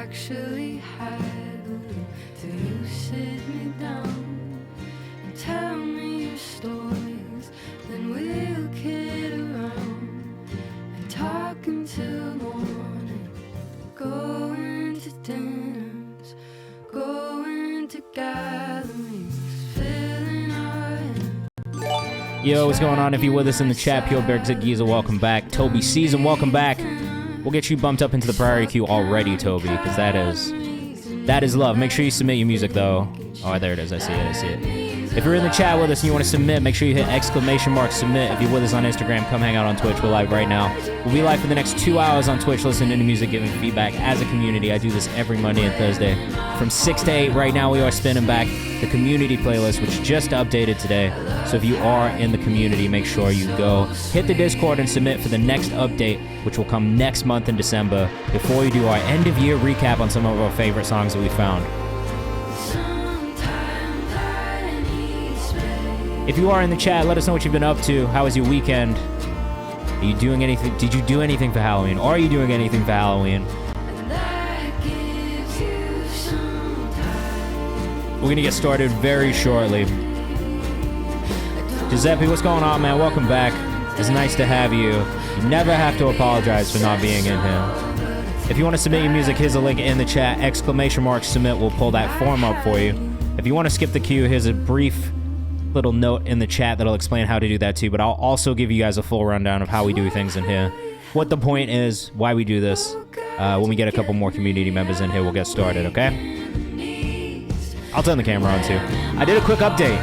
actually haggle till you sit me down and tell me your stories. Then we'll kid around and talk until morning. Going to dinners, going to gatherings, filling our hands. Yo, what's going on? If you're with us in the chat, Pillbergs at Giza, welcome back. Toby Season, welcome back. We'll get you bumped up into the priority queue already, Toby, because that is love. Make sure you submit your music, though. Oh, there it is. I see it. If you're in the chat with us and you want to submit, make sure you hit !submit. If you're with us on Instagram, come hang out on Twitch. We're live right now. We'll be live for the next 2 hours on Twitch, listening to music, giving feedback as a community. I do this every Monday and Thursday from 6 to 8. Right now, we are spinning back the community playlist, which just updated today. So if you are in the community, make sure you go hit the Discord and submit for the next update, which will come next month in December, before we do our end-of-year recap on some of our favorite songs that we found. If you are in the chat, let us know what you've been up to. How was your weekend? Are you doing anything? Did you do anything for Halloween? Or are you doing anything for Halloween? We're going to get started very shortly. Giuseppe, what's going on, man? Welcome back. It's nice to have you. You never have to apologize for not being in here. If you want to submit your music, here's a link in the chat. !submit. We'll pull that form up for you. If you want to skip the queue, here's a brief little note in the chat that'll explain how to do that too, but I'll also give you guys a full rundown of how we do things in here, what the point is, why we do this. When we get a couple more community members in here, we'll get started, okay? I'll turn the camera on too. I did a quick update.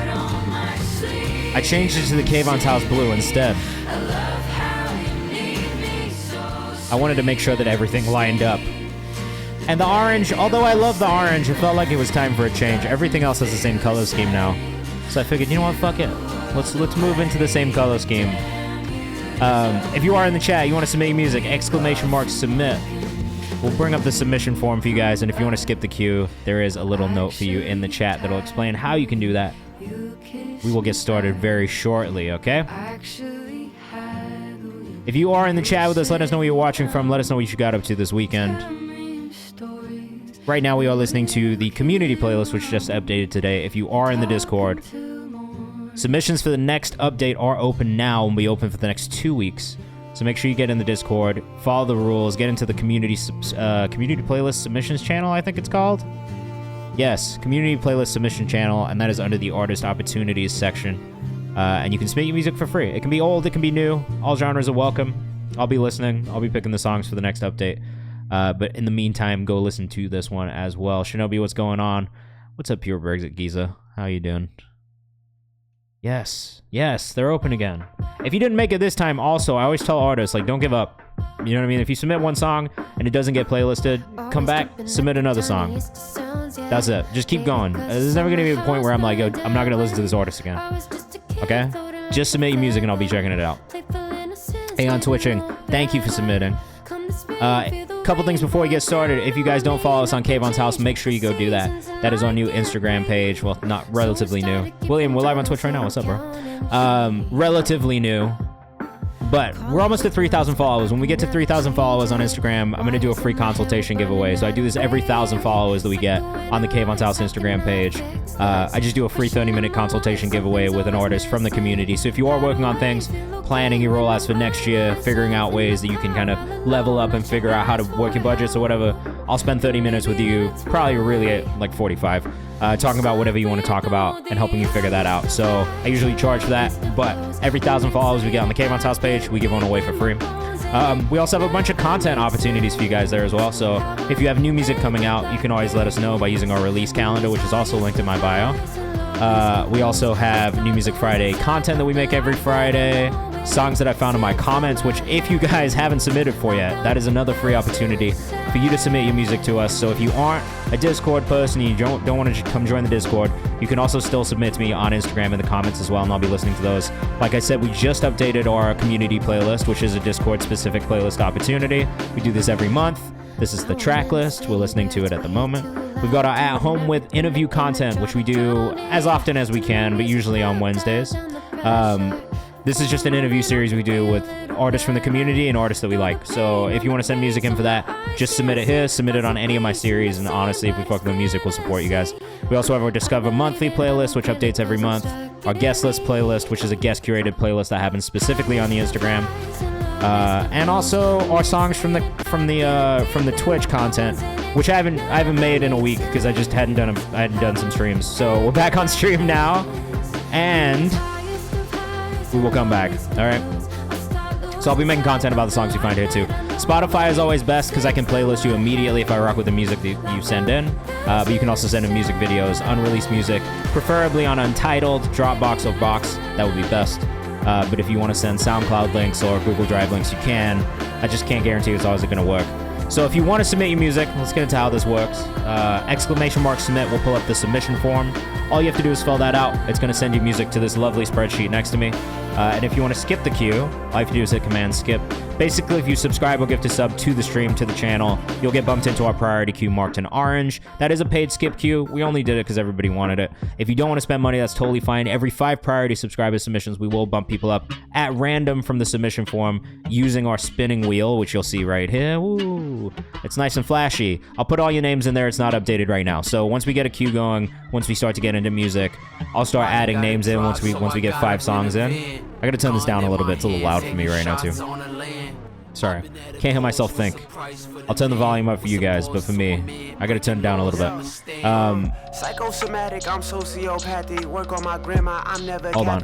I changed it to the Kayvan's House Blue instead. I wanted to make sure that everything lined up. And the orange, although I love the orange, it felt like it was time for a change. Everything else has the same color scheme now. So I figured, you know what, fuck it. Let's move into the same color scheme. If you are in the chat, you want to submit your music, !submit. We'll bring up the submission form for you guys, and if you want to skip the queue, there is a little note for you in the chat that'll explain how you can do that. We will get started very shortly, okay? If you are in the chat with us, let us know where you're watching from. Let us know what you got up to this weekend. Right now, we are listening to the community playlist, which just updated today. If you are in the Discord, submissions for the next update are open now and will be open for the next 2 weeks. So make sure you get in the Discord, follow the rules, get into the community playlist submissions channel, I think it's called. Yes, community playlist submission channel, and that is under the artist opportunities section. And you can submit your music for free. It can be old, it can be new. All genres are welcome. I'll be listening. I'll be picking the songs for the next update. But in the meantime, go listen to this one as well. Shinobi, what's going on? What's up, Purebergs at Giza? How you doing? Yes, they're open again. If you didn't make it this time, also, I always tell artists, like, don't give up. You know what I mean? If you submit one song and it doesn't get playlisted, come back, submit another song. That's it. Just keep going. There's never going to be a point where I'm like, oh, I'm not going to listen to this artist again. Okay? Just submit your music and I'll be checking it out. Hey, on Twitching, thank you for submitting. Couple things before we get started. If you guys don't follow us on Kayvan's House, make sure you go do that. That is our new Instagram page. Well, not relatively new. William, we're live on Twitch right now. What's up, bro? Relatively new. But we're almost at 3,000 followers. When we get to 3,000 followers on Instagram, I'm going to do a free consultation giveaway. So I do this every 1,000 followers that we get on the Kayvan's House Instagram page. I just do a free 30-minute consultation giveaway with an artist from the community. So if you are working on things, planning your rollouts for next year, figuring out ways that you can kind of level up and figure out how to work your budgets or whatever, I'll spend 30 minutes with you, probably really at like 45, talking about whatever you want to talk about and helping you figure that out. So I usually charge for that, but every 1,000 followers we get on the Kayvan's House page, we give one away for free. We also have a bunch of content opportunities for you guys there as well. So if you have new music coming out, you can always let us know by using our release calendar, which is also linked in my bio. We also have New Music Friday content that we make every Friday. Songs that I found in my comments, which if you guys haven't submitted for yet, that is another free opportunity for you to submit your music to us. So if you aren't a Discord person and you don't want to come join the Discord, you can also still submit to me on Instagram in the comments as well, and I'll be listening to those. Like I said, we just updated our community playlist, which is a Discord-specific playlist opportunity. We do this every month. This is the track list. We're listening to it at the moment. We've got our At Home With interview content, which we do as often as we can, but usually on Wednesdays. This is just an interview series we do with artists from the community and artists that we like. So if you want to send music in for that, just submit it here, submit it on any of my series, and honestly, if we fuck with music, we'll support you guys. We also have our Discover Monthly playlist, which updates every month. Our Guest List playlist, which is a guest-curated playlist that happens specifically on the Instagram. And also our songs from the Twitch content, which I haven't made in a week because I just hadn't done some streams. So we're back on stream now, and we will come back. All right. So I'll be making content about the songs you find here too. Spotify is always best because I can playlist you immediately if I rock with the music that you send in. But you can also send in music videos, unreleased music, preferably on Untitled, Dropbox, or Box. That would be best. But if you want to send SoundCloud links or Google Drive links, you can. I just can't guarantee it's always going to work. So if you want to submit your music, let's get into how this works. !submit will pull up the submission form. All you have to do is fill that out. It's going to send you music to this lovely spreadsheet next to me. And if you want to skip the queue, all you have to do is hit Command Skip. Basically, if you subscribe or gift a sub to the stream, to the channel, you'll get bumped into our priority queue marked in orange. That is a paid skip queue. We only did it because everybody wanted it. If you don't want to spend money, that's totally fine. Every 5 priority subscriber submissions, we will bump people up at random from the submission form using our spinning wheel, which you'll see right here. Woo! It's nice and flashy. I'll put all your names in there. It's not updated right now. So once we get a queue going, once we start to get into music, I'll start adding names in once we get 5 songs in. I gotta turn this down a little bit. It's a little loud for me right now too. Sorry, can't hear myself think. I'll turn the volume up for you guys, but for me, I gotta turn it down a little bit. Psychosomatic, I'm sociopathic. Work on my grandma. I'm never hold on.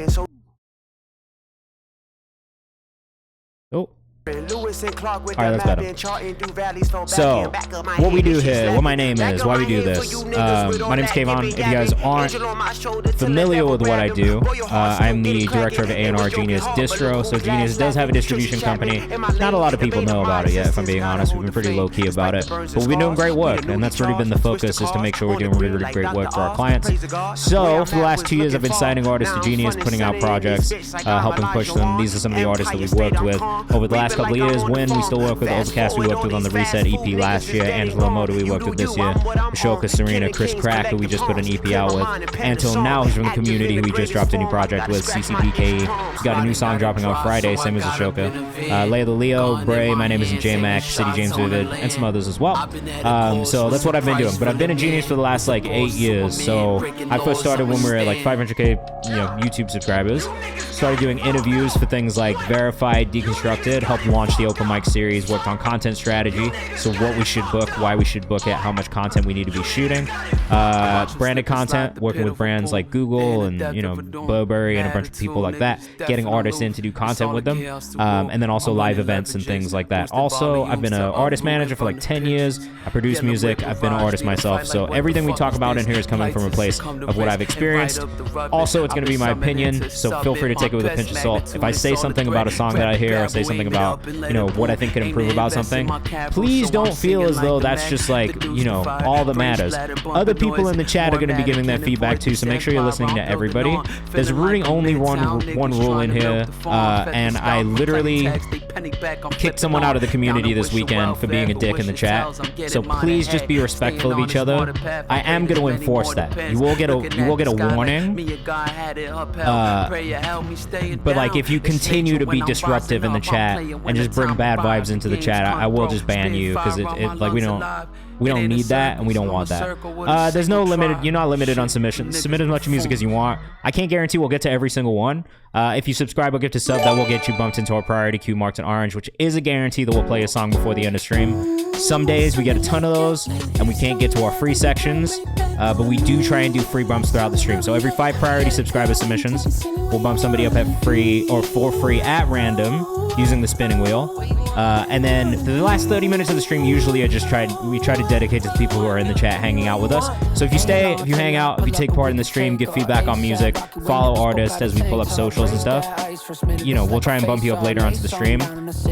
Oh. Alright, that's better. So, what we do here, what my name is, why we do this. My name's Kayvan. If you guys aren't familiar with what I do, I'm the director of A&R Genius Distro. So Genius does have a distribution company. Not a lot of people know about it yet, if I'm being honest. We've been pretty low-key about it. But we've been doing great work, and that's really been the focus, is to make sure we're doing really, really great work for our clients. So, for the last 2 years, I've been signing artists to Genius, putting out projects, helping push them. These are some of the artists that we've worked with over the last couple of years. When we still work with Overcast, we worked with on the Reset EP last year. Angelo Moda we worked with this year. Ashoka Serena, Chris Crack, who we just put an EP out with. Until now, he's from the community, who we just dropped a new project with. CCPKE. He's got a new song dropping on Friday, same as Ashoka. Leia the Leo, Bray, My Name Isn't J-Mac, City James Vivid, and some others as well. So that's what I've been doing. But I've been a Genius for the last like 8 years. So I first started when we were at like 500K YouTube subscribers. Started doing interviews for things like Verified, Deconstructed, helped launch the open mic series, worked on content strategy, so what we should book, why we should book it, how much content we need to be shooting. Branded content, working with brands like Google and Burberry and a bunch of people like that, getting artists in to do content with them, and then also live events and things like that. Also, I've been an artist manager for like 10 years. I produce music. I've been an artist myself, so everything we talk about in here is coming from a place of what I've experienced. Also, it's going to be my opinion, so feel free to take it with a pinch of salt. If I say something about a song that I hear, or say something about what I think could improve about something, please don't feel as though that's just like all that matters. Other people in the chat are going to be giving their feedback too, so make sure you're listening to everybody. There's really only one rule in here, and I literally kicked someone out of the community this weekend for being a dick in the chat, so please just be respectful of each other. I am going to enforce that. You will get a warning, but like if you continue to be disruptive in the chat and just bring bad vibes into the chat, I will just ban you, because like we don't need that, and we don't want that. There's no limit. You're not limited on submissions. Submit as much music as you want. I can't guarantee we'll get to every single one. If you subscribe or gift a sub, that will get you bumped into our priority queue marked in orange, which is a guarantee that we'll play a song before the end of stream. Some days we get a ton of those, and we can't get to our free sections, but we do try and do free bumps throughout the stream. So every 5 priority subscriber submissions, we'll bump somebody up at free or for free at random using the spinning wheel. And then the last 30 minutes of the stream usually we try to dedicate to the people who are in the chat hanging out with us. So if you stay, if you hang out, if you take part in the stream, give feedback on music, follow artists as we pull up socials and stuff, we'll try and bump you up later onto the stream.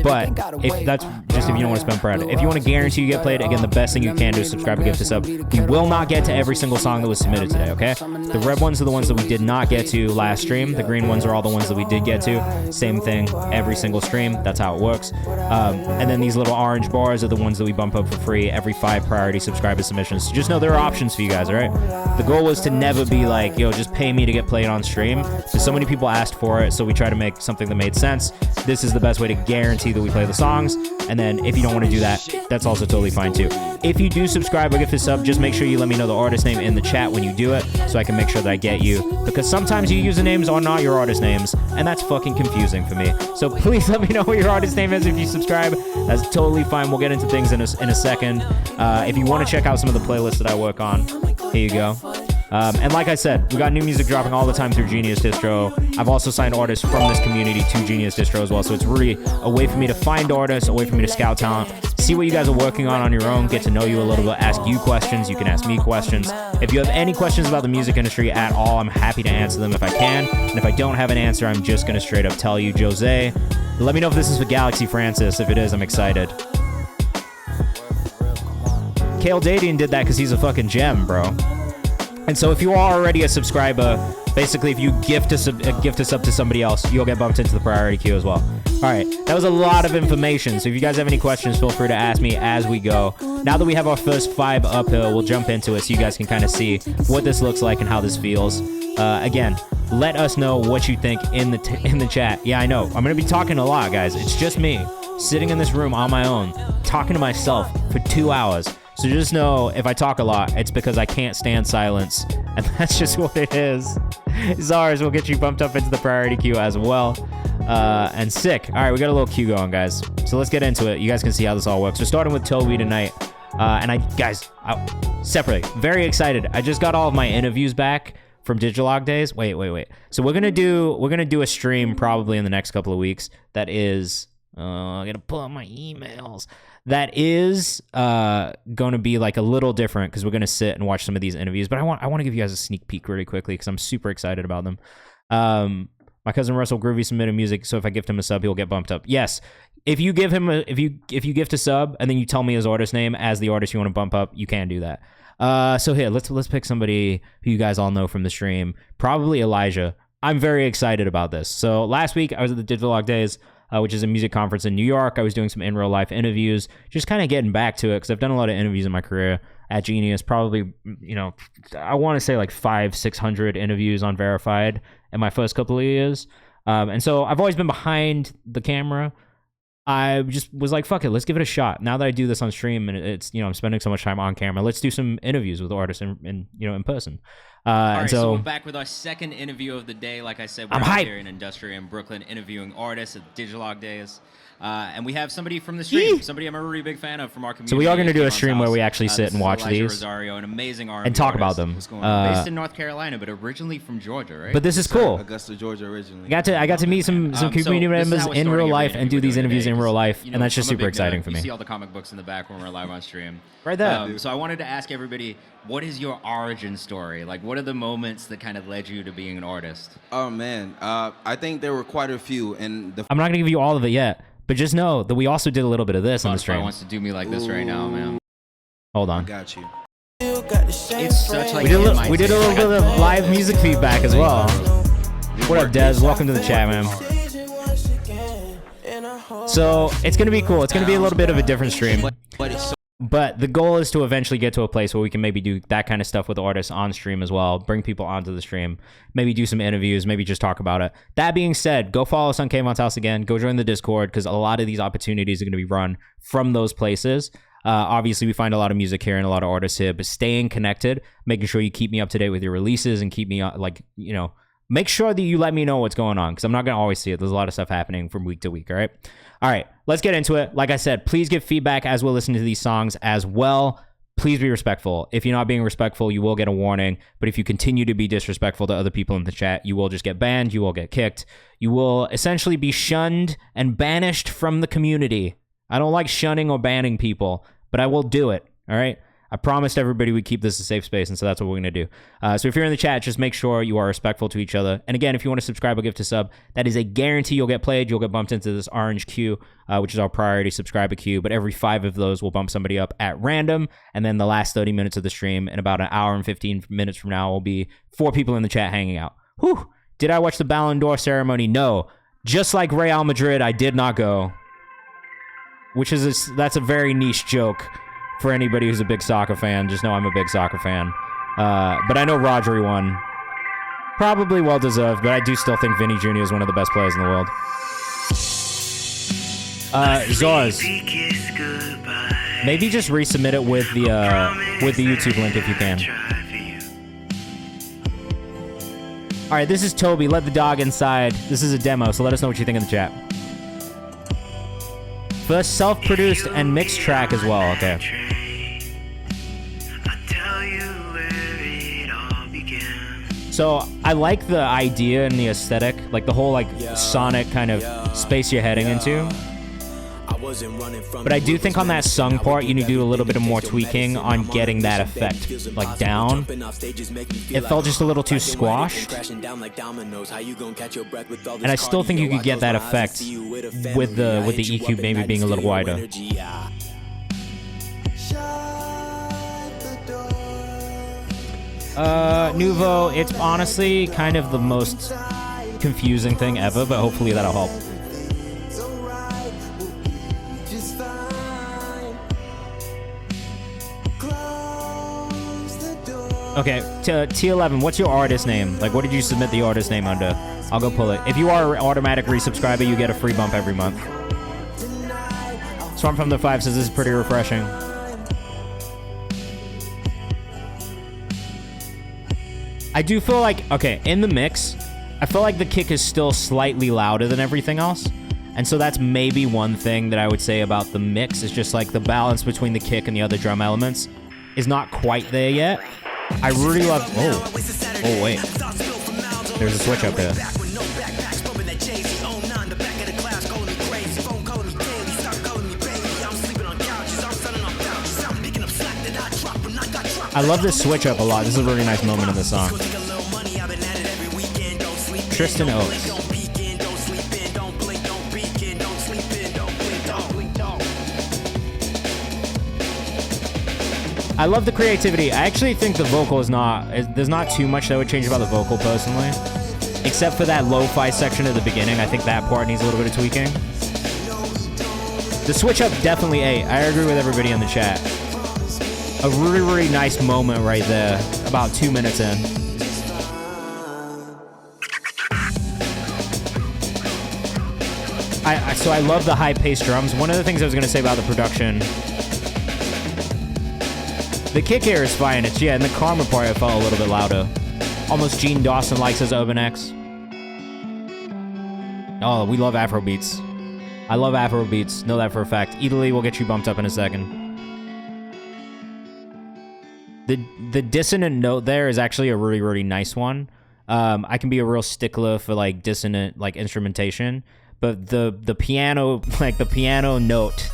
But if that's just if you don't want to spend pride. If you want to guarantee you get played, again, the best thing you can do is subscribe and gift a sub. We will not get to every single song that was submitted today, okay? The red ones are the ones that we did not get to last stream. The green ones are all the ones that we did get to. Same thing every single stream. That's how it works. And then these little orange bars are the ones that we bump up for free every 5 priority subscriber submissions. So just know there are options for you guys, all right? The goal was to never be like, yo, just pay me to get played on stream. Because so many people asked for it, so we try to make something that made sense. This is the best way to guarantee that we play the songs. And then if you don't want to do that, that's also totally fine too. If you do subscribe or gift a sub, just make sure you let me know the artist name in the chat when you do it, so I can make sure that I get you. Because sometimes your usernames are not your artist names, and that's fucking confusing for me. So please let me know what your artist name is if you subscribe. That's totally fine. We'll get into things in a second. If you want to check out some of the playlists that I work on, here you go. And like I said, we got new music dropping all the time through Genius Distro. I've also signed artists from this community to Genius Distro as well. So it's really a way for me to find artists, a way for me to scout talent, see what you guys are working on your own, get to know you a little bit, ask you questions. You can ask me questions. If you have any questions about the music industry at all, I'm happy to answer them if I can. And if I don't have an answer, I'm just going to straight up tell you, Jose. Let me know if this is for Galaxy Francis. If it is, I'm excited. Kale Dadian did that because he's a fucking gem, bro. And so if you are already a subscriber, basically if you gift a sub to somebody else, you'll get bumped into the priority queue as well. All right, that was a lot of information. So if you guys have any questions, feel free to ask me as we go. Now that we have our first 5 uphill, we'll jump into it so you guys can kind of see what this looks like and how this feels. Again, let us know what you think in the chat. Yeah, I know. I'm going to be talking a lot, guys. It's just me sitting in this room on my own, talking to myself for 2 hours. So just know if I talk a lot, it's because I can't stand silence. And that's just what it is. Zars will get you bumped up into the priority queue as well. And sick. All right, we got a little queue going, guys. So let's get into it. You guys can see how this all works. We're starting with Toby tonight. Separately, very excited. I just got all of my interviews back from Digilog days. Wait. So we're gonna do a stream probably in the next couple of weeks. That is, I gotta pull out my emails. That is going to be like a little different because we're going to sit and watch some of these interviews. But I want to give you guys a sneak peek really quickly because I'm super excited about them. My cousin Russell Groovy submitted music, so if I gift him a sub, he'll get bumped up. Yes, if you give him if you gift a sub and then you tell me his artist name as the artist you want to bump up, you can do that. So here, let's pick somebody who you guys all know from the stream. Probably Elijah. I'm very excited about this. So last week I was at the Digilog Days, which is a music conference in New York. I was doing some in real life interviews, just kind of getting back to it because I've done a lot of interviews in my career at Genius. Probably, I want to say like 500-600 interviews on Verified in my first couple of years. And so I've always been behind the camera. I just was like, fuck it, let's give it a shot. Now that I do this on stream and it's, I'm spending so much time on camera, let's do some interviews with artists in person. All right, and so we're back with our second interview of the day. Like I said, we're out here in Industria in Brooklyn interviewing artists at Digilog Days. And we have somebody from the stream, somebody I'm a really big fan of from our community. So we are going to do a stream where we actually sit and watch these. Rosario, an amazing R&B and talk artist. about them. Based in North Carolina, but originally from Georgia, right? But this is cool. Augusta, Georgia, originally. I got to meet some community members in real life and do these interviews in real life, and that's just super exciting for me. You see all the comic books in the back when we're live on stream. Right there. So I wanted to ask everybody, what is your origin story? Like, what are the moments that kind of led you to being an artist? Oh, man. I think there were quite a few. And I'm not going to give you all of it yet, but just know that we also did a little bit of this on the stream. Wants to do me like this right now, man. Hold on. I got you. It's such like we did a little bit of live music feedback as well. What up, Dez? Welcome to the chat, man. So it's going to be cool. It's going to be a little bit of a different stream. But the goal is to eventually get to a place where we can maybe do that kind of stuff with artists on stream as well, bring people onto the stream, maybe do some interviews, maybe just talk about it. That being said, go follow us on Kayvan's house again. Go join the Discord because a lot of these opportunities are going to be run from those places. Obviously, we find a lot of music here and a lot of artists here, but staying connected, making sure you keep me up to date with your releases and keep me make sure that you let me know what's going on because I'm not going to always see it. There's a lot of stuff happening from week to week, all right? All right, let's get into it. Like I said, please give feedback as we're listening to these songs as well. Please be respectful. If you're not being respectful, you will get a warning. But if you continue to be disrespectful to other people in the chat, you will just get banned. You will get kicked. You will essentially be shunned and banished from the community. I don't like shunning or banning people, but I will do it, all right? I promised everybody we'd keep this a safe space, and so that's what we're going to do. So if you're in the chat, just make sure you are respectful to each other. And again, if you want to subscribe or gift a sub, that is a guarantee you'll get played. You'll get bumped into this orange queue, which is our priority subscriber queue. But every 5 of those will bump somebody up at random. And then the last 30 minutes of the stream, in about an hour and 15 minutes from now, will be 4 people in the chat hanging out. Whew! Did I watch the Ballon d'Or ceremony? No. Just like Real Madrid, I did not go. Which is that's a very niche joke for anybody who's a big soccer fan. Just know I'm a big soccer fan. But I know Rodri won. Probably well-deserved, but I do still think Vinny Jr. is one of the best players in the world. Zors. Maybe just resubmit it with the YouTube link if you can. Alright, this is Toby. Let the dog inside. This is a demo, so let us know what you think in the chat. First self-produced and mixed track as well, okay. So, I like the idea and the aesthetic, like the whole like sonic kind of space you're heading into. But I do think on that sung part, you need to do a little bit of more tweaking on getting that effect, like down. It felt just a little too squashed. And I still think you could get that effect with the EQ maybe being a little wider. Nuvo, it's honestly kind of the most confusing thing ever, but hopefully that'll help. Okay, T11, what's your artist name? Like, what did you submit the artist name under? I'll go pull it. If you are an automatic resubscriber, you get a free bump every month. Storm from the 5 says this is pretty refreshing. I do feel like, okay, in the mix, I feel like the kick is still slightly louder than everything else. And so that's maybe one thing that I would say about the mix is just like the balance between the kick and the other drum elements is not quite there yet. I really love... Oh, wait. There's a switch up there. I love this switch up a lot. This is a really nice moment in the song. Tristan Oaks. I love the creativity. I actually think the vocal is not... There's not too much that would change about the vocal, personally. Except for that lo-fi section at the beginning. I think that part needs a little bit of tweaking. The switch up definitely ate. I agree with everybody in the chat. A really, really nice moment right there. About 2 minutes in. So I love the high-paced drums. One of the things I was going to say about the production... The kick here is fine. It's, yeah, in the Karma part, it felt a little bit louder. Almost Gene Dawson-like, says Urban X. Oh, we love Afro beats. I love Afro beats. Know that for a fact. Italy will get you bumped up in a second. The dissonant note there is actually a really, really nice one. I can be a real stickler for, like, dissonant, like, instrumentation. But the piano, like, the piano note...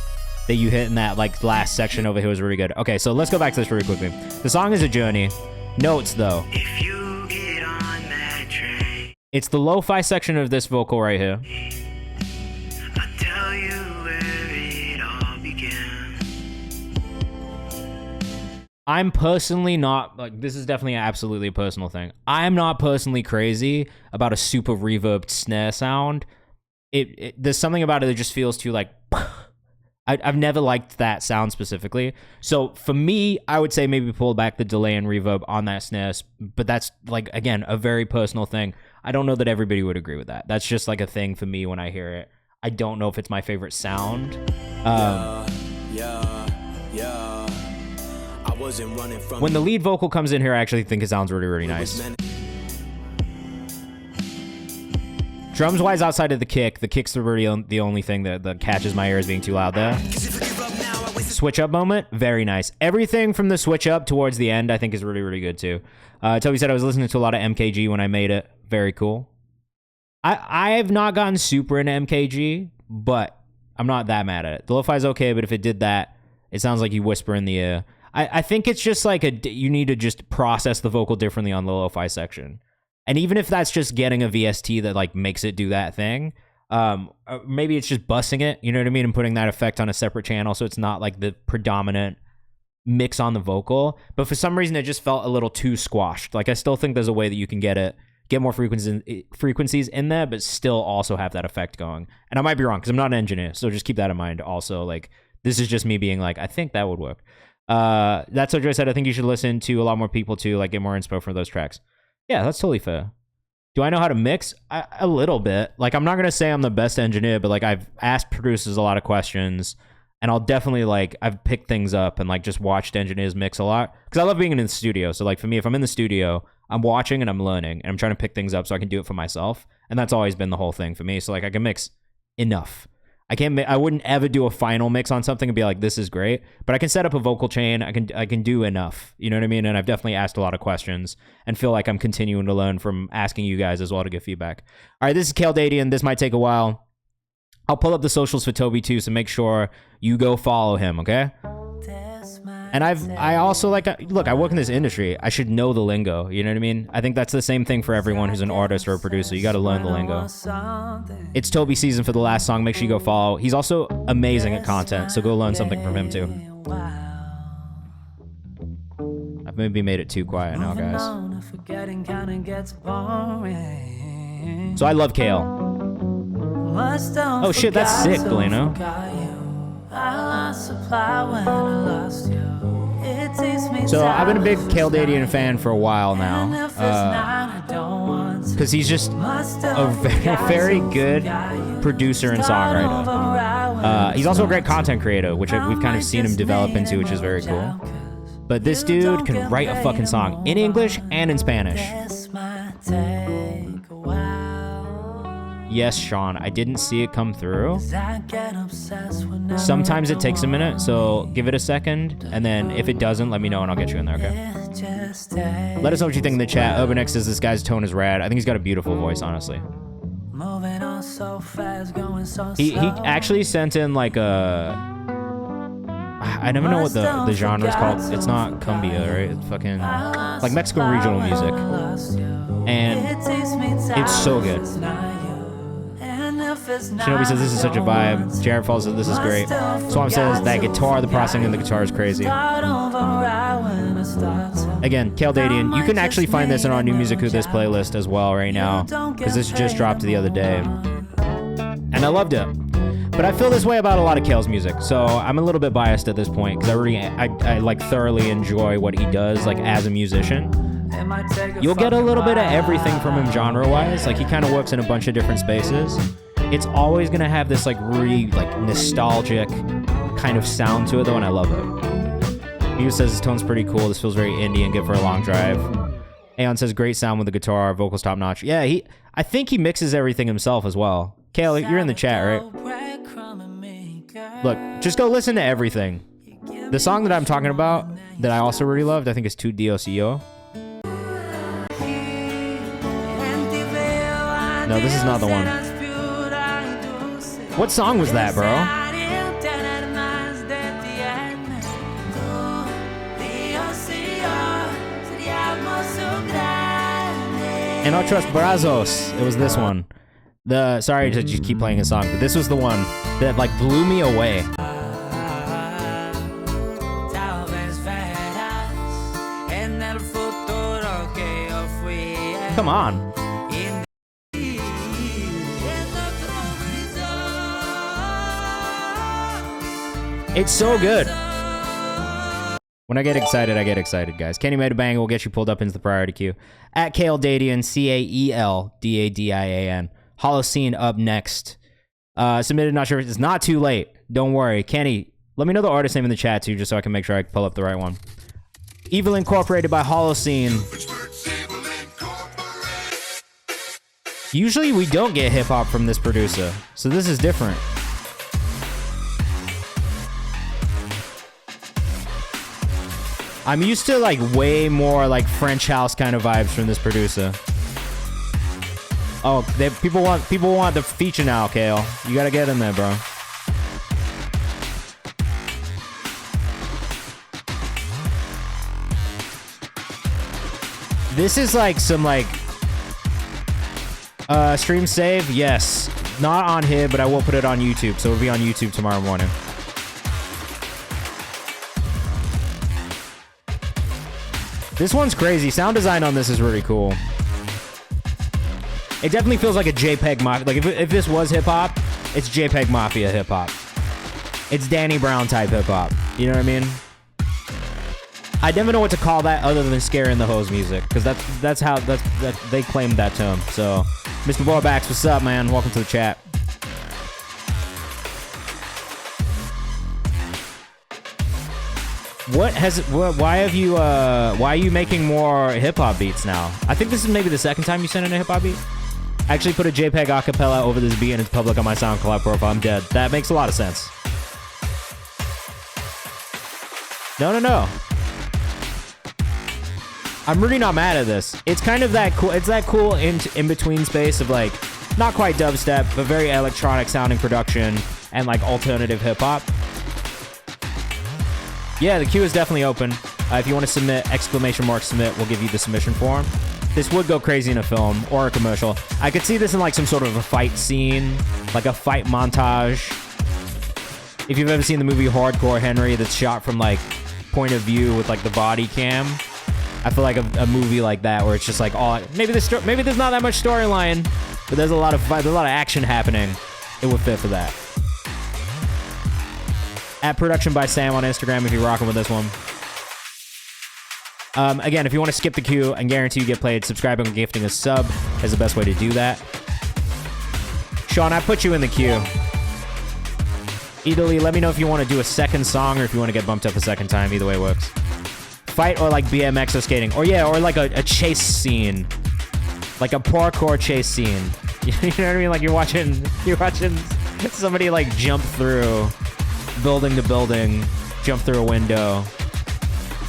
that you hit in that like last section over here was really good. Okay, so let's go back to this really quickly. The song is a journey. Notes though. If you get on that train. It's the lo-fi section of this vocal right here. I'll tell you where it all began. I'm personally not like this is definitely absolutely a personal thing. I'm not personally crazy about a super reverbed snare sound. There's something about it that just feels too like I've never liked that sound specifically. So for me, I would say maybe pull back the delay and reverb on that snare. But that's, like, again, a very personal thing. I don't know that everybody would agree with that. That's just, like, a thing for me when I hear it. I don't know if it's my favorite sound. When the lead vocal comes in here, I actually think it sounds really, really nice. Drums-wise, outside of the kick's the only thing that catches my ear as being too loud there. Switch-up moment, very nice. Everything from the switch-up towards the end, I think, is really, really good, too. Toby said I was listening to a lot of MKG when I made it. Very cool. I have not gotten super into MKG, but I'm not that mad at it. The lo-fi's okay, but if it did that, it sounds like you whisper in the ear. I think it's just like you need to just process the vocal differently on the lo-fi section. And even if that's just getting a VST that like makes it do that thing, maybe it's just bussing it, you know what I mean, and putting that effect on a separate channel so it's not like the predominant mix on the vocal. But for some reason, it just felt a little too squashed. Like I still think there's a way that you can get it get more frequencies in there, but still also have that effect going. And I might be wrong because I'm not an engineer, so just keep that in mind. Also, like, this is just me being like, I think that would work. That's what Joy said. I think you should listen to a lot more people to like get more inspo from those tracks. Yeah, that's totally fair. Do I know how to mix? A little bit. Like, I'm not gonna say I'm the best engineer, but like I've asked producers a lot of questions, and I'll definitely like I've picked things up and like just watched engineers mix a lot because I love being in the studio. So like for me, if I'm in the studio, I'm watching and I'm learning and I'm trying to pick things up so I can do it for myself, and that's always been the whole thing for me. So like I can mix enough. I wouldn't ever do a final mix on something and be like, this is great, but I can set up a vocal chain. I can do enough, you know what I mean? And I've definitely asked a lot of questions and feel like I'm continuing to learn from asking you guys as well to get feedback. All right, this is KayvanMD. This might take a while. I'll pull up the socials for Toby too, so make sure you go follow him, okay? And I also like, look, I work in this industry. I should know the lingo. You know what I mean? I think that's the same thing for everyone who's an artist or a producer. You got to learn the lingo. It's Toby season for the last song. Make sure you go follow. He's also amazing at content, so go learn something from him too. I've maybe made it too quiet now, guys. So I love Kale. Oh shit, that's sick, Delano. So I've been a big KayvanMD fan for a while now, because he's just a very good producer and songwriter. He's also a great content creator, which we've kind of seen him develop into, which is very cool. But this dude can write a fucking song in English and in Spanish. Yes, Sean, I didn't see it come through. Sometimes it takes a minute, so give it a second, and then if it doesn't, let me know and I'll get you in there, okay? Let us know what you think in the chat. UrbanX says this guy's tone is rad. I think he's got a beautiful voice, honestly. He actually sent in like a... I never know what the genre is called. It's not cumbia, right? It's fucking... like Mexican regional music. And it's so good. Shinobi says this is such a vibe. Jared Falls says this is great. Swamp says that guitar, the processing in the guitar is crazy. Again, KayvanMD, you can actually find this in our New Music Who This playlist as well right now, because this just dropped the other day. And I loved it. But I feel this way about a lot of Kale's music, so I'm a little bit biased at this point, because I like thoroughly enjoy what he does like as a musician. You'll get a little bit of everything from him genre-wise. Like, he kind of works in a bunch of different spaces. It's always gonna have this like really like nostalgic kind of sound to it though, and I love it. He says his tone's pretty cool. This feels very indie and good for a long drive. Aeon says great sound with the guitar, vocals top notch. Yeah, I think he mixes everything himself as well. Kale, you're in the chat, right? Look, just go listen to everything. The song that I'm talking about that I also really loved, I think is Tu Dios y Yo. No, this is not the one. What song was that, bro? En Otros Brazos. It was this one. Sorry to just keep playing a song, but this was the one that like blew me away. Come on. It's so good. When I get excited, guys. Kenny Made a Bang will get you pulled up into the priority queue. At KayvanMD, CaelDadian. Holocene up next. Submitted, not sure if it's not too late. Don't worry. Kenny, let me know the artist name in the chat too, just so I can make sure I pull up the right one. Evil Incorporated by Holocene. Usually we don't get hip hop from this producer, so this is different. I'm used to like way more like French house kind of vibes from this producer. Oh, people want the feature now, Kale. You gotta get in there, bro. This is like some like stream save. Yes, not on here, but I will put it on YouTube, so it'll be on YouTube tomorrow morning. This one's crazy. Sound design on this is really cool. It definitely feels like a JPEG Mafia. Like if this was hip hop, it's JPEG Mafia hip hop. It's Danny Brown type hip hop. You know what I mean? I never know what to call that other than scaring the hoes music, because that's how they claimed that term. So, Mr. Warbax, what's up, man? Welcome to the chat. Why are you making more hip hop beats now? I think this is maybe the second time you sent in a hip hop beat. I actually put a JPEG acapella over this beat and it's public on my SoundCloud profile. I'm dead. That makes a lot of sense. No. I'm really not mad at this. It's kind of that cool. It's that cool in between space of like not quite dubstep, but very electronic sounding production and like alternative hip hop. Yeah, the queue is definitely open. If you want to submit, !submit, we'll give you the submission form. This would go crazy in a film or a commercial. I could see this in like some sort of a fight scene, like a fight montage. If you've ever seen the movie Hardcore Henry that's shot from like point of view with like the body cam, I feel like a movie like that where it's just like all maybe there's not that much storyline, but there's a lot of action happening. It would fit for that. At Production by Sam on Instagram if you're rocking with this one. Again, if you want to skip the queue and guarantee you get played, subscribing and gifting a sub is the best way to do that. Sean, I put you in the queue. Italy, let me know if you want to do a second song or if you want to get bumped up a second time. Either way works. Fight or like BMX or skating. Or yeah, or like a chase scene. Like a parkour chase scene. You know what I mean? Like you're watching somebody like jump through building to building, jump through a window.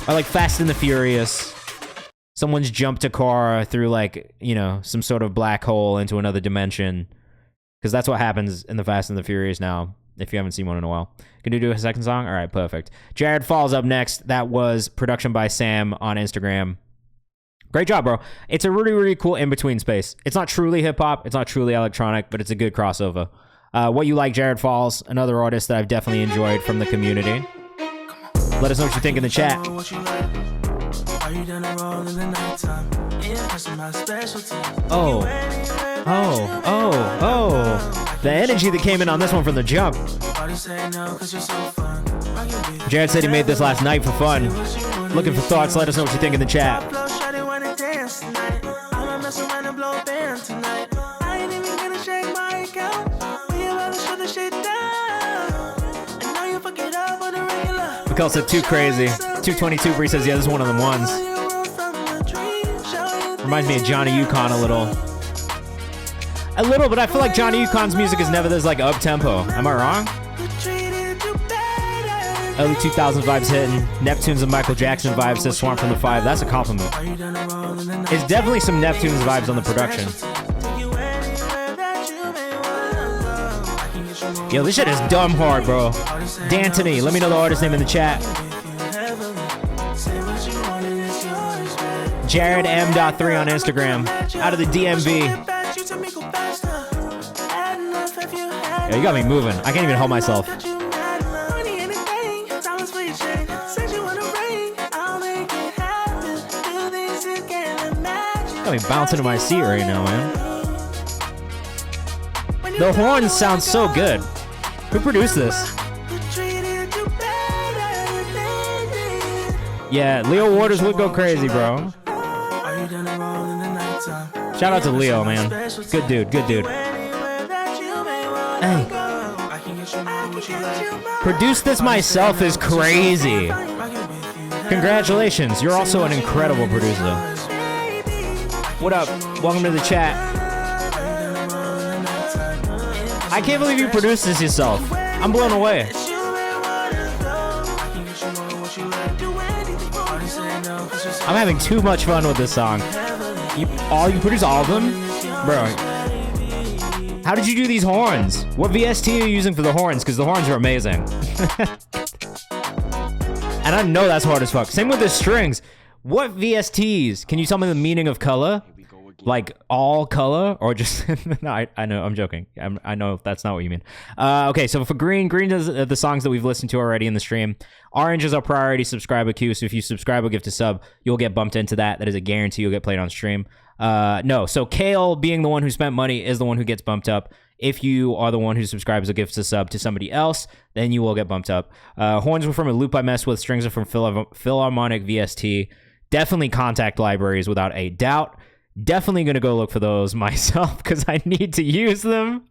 Or like Fast and the Furious. Someone's jumped a car through like, you know, some sort of black hole into another dimension. Because that's what happens in the Fast and the Furious now, if you haven't seen one in a while. Can you do a second song? All right, perfect. Jared Falls up next. That was Production by Sam on Instagram. Great job, bro. It's a really, really cool in-between space. It's not truly hip-hop. It's not truly electronic, but it's a good crossover. What you like, Jared Falls, another artist that I've definitely enjoyed from the community. Let us know what you think in the chat. Oh. The energy that came in on this one from the jump. Jared said he made this last night for fun. Looking for thoughts, let us know what you think in the chat. Mikkel said too crazy. 222 Bree says, yeah, this is one of them ones. Reminds me of Johnny Yukon a little. But I feel like Johnny Yukon's music is never this like up tempo. Am I wrong? Early 2000s vibes hitting. Neptunes and Michael Jackson vibes, says Swamp from the 5. That's a compliment. It's definitely some Neptunes vibes on the production. Yo, this shit is dumb hard, bro. D'Antoni, let me know the artist name in the chat. Jared M.3 on Instagram. Out of the DMV. Yo, you got me moving. I can't even hold myself. Got me bouncing in my seat right now, man. The horns sound so good. Who produced this? Yeah, Leo Waters would go crazy, bro. Shout out to Leo, man. Good dude, good dude. Hey. Produce this myself is crazy. Congratulations, you're also an incredible producer. What up? Welcome to the chat. I can't believe you produced this yourself. I'm blown away. I'm having too much fun with this song. You produce all of them? Bro. How did you do these horns? What VST are you using for the horns? Because the horns are amazing. And I know that's hard as fuck. Same with the strings. What VSTs? Can you tell me the meaning of color? Like all color or just no, I know I'm joking. I know that's not what you mean. Okay, so for green does the songs that we've listened to already in the stream. Orange is our priority subscriber queue, so if you subscribe or gift a sub, you'll get bumped into that. That is a guarantee you'll get played on stream. No, so Kale being the one who spent money is the one who gets bumped up. If you are the one who subscribes or gifts a sub to somebody else, then you will get bumped up. Horns were from a loop I messed with. Strings are from Philharmonic VST. Definitely contact libraries without a doubt. Definitely going to go look for those myself because I need to use them.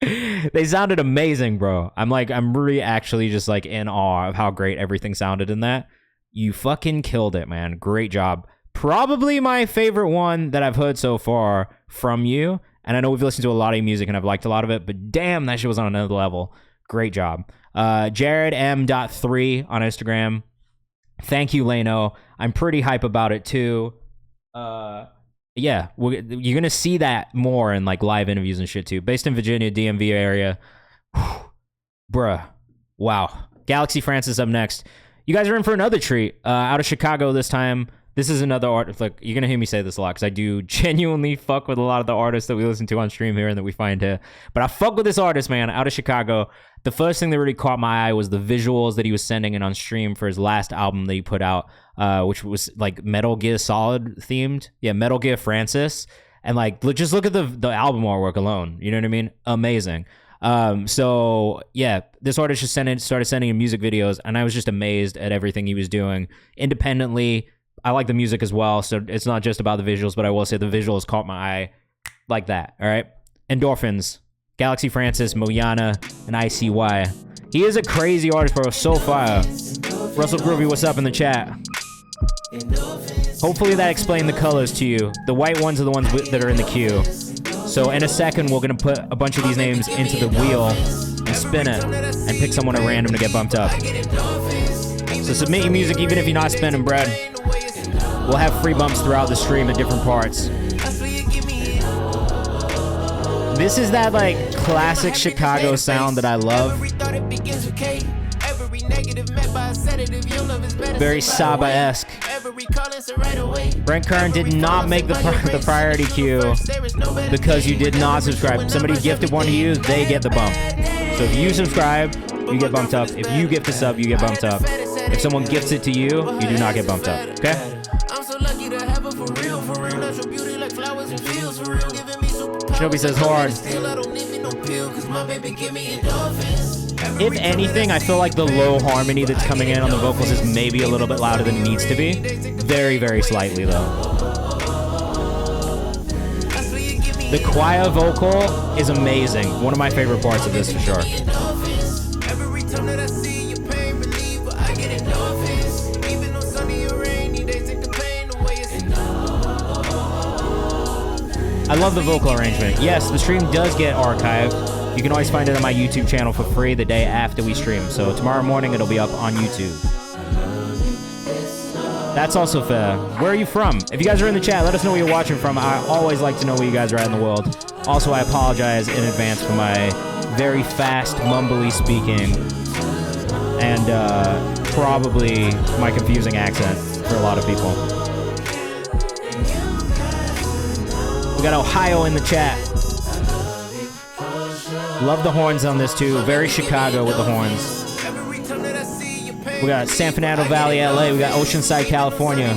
They sounded amazing, bro. I'm really actually just like in awe of how great everything sounded in that. You fucking killed it, man. Great job. Probably my favorite one that I've heard so far from you. And I know we've listened to a lot of music and I've liked a lot of it, but damn, that shit was on another level. Great job. Jared M.3 on Instagram. Thank you, Leno. I'm pretty hype about it too. Yeah, you're going to see that more in like live interviews and shit too. Based in Virginia, DMV area. Whew. Bruh. Wow. Galaxy Francis up next. You guys are in for another treat. Out of Chicago this time. This is another artist. Like, you're going to hear me say this a lot because I do genuinely fuck with a lot of the artists that we listen to on stream here and that we find here. But I fuck with this artist, man, out of Chicago. The first thing that really caught my eye was the visuals that he was sending in on stream for his last album that he put out, which was like Metal Gear Solid themed. Yeah, Metal Gear Francis. And like, just look at the album artwork alone. You know what I mean? Amazing. So yeah, this artist just started sending him music videos, and I was just amazed at everything he was doing independently. I like the music as well, so it's not just about the visuals, but I will say the visuals caught my eye like that, all right? Endorphins, Galaxy Francis, Moyana, and ICY. He is a crazy artist, bro, so fire. Russell Groovy, what's up in the chat? Hopefully that explained the colors to you. The white ones are the ones that are in the queue. So in a second, we're going to put a bunch of these names into the wheel and spin it and pick someone at random to get bumped up. So submit your music even if you're not spinning, bread. We'll have free bumps throughout the stream at different parts. This is that like classic Chicago sound that I love. Very Saba-esque. Brent Kern did not make the priority queue because you did not subscribe. Somebody gifted one to you, they get the bump. So if you subscribe, you get bumped up. If you gift a sub, you get bumped up. If someone gifts it to you, you do not get bumped up. Okay? Shinobi says hard. If anything, I feel like the low harmony that's coming in on the vocals is maybe a little bit louder than it needs to be. Very, very slightly, though. The choir vocal is amazing. One of my favorite parts of this, for sure. I love the vocal arrangement. Yes, the stream does get archived. You can always find it on my YouTube channel for free the day after we stream. So tomorrow morning, it'll be up on YouTube. That's also fair. Where are you from? If you guys are in the chat, let us know where you're watching from. I always like to know where you guys are at in the world. Also, I apologize in advance for my very fast, mumbly speaking and probably my confusing accent for a lot of people. We got Ohio in the chat. Love the horns on this too. Very Chicago with the horns. We got San Fernando Valley, LA. We got Oceanside, California.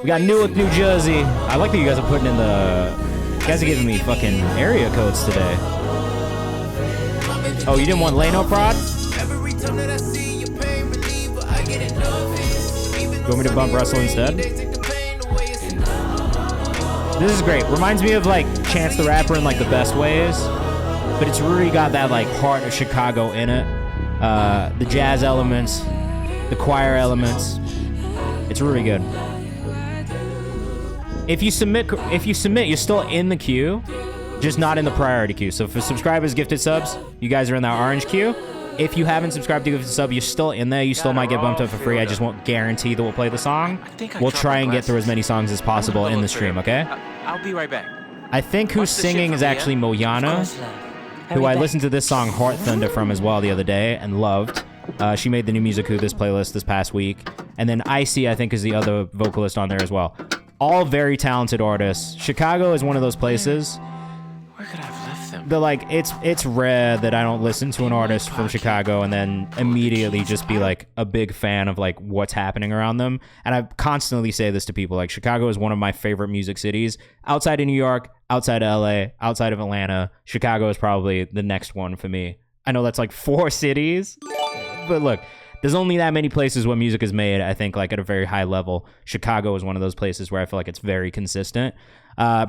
We got Newark, New Jersey. I like that you guys are putting in the... You guys are giving me fucking area codes today. Oh, you didn't want Leno prod? You want me to bump Russell instead? This is great. Reminds me of like Chance the Rapper in like the best ways, but it's really got that like heart of Chicago in it. The jazz elements, the choir elements. It's really good. If you submit, you're still in the queue, just not in the priority queue. So for subscribers, gifted subs, you guys are in that orange queue. If you haven't subscribed to gifted sub, you're still in there. You still might get bumped up for free. I just won't guarantee that we'll play the song. We'll try and get through as many songs as possible in the stream, okay? I'll be right back. I think who's singing is actually Moyana, who I listened to this song Heart Thunder from as well the other day and loved. She made the new Music Who this playlist this past week. And then Icy, I think, is the other vocalist on there as well. All very talented artists. Chicago is one of those places. Where could I have left them? it's rare that I don't listen to an artist from Chicago and then immediately just be like a big fan of like what's happening around them. And I constantly say this to people, like Chicago is one of my favorite music cities. Outside of New York, outside of LA, outside of Atlanta, Chicago is probably the next one for me. I know that's like 4 cities, but look, there's only that many places where music is made, I think, like at a very high level. Chicago is one of those places where I feel like it's very consistent.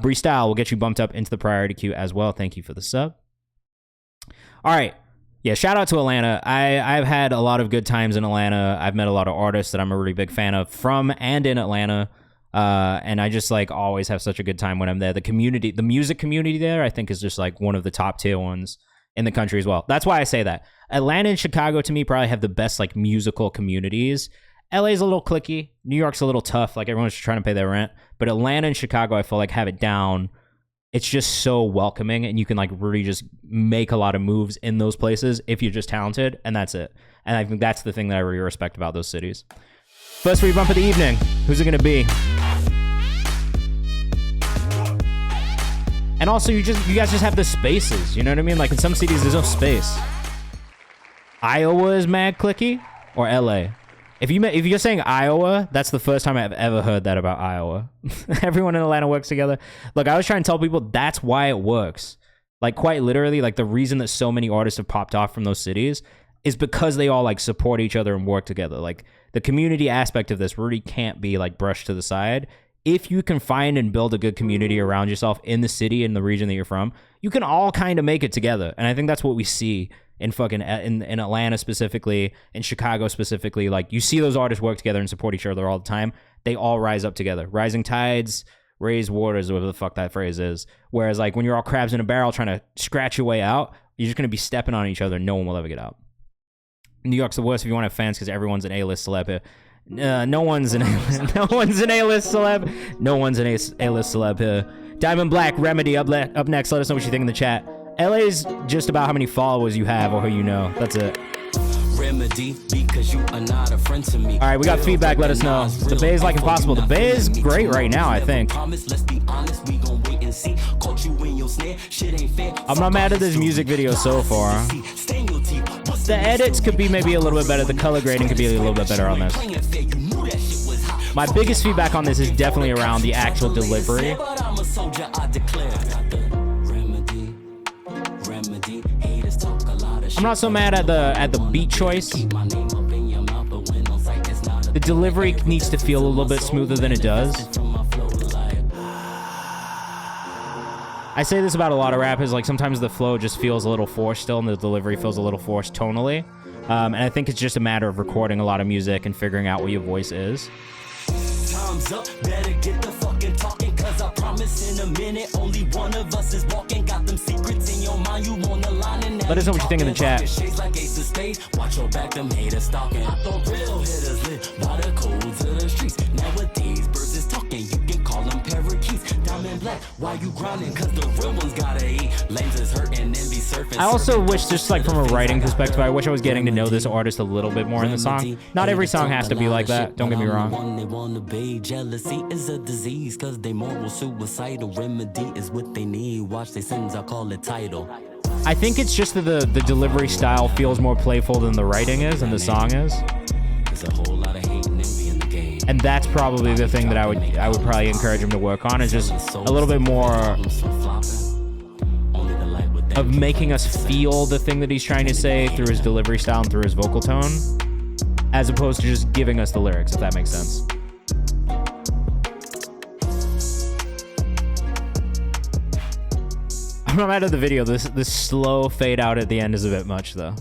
Bree Style will get you bumped up into the priority queue as well. Thank you for the sub. All right. Yeah, shout out to Atlanta. I've had a lot of good times in Atlanta. I've met a lot of artists that I'm a really big fan of from and in Atlanta. And I just like always have such a good time when I'm there. The community, the music community there, I think is just like one of the top tier ones in the country as well. That's why I say that. Atlanta and Chicago to me probably have the best like musical communities. LA's a little cliquey. New York's a little tough. Like everyone's just trying to pay their rent. But Atlanta and Chicago, I feel like have it down. It's just so welcoming, and you can like really just make a lot of moves in those places if you're just talented, and that's it. And I think that's the thing that I really respect about those cities. First free bump of the evening. Who's it gonna be? And also, you guys just have the spaces. You know what I mean? Like in some cities, there's no space. Iowa is mad cliquey, or LA. If you're saying Iowa, that's the first time I've ever heard that about Iowa. Everyone in Atlanta works together. Look, I was trying to tell people that's why it works. Like quite literally, like the reason that so many artists have popped off from those cities is because they all like support each other and work together. Like the community aspect of this really can't be like brushed to the side. If you can find and build a good community around yourself in the city and the region that you're from, you can all kind of make it together. And I think that's what we see in fucking in Atlanta specifically, in Chicago specifically. Like you see those artists work together and support each other all the time. They all rise up together. Rising tides raise waters, whatever the fuck that phrase is. Whereas like when you're all crabs in a barrel trying to scratch your way out, you're just gonna be stepping on each other and no one will ever get out. New York's the worst if you want to have fans because everyone's an A-list celeb here. No one's an A-list celeb. No one's an A-list celeb here. Diamond Black Remedy up next. Let us know what you think in the chat. LA's just about how many followers you have or who you know. That's it. Remedy, because you are not a friend to me. All right, we got feedback. Let us know. The Bay is like impossible. The Bay is great right now, I think. I'm not mad at this music video so far. The edits could be maybe a little bit better. The color grading could be a little bit better on this. My biggest feedback on this is definitely around the actual delivery. I'm not so mad at the beat choice. The delivery needs to feel a little bit smoother than it does. I say this about a lot of rappers, like sometimes the flow just feels a little forced still and the delivery feels a little forced tonally. And I think it's just a matter of recording a lot of music and figuring out what your voice is. Time's up, better get the fucking talking, cause I promise in a minute only one of us is walking. Got them secrets in your mind, you on the line and let us know what you think in the chat. Watch your back, them haters stalking. I thought real hitters live by the codes of the streets. Nowadays, birds is talking, you can call them parakeets. Diamond Black, why you grinding? Cause the real ones gotta eat. Lanes is hurting and be surfing. I also wish, just like from a writing perspective, I wish I was getting to know this artist a little bit more in the song. Not every song has to be like that, don't get me wrong. Jealousy is a disease, cause they moral suicidal. Remedy is what they need. Watch their sins, I'll call it title. I think it's just that the delivery style feels more playful than the writing is and the song is. There's a whole lot of hate and envy in the game. And that's probably the thing that I would probably encourage him to work on, is just a little bit more of making us feel the thing that he's trying to say through his delivery style and through his vocal tone, as opposed to just giving us the lyrics, if that makes sense. I'm not mad at the video. This slow fade out at the end is a bit much, though.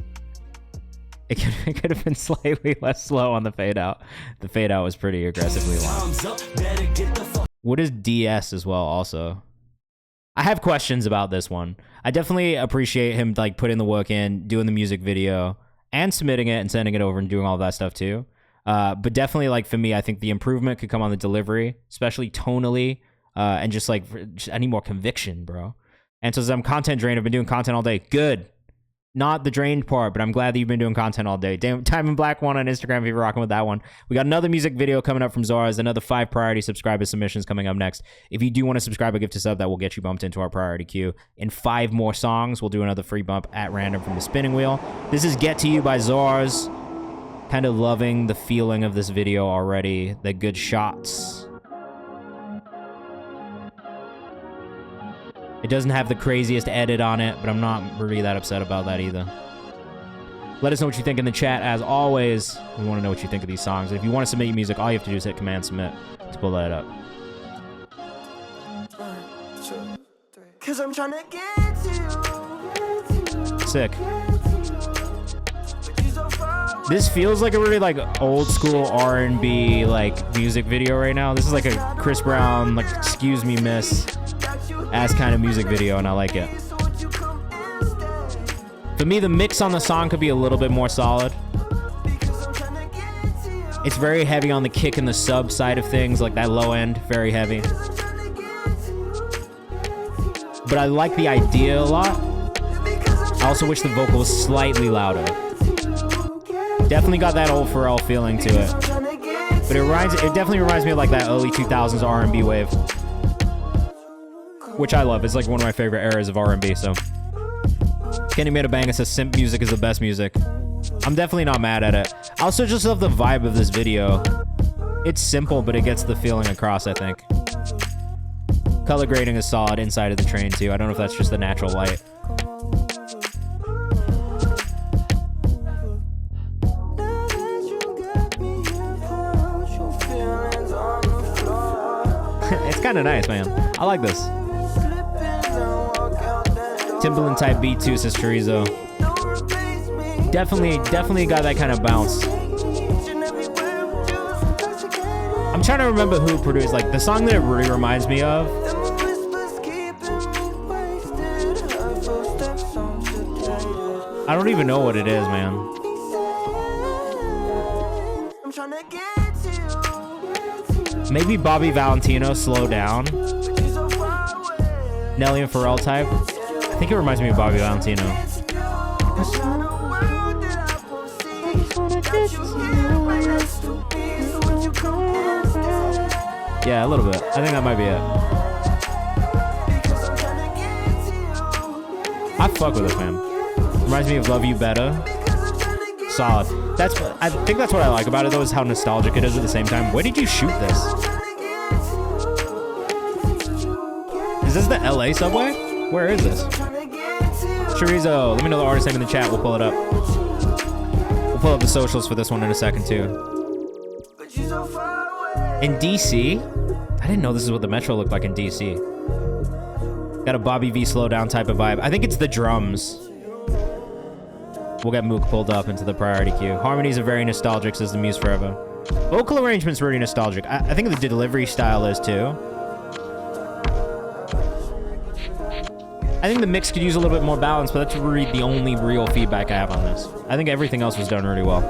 It could have been slightly less slow on the fade out. The fade out was pretty aggressively long. What is DS as well, also? I have questions about this one. I definitely appreciate him like putting the work in, doing the music video, and submitting it and sending it over and doing all that stuff too. But definitely, like for me, I think the improvement could come on the delivery, especially tonally, and just like I need more conviction, bro. And so I'm content drained. I've been doing content all day. Good. Not the drained part, but I'm glad that you've been doing content all day. Time in Black 1 on Instagram if you're rocking with that one. We got another music video coming up from Zara's, another 5 priority subscriber submissions coming up next. If you do want to subscribe or gift a sub, that will get you bumped into our priority queue. In 5 more songs, we'll do another free bump at random from the spinning wheel. This is Get To You by Zara's. Kind of loving the feeling of this video already. The good shots. It doesn't have the craziest edit on it, but I'm not really that upset about that either. Let us know what you think in the chat. As always, we want to know what you think of these songs. And if you want to submit your music, all you have to do is hit Command Submit to pull that up. 1, 2, 3. 'Cause I'm trying to get to you. Sick. This feels like a really like old school R&B like music video right now. This is like a Chris Brown like Excuse Me Miss ass kind of music video, and I like it. For me, the mix on the song could be a little bit more solid. It's very heavy on the kick and the sub side of things, like that low end, very heavy. But I like the idea a lot. I also wish the vocal was slightly louder. Definitely got that old Pharrell feeling to it. But it definitely reminds me of like that early 2000s R&B wave. Which I love. It's like one of my favorite eras of R&B, so. Kenny made a banger, says simp music is the best music. I'm definitely not mad at it. I also just love the vibe of this video. It's simple, but it gets the feeling across, I think. Color grading is solid inside of the train, too. I don't know if that's just the natural light. It's kind of nice, man. I like this. Timbaland type beat too, says Chorizo. Definitely got that kind of bounce. I'm trying to remember who produced, like, the song that it really reminds me of. I don't even know what it is, man. Maybe Bobby Valentino, Slow Down. Nelly and Pharrell type. I think it reminds me of Bobby Valentino. Yeah, a little bit. I think that might be it. I fuck with it, man. Reminds me of Love You Better. Solid. I think that's what I like about it, though, is how nostalgic it is at the same time. Where did you shoot this? Is this the LA subway? Where is this? Chorizo, let me know the artist name in the chat. We'll pull it up. We'll pull up the socials for this one in a second, too. In DC? I didn't know this is what the Metro looked like in DC. Got a Bobby V Slow Down type of vibe. I think it's the drums. We'll get Mook pulled up into the priority queue. Harmonies are very nostalgic, says the Muse Forever. Vocal arrangement's really nostalgic. I think the delivery style is, too. I think the mix could use a little bit more balance, but that's really the only real feedback I have on this. I think everything else was done really well.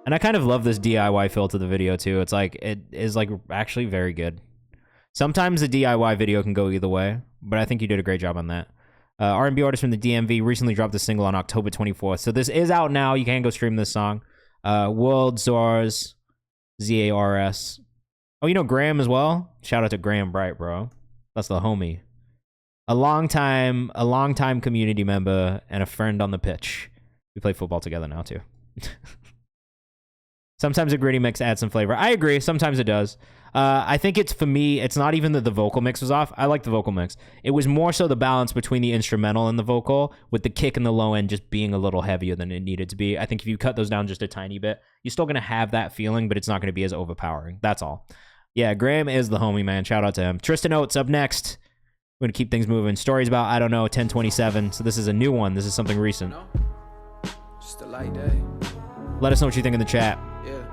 And I kind of love this DIY feel to the video, too. It's like, it is like actually very good. Sometimes the DIY video can go either way, but I think you did a great job on that. R&B artist from the DMV recently dropped a single on October 24th. So this is out now. You can go stream this song. World Zars, Z-A-R-S. Oh, you know Graham as well? Shout out to Graham Bright, bro. That's the homie. A long time community member and a friend on the pitch. We play football together now, too. Sometimes a gritty mix adds some flavor. I agree. Sometimes it does. I think it's, for me, it's not even that the vocal mix was off. I like the vocal mix. It was more so the balance between the instrumental and the vocal, with the kick and the low end just being a little heavier than it needed to be. I think if you cut those down just a tiny bit, you're still going to have that feeling, but it's not going to be as overpowering. That's all. Yeah, Graham is the homie, man. Shout out to him. Tristan Oates up next. We're going to keep things moving. Stories about, I don't know, 1027. So this is a new one. This is something recent. Just a light day. Let us know what you think in the chat. Yeah.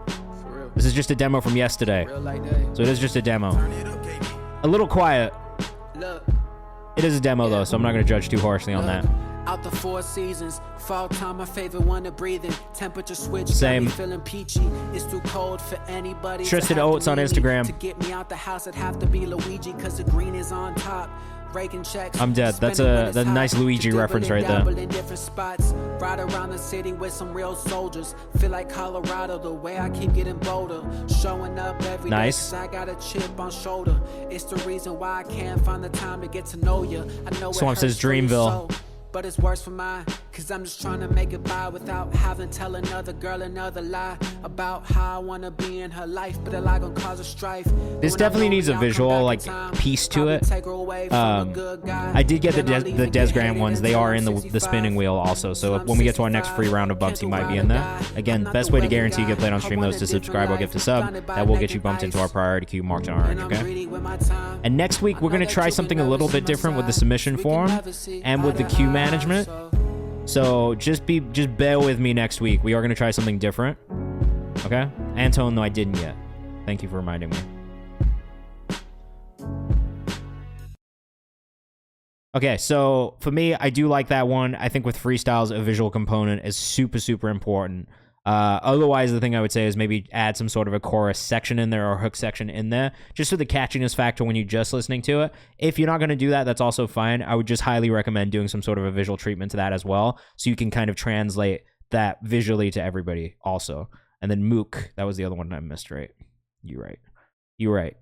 For real. This is just a demo from yesterday. Real light day. So it is just a demo. A little quiet. Look. It is a demo, though, so I'm not going to judge too harshly on that. Out the 4 seasons, fall time, my favorite one to breathe in. Temperature switch, same. Feeling peachy. It's too cold for anybody. Tristan Oates on Instagram. To get me out the house, I'd have to be Luigi, cause the green is on top. raking checks. I'm dead. That's a nice Luigi reference right there. In different spots, ride around the city with some real soldiers. Feel like Colorado the way I keep getting bolder. Showing up every day Nice. 'cause I got a chip on shoulder. It's the reason why I can't find the time to get to know you. I know Swamp it says hurts for your Dreamville. soul, but it's worse for mine, cause I'm just trying to make it by without having to tell another girl another lie about how I wanna be in her life, but a lie gonna cause a strife. This definitely needs a visual like piece to it. I did get the Des Grant ones. They are in the spinning wheel also. So when we get to our next free round of bumps, he might be in there. Again, best way to guarantee you get played on stream those to subscribe or gift a sub. That will get you bumped into our priority queue marked in orange. Okay. And next week we're gonna try something a little bit different with the submission form and with the queue management. So just bear with me next week. We are gonna try something different. Okay? Antone, no, I didn't yet. Thank you for reminding me. Okay, so for me, I do like that one. I think with freestyles, a visual component is super, super important. Otherwise, the thing I would say is maybe add some sort of a chorus section in there or hook section in there, just for the catchiness factor when you're just listening to it. If you're not going to do that, that's also fine. I would just highly recommend doing some sort of a visual treatment to that as well, so you can kind of translate that visually to everybody also. And then Mook, that was the other one I missed, right? You're right.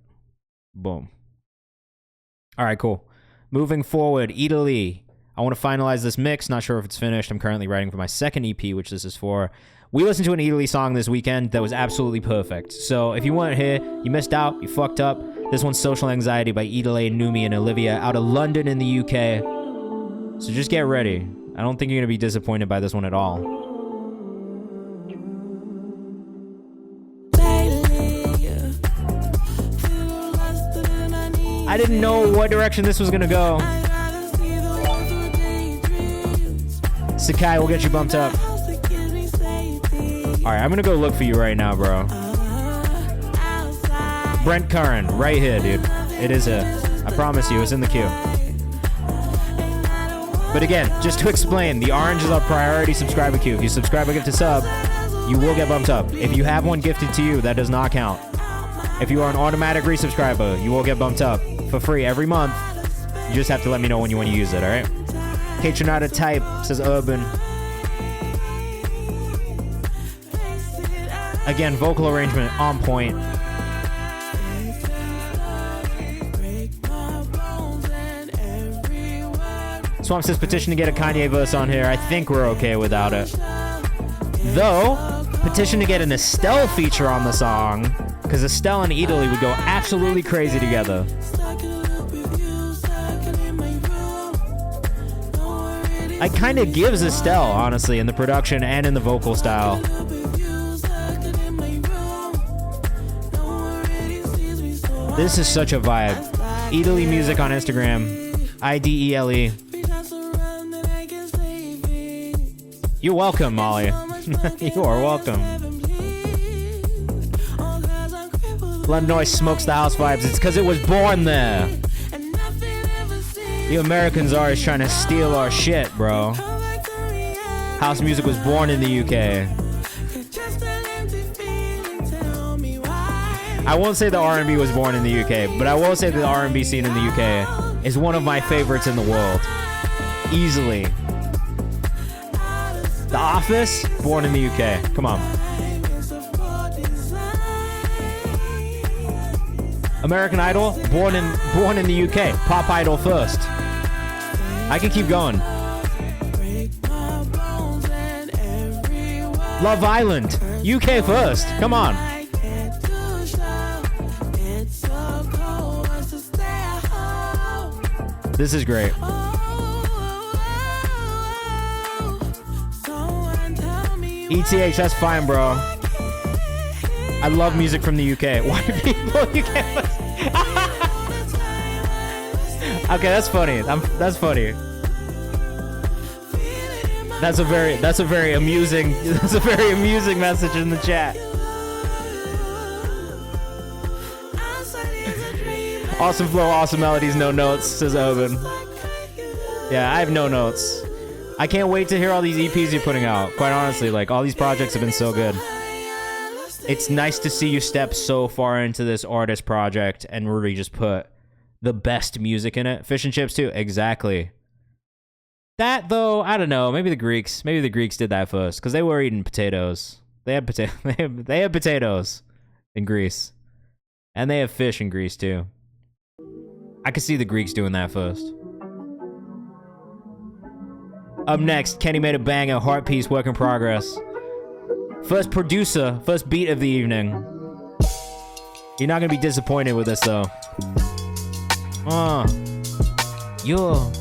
Boom. All right, cool. Moving forward, Italy. I want to finalize this mix. Not sure if it's finished. I'm currently writing for my second EP, which this is for. We listened to an Italy song this weekend that was absolutely perfect. So if you weren't here, you missed out, you fucked up. This one's Social Anxiety by Italy, Numi, and Olivia out of London in the UK. So just get ready. I don't think you're going to be disappointed by this one at all. I didn't know what direction this was gonna go. Sakai will get you bumped up. Alright, I'm gonna go look for you right now, bro. Brent Curran, right here, dude. It is here. I promise you, it's in the queue. But again, just to explain, the orange is our priority subscriber queue. If you subscribe or gift a sub, you will get bumped up. If you have one gifted to you, that does not count. If you are an automatic resubscriber, you will get bumped up for free every month. You just have to let me know when you want to use it, alright? Kate, you're not a type, says Urban. Again, vocal arrangement on point. Swamp says petition to get a Kanye verse on here. I think we're okay without it. Though, petition to get an Estelle feature on the song, because Estelle and Italy would go absolutely crazy together. I kind of gives Estelle, honestly, in the production and in the vocal style. This is such a vibe. Italy Music on Instagram. IDELE. You're welcome, Molly. You are welcome. London always smokes the house vibes. It's because it was born there. You Americans are always trying to steal our shit, bro. House music was born in the UK. I won't say the R&B was born in the UK, but I will say the R&B scene in the UK is one of my favorites in the world. Easily. The Office, born in the UK. Come on. American Idol, born in the UK. Pop Idol first. I can keep going. Love Island, UK first. Come on. This is great. ETH, that's fine, bro. I love music from the UK. Why do people UK? Okay, that's funny. That's funny. That's a very amusing message in the chat. Awesome flow, awesome melodies, no notes, says Oben. Yeah, I have no notes. I can't wait to hear all these EPs you're putting out. Quite honestly, like, all these projects have been so good. It's nice to see you step so far into this artist project and really just put the best music in it. Fish and chips too. Exactly. That though, I don't know. Maybe the Greeks did that first because they were eating potatoes. They had they had potatoes in Greece, and they have fish in Greece too. I could see the Greeks doing that first. Up next, Kenny made a banger, heart piece, work in progress. First producer, first beat of the evening. You're not gonna be disappointed with this though. You're...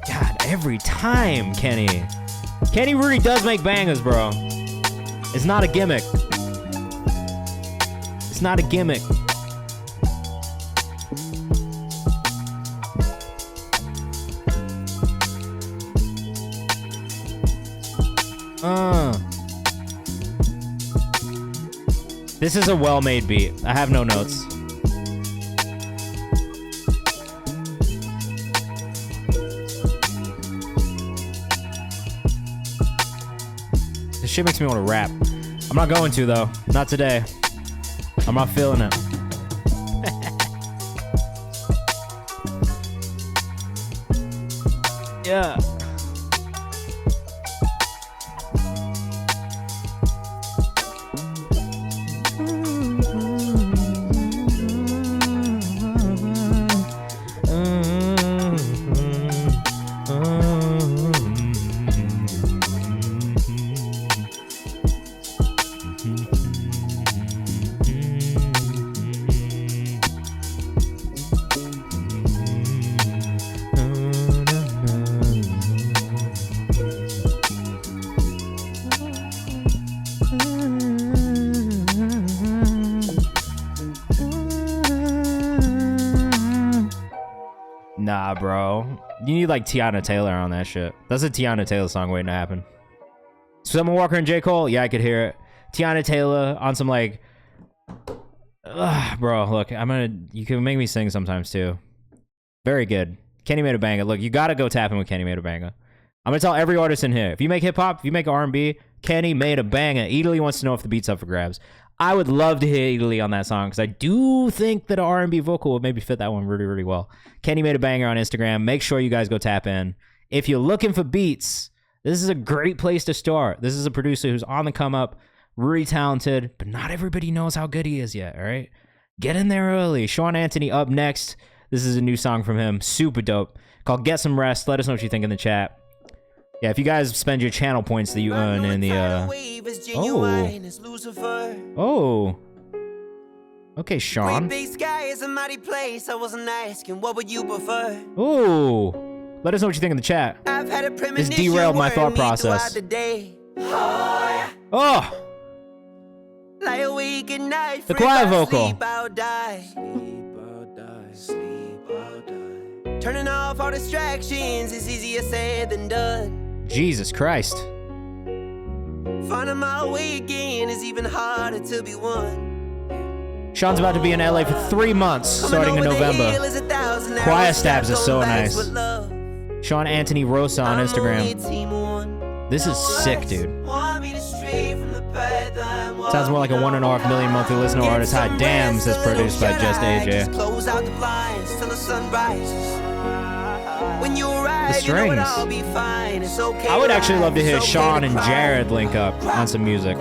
God, every time, Kenny. Kenny really does make bangers, bro. It's not a gimmick. It's not a gimmick. This is a well-made beat. I have no notes. This shit makes me want to rap. I'm not going to, though. Not today. I'm not feeling it. Yeah. Nah, bro. You need like Tiana Taylor on that shit. That's a Tiana Taylor song waiting to happen. Summer Walker and J. Cole? Yeah, I could hear it. Tiana Taylor on some like... bro, look, you can make me sing sometimes too. Very good. Kenny made a banger. Look, you gotta go tap in with Kenny made a banger. I'm gonna tell every artist in here, if you make hip-hop, if you make R&B, Kenny made a banger. Italy wants to know if the beat's up for grabs. I would love to hear Italy on that song because I do think that an R&B vocal would maybe fit that one really, really well. Kenny made a banger on Instagram. Make sure you guys go tap in. If you're looking for beats, this is a great place to start. This is a producer who's on the come up, really talented, but not everybody knows how good he is yet, all right? Get in there early. Sean Anthony up next. This is a new song from him. Super dope. Called Get Some Rest. Let us know what you think in the chat. Yeah, if you guys spend your channel points that you earn in the, Oh. Okay, Sean. Big sky is a mighty place. I wasn't asking, what would you prefer? Ooh. Let us know what you think in the chat. I've had a This derailed my thought process. Oh. Lie awake at night, The choir vocal. Sleep, I'll die. Sleep, I'll die. Sleep, I'll die. Turning off all distractions is easier said than done. Jesus Christ. Finding my way again is even harder to be won. Sean's about to be in LA for 3 months, starting in November. Choir stabs is so nice. Sean Anthony Rosa on Instagram. This is sick, dude. Sounds more like a 1.5 million monthly listener artist. Hot damn, says produced by Just AJ. Close out the blinds till the sun rises. When you arrive, the strings. you know I'll be fine. It's okay. I would actually love to hear Sean and Jared link up on some music.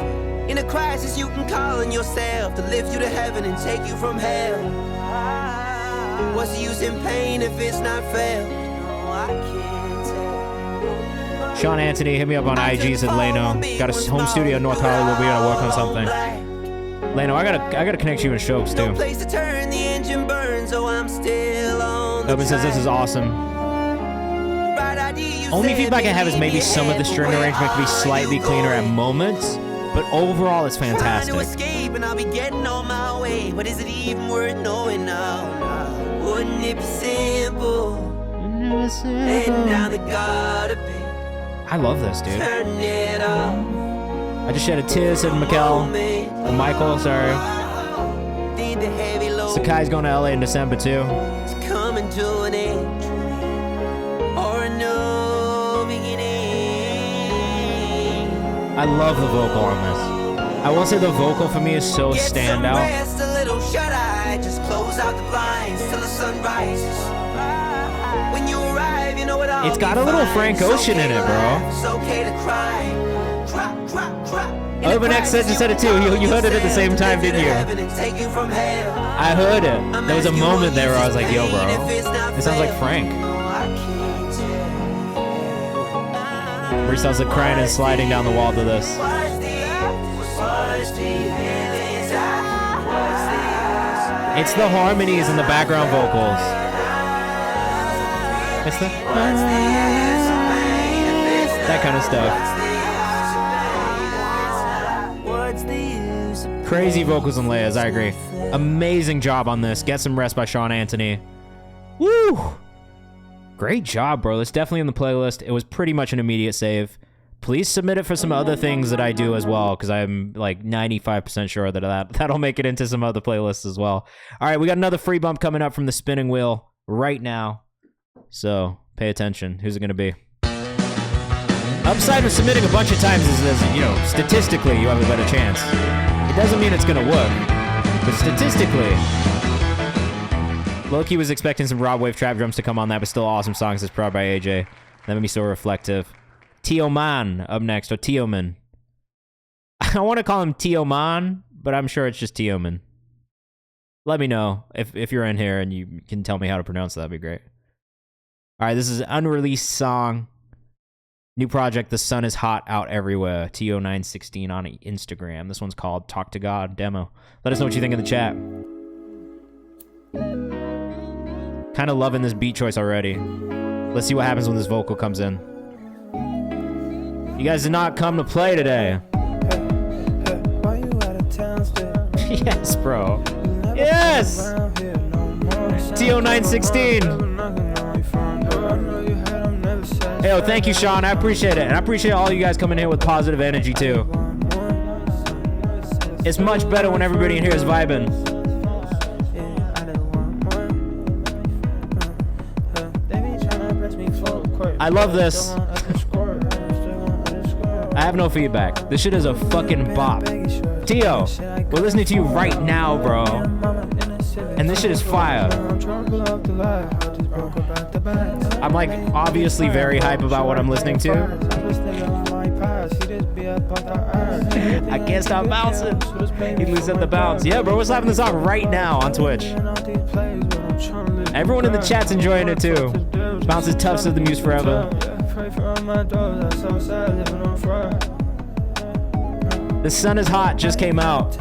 In a crisis, you can call on yourself to lift you to heaven and take you from hell. What's the use in pain if it's not felt? No, I can't tell. Sean Anthony, hit me up on IG, said Leno. Got a home studio in North Hollywood. We gotta work on something. Leno, I gotta connect you in shows too. No place to turn, the engine burns, so I'm still on the Open says this is awesome. Only feedback I have is maybe some of the string arrangement could be slightly cleaner at moments, but overall it's fantastic. Trying to escape and I'll be getting on my way, but is it even worth knowing now? Wouldn't it be simple? Heading down the gutter, babe. I love this, dude. Turn it off. I just shed a tear, said Michael. Michael, sorry. Sakai's going to LA in December too. It's coming to an end. Or a new beginning. I love the vocal on this. I will say the vocal for me is so standout. night, just close out the blinds till the sun rises. When you arrive, you know it all. It's got a little Frank Ocean in it, bro. It's okay to cry. Urban X just said it too. You heard it at the same time, didn't you? I heard it. There was a moment there where I was like, yo, bro, it sounds like Frank. Where he sounds like crying and sliding down the wall to this. It's the harmonies and the background vocals. It's the that kind of stuff. Crazy vocals and layers, I agree. Amazing job on this. Get Some Rest by Sean Anthony. Woo! Great job, bro. It's definitely in the playlist. It was pretty much an immediate save. Please submit it for some other things that I do as well, because I'm like 95% sure that that'll make it into some other playlists as well. All right, we got another free bump coming up from the spinning wheel right now. So pay attention. Who's it going to be? Upside of submitting a bunch of times is, you know, statistically, you have a better chance. It doesn't mean it's going to work, but statistically, Loki was expecting some Rob Wave trap drums to come on that, but still awesome songs. It's prod by AJ. That made me so reflective. Tioman up next, or Tioman. I want to call him Tioman, but I'm sure it's just Tioman. Let me know if you're in here and you can tell me how to pronounce that. That'd be great. All right, this is an unreleased song. New project, The Sun is Hot, out everywhere. TO916 on Instagram. This one's called Talk to God Demo. Let us know what you think in the chat. Kind of loving this beat choice already. Let's see what happens when this vocal comes in. You guys did not come to play today. Yes, bro. Yes! TO916. Hey, yo, thank you, Sean. I appreciate it. And I appreciate all you guys coming here with positive energy, too. It's much better when everybody in here is vibing. I love this. I have no feedback. This shit is a fucking bop. Tio, we're listening to you right now, bro. And this shit is fire. I'm like obviously very hype about what I'm listening to. I can't stop bouncing. He loses the bounce. Yeah, bro, we're slapping this song right now on Twitch. Everyone in the chat's enjoying it too. Bounce is tough, said the Muse forever. The Sun is Hot just came out.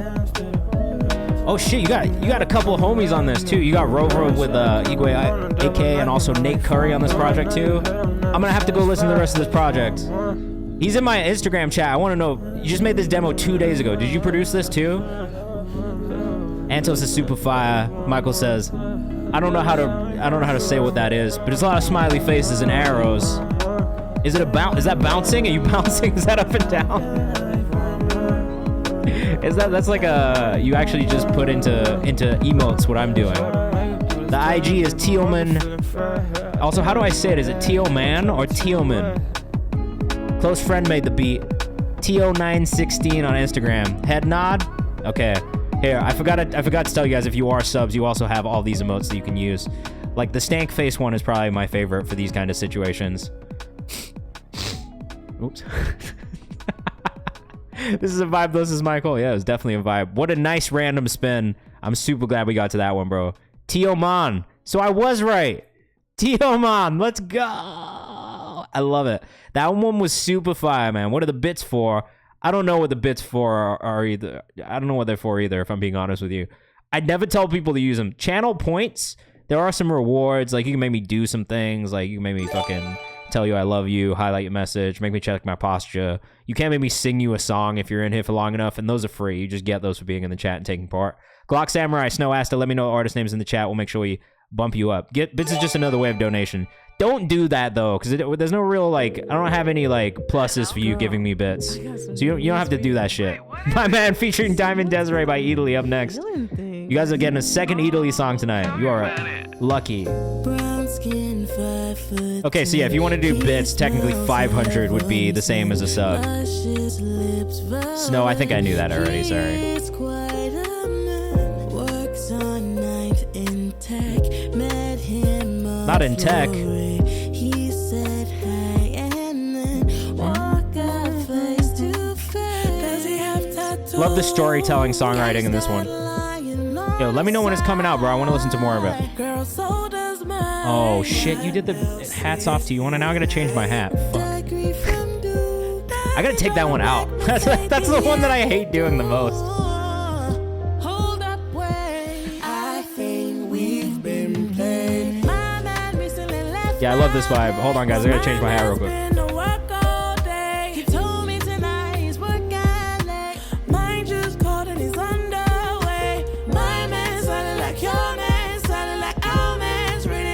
Oh shit, you got a couple of homies on this too. You got Rover with Igwe AK and also Nate Curry on this project too. I'm gonna have to go listen to the rest of this project. He's in my Instagram chat. I want to know, you just made this demo 2 days ago. Did you produce this too? Antos is super fire. Michael says, I don't know how to say what that is, but it's a lot of smiley faces and arrows. Is it is that bouncing? Are you bouncing? Is that up and down? That's like you actually just put into emotes what I'm doing. The IG is Tealman. Also, how do I say it? Is it Tealman or Tealman? Close friend made the beat. TO916 on Instagram. Head nod? Okay. Here, I forgot to tell you guys, if you are subs, you also have all these emotes that you can use. Like the stank face one is probably my favorite for these kind of situations. Oops. This is a vibe. This is Michael. Yeah, it was definitely a vibe. What a nice random spin. I'm super glad we got to that one, bro. Tioman. So I was right. Tioman. Let's go. I love it. That one was super fire, man. What are the bits for? I don't know what the bits for are either. I don't know what they're for either, if I'm being honest with you. I never tell people to use them. Channel points. There are some rewards. Like, you can make me do some things. Like, you can make me fucking tell you I love you, highlight your message, make me check my posture. You can't make me sing you a song if you're in here for long enough, and those are free. You just get those for being in the chat and taking part. Glock Samurai, Snow Asta, let me know artist names in the chat. We'll make sure we bump you up. Bits is just another way of donation. Don't do that, though, because there's no real, like, I don't have any, like, pluses for you giving me bits. So you don't have to do that shit. My man, featuring Diamond Desiree by Italy up next. You guys are getting a second Italy song tonight. You are lucky. Okay, so yeah, if you want to do bits, technically 500 would be the same as a sub. Snow, I think I knew that already, sorry. Not in tech. He said hey and then walk out face to face. Does he have tattoos? Love the storytelling, songwriting in this one. Yo, let me know when it's coming out, bro. I want to listen to more of it. Oh shit, you did the hats off to you. And now I gotta change my hat. Fuck. I gotta take that one out. That's the one that I hate doing the most. Yeah, I love this vibe. Hold on, guys. I gotta change my hat real quick.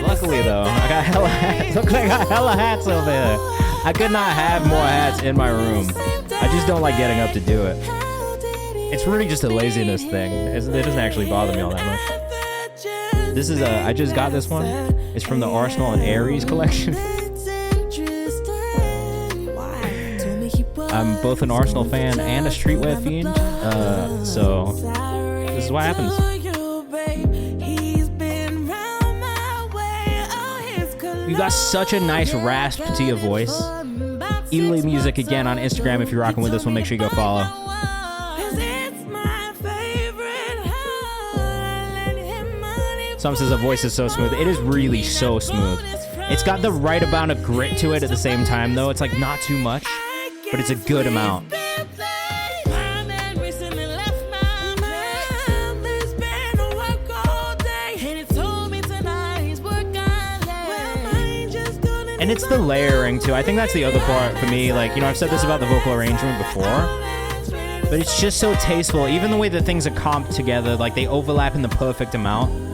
Luckily, though, I got hella hats. Look, I got hella hats over there. I could not have more hats in my room. I just don't like getting up to do it. It's really just a laziness thing. It doesn't actually bother me all that much. This is I just got this one. It's from the Arsenal and Aries collection. I'm both an Arsenal fan and a streetwear fiend. So this is what happens. You got such a nice rasp to your voice. Ely Music again on Instagram. If you're rocking with this one, make sure you go follow. Some says the voice is so smooth. It is really so smooth. It's got the right amount of grit to it at the same time, though. It's like not too much, but it's a good amount. And it's the layering too. I think that's the other part for me. Like, you know, I've said this about the vocal arrangement before, but it's just so tasteful. Even the way that things are comped together, like they overlap in the perfect amount.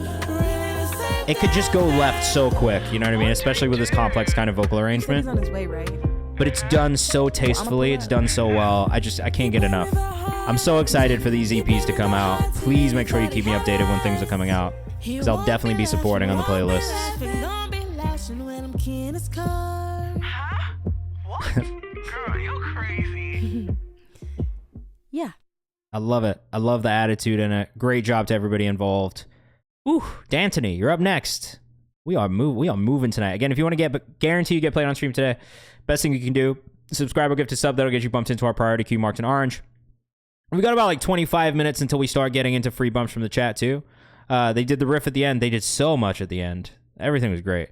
It could just go left so quick, you know what I mean? Especially with this complex kind of vocal arrangement. He's on his way, right? But it's done so tastefully. It's done so well. I can't get enough. I'm so excited for these EPs to come out. Please make sure you keep me updated when things are coming out, because I'll definitely be supporting on the playlists. Girl, you crazy. Yeah. I love it. I love the attitude in it. Great job to everybody involved. Ooh, D'Antoni, you're up next. We are moving tonight. Again, if you want to guarantee you get played on stream today, best thing you can do, subscribe or gift a sub. That'll get you bumped into our priority queue marked in orange. We got about like 25 minutes until we start getting into free bumps from the chat too. They did the riff at the end. They did so much at the end. Everything was great.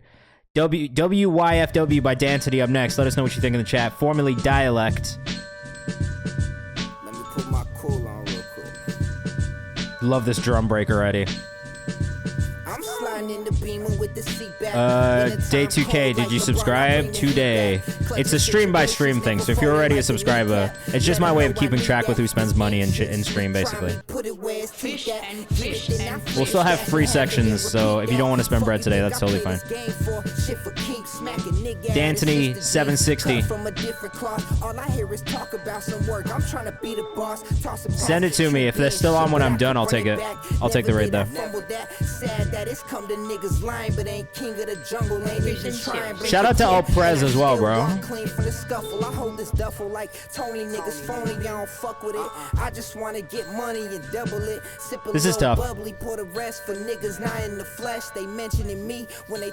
WYFW by D'Antoni up next. Let us know what you think in the chat. Formerly Dialect. Let me put my cool on real quick. Love this drum break already. I'm sliding in the Beamer with the seat back. Day 2K, did you subscribe today? It's a stream by stream thing, so if you're already a subscriber, it's just my way of keeping track with who spends money in stream, basically. We'll still have free sections, so if you don't want to spend bread today, that's totally fine. D'Antoni 760. Send it to me. If they're still on when I'm done, I'll take it. I'll take the raid though. Shout out to All Prez as well, bro. This is tough.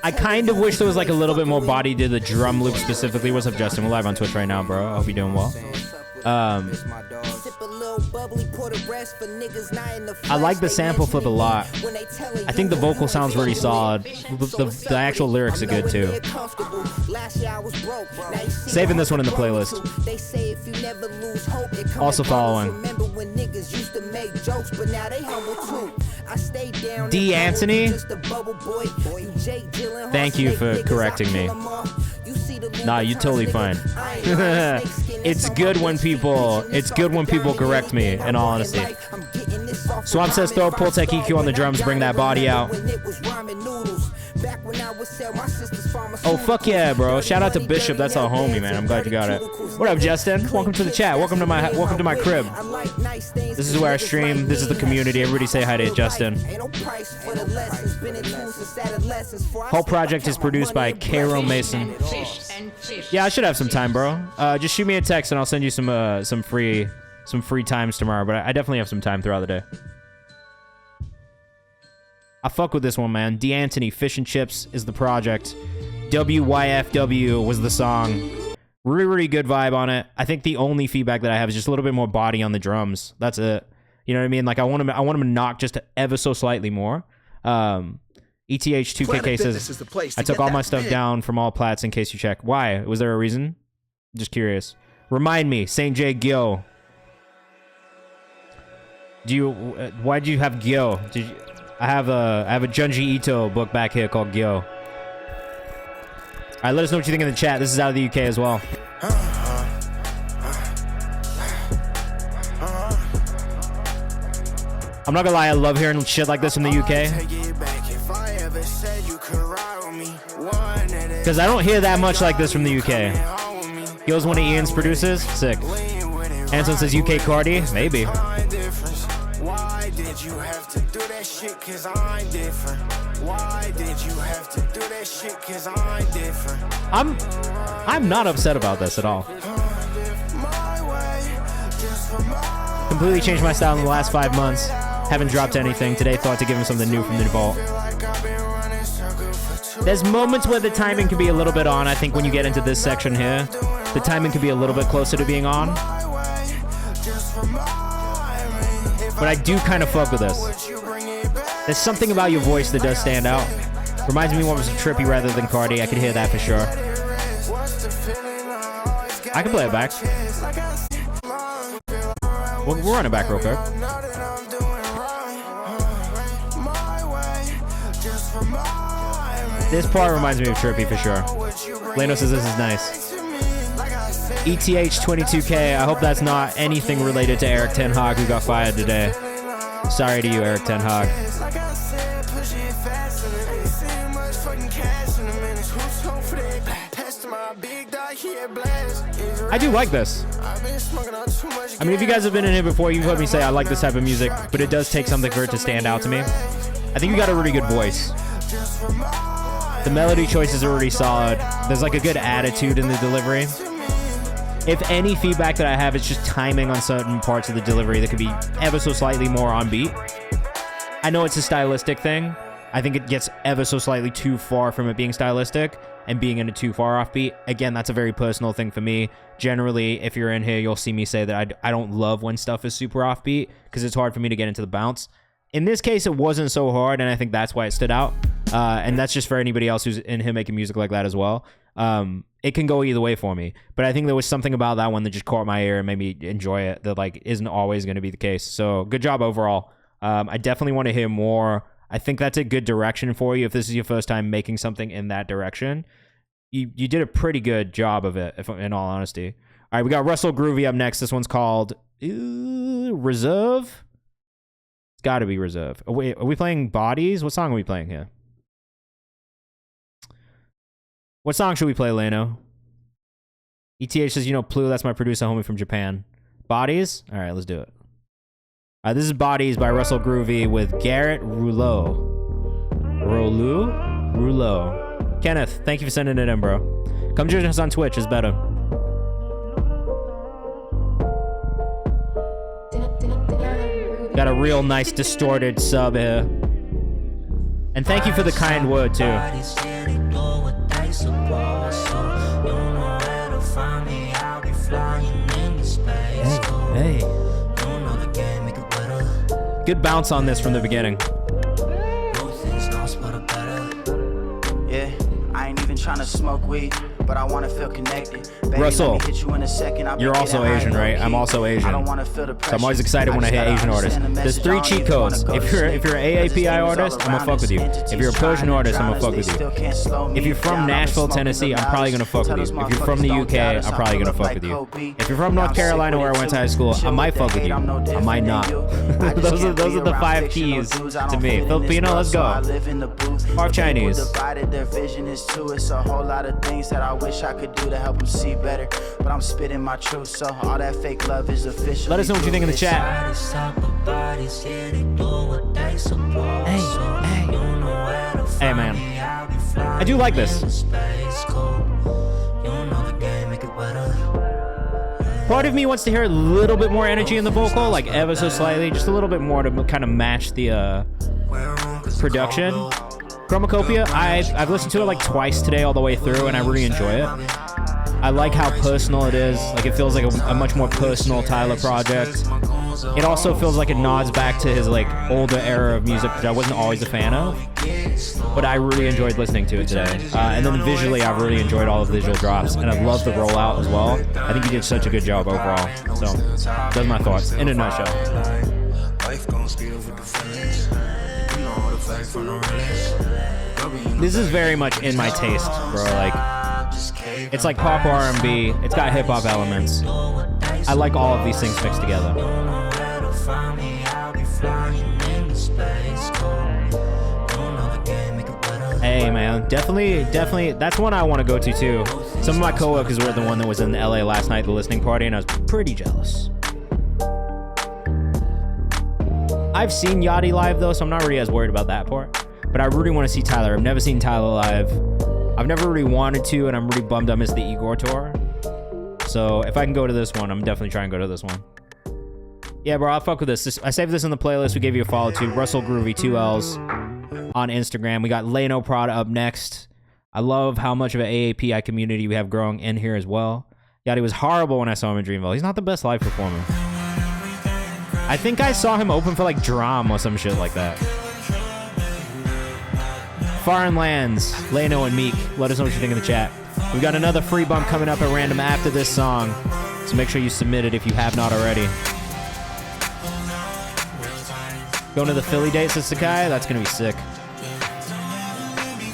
I kind of wish there was like a little bit more body to the drum loop specifically. What's up, Justin? We're live on Twitch right now, bro. I hope you're doing well. I like the sample flip a lot. I think the vocal sounds really solid. The actual lyrics are good too. Saving this one in the playlist. Also following. D'Antoni? Thank you for correcting me. Nah, you're totally fine. It's good when people correct me, in all honesty. Swamp says throw a Pultec EQ on the drums, bring that body out. Oh, fuck yeah, bro. Shout out to Bishop. That's our homie, man. I'm glad you got it. What up, Justin? Welcome to the chat. Welcome to my crib. This is where I stream. This is the community. Everybody say hi to Justin. Whole project is produced by Cairo Mason. Yeah, I should have some time, bro. Just shoot me a text and I'll send you some free times tomorrow. But I definitely have some time throughout the day. I fuck with this one, man. D'Antoni, Fish and Chips is the project. WYFW was the song. Really, really good vibe on it. I think the only feedback that I have is just a little bit more body on the drums. That's it. You know what I mean? Like I want him to knock just ever so slightly more. ETH2KK says, I took all my stuff down from all plats in case you check. Why? Was there a reason? Just curious. Remind me, St. J. Gyo. Why do you have Gyo? I have a Junji Ito book back here called Gyo. All right, let us know what you think in the chat. This is out of the UK as well. I'm not gonna lie, I love hearing shit like this from the UK. Because I don't hear that much like this from the UK. Gyo's one of Ian's producers? Sick. Anson says UK Cardi? Maybe. Why did you have to do that shit? Cause I'm different. Why did you have to do that shit? Cause I'm different. I'm not upset about this at all. Completely changed my style in the last 5 months. Haven't dropped anything. Today thought to give him something new from the vault. There's moments where the timing can be a little bit on. I think when you get into this section here, the timing can be a little bit closer to being on. But I do kind of fuck with this. There's something about your voice that does stand out. Reminds me more of Trippy rather than Cardi. I could hear that for sure. I can play it back. We'll run it back real quick. This part reminds me of Trippy for sure. Leno says this is nice. ETH22K, I hope that's not anything related to Eric Ten Hag who got fired today. Sorry to you, Eric Ten Hag. I do like this. I mean, if you guys have been in here before, you've heard me say I like this type of music, but it does take something for it to stand out to me. I think you got a really good voice. The melody choices are really solid. There's like a good attitude in the delivery. If any feedback that I have, it's just timing on certain parts of the delivery that could be ever so slightly more on beat. I know it's a stylistic thing. I think it gets ever so slightly too far from it being stylistic and being in a too far off beat. Again, that's a very personal thing for me. Generally, if you're in here, you'll see me say that I don't love when stuff is super offbeat because it's hard for me to get into the bounce. In this case, it wasn't so hard, and I think that's why it stood out. And that's just for anybody else who's in here making music like that as well. It can go either way for me. But I think there was something about that one that just caught my ear and made me enjoy it that like isn't always going to be the case. So good job overall. I definitely want to hear more. I think that's a good direction for you if this is your first time making something in that direction. You did a pretty good job of it, in all honesty. All right, we got Russell Groovy up next. This one's called Reserve. It's got to be Reserve. Oh, wait, are we playing Bodies? What song are we playing here? What song should we play, Leno? ETH says, you know, Plu, that's my producer homie from Japan. Bodies? All right, let's do it. This is Bodies by Russell Groovy with Garrett Rouleau. Rouleau? Kenneth, thank you for sending it in, bro. Come join us on Twitch, it's better. Got a real nice distorted sub here. And thank you for the kind word, too. Hey. Good bounce on this from the beginning. Yeah, I ain't even trying to smoke weed, but I want to feel connected. Baby, Russell, hit you in a second. you're also Asian, right? I'm also Asian. I don't want to feel the pressure. So I'm always excited when I hit Asian artists. There's 3 cheat codes. If you're an AAPI artist, I'm gonna fuck with you. If you're a Persian artist, I'm gonna fuck with you. If you're from Nashville, Tennessee, I'm probably gonna fuck with you. If you're from the UK, I'm probably gonna fuck with you. If you're from North Carolina, where I went to high school, I might fuck with you. I might not. those are the 5 keys to me. Filipino, let's go. Half Chinese. Their vision is too. It's a whole lot of things that I wish I could do to help them see better, but I'm spitting my truth, so all that fake love is official. Let us know what you think in the chat. Hey man, I do like this. Part of me wants to hear a little bit more energy in the vocal, like ever so slightly, just a little bit more to kind of match the production. Chromacopia, I've listened to it like twice today all the way through, and I really enjoy it. I like how personal it is. Like, it feels like a much more personal Tyler project. It also feels like it nods back to his like older era of music, which I wasn't always a fan of. But I really enjoyed listening to it today. And then visually, I've really enjoyed all of the visual drops, and I love the rollout as well. I think he did such a good job overall. So, those are my thoughts in a nutshell. This is very much in my taste, bro. Like, it's like pop R&B. It's got hip hop elements. I like all of these things mixed together. Hey man, definitely. That's one I want to go to too. Some of my coworkers were the one that was in LA last night, the listening party, and I was pretty jealous. I've seen Yachty live though, so I'm not really as worried about that part. But I really want to see Tyler. I've never seen Tyler live. I've never really wanted to, and I'm really bummed I missed the Igor tour. So if I can go to this one, I'm definitely trying to go to this one. Yeah, bro, I'll fuck with this. I saved this in the playlist. We gave you a follow to Russell Groovy, 2 L's on Instagram. We got Leno Prada up next. I love how much of an AAPI community we have growing in here as well. Yachty was horrible when I saw him in Dreamville. He's not the best live performer. I think I saw him open for like Drum or some shit like that. Foreign Lands, Leno and Meek. Let us know what you think in the chat. We've got another free bump coming up at random after this song, so make sure you submit it if you have not already. Going to the Philly date, says Sakai? That's going to be sick.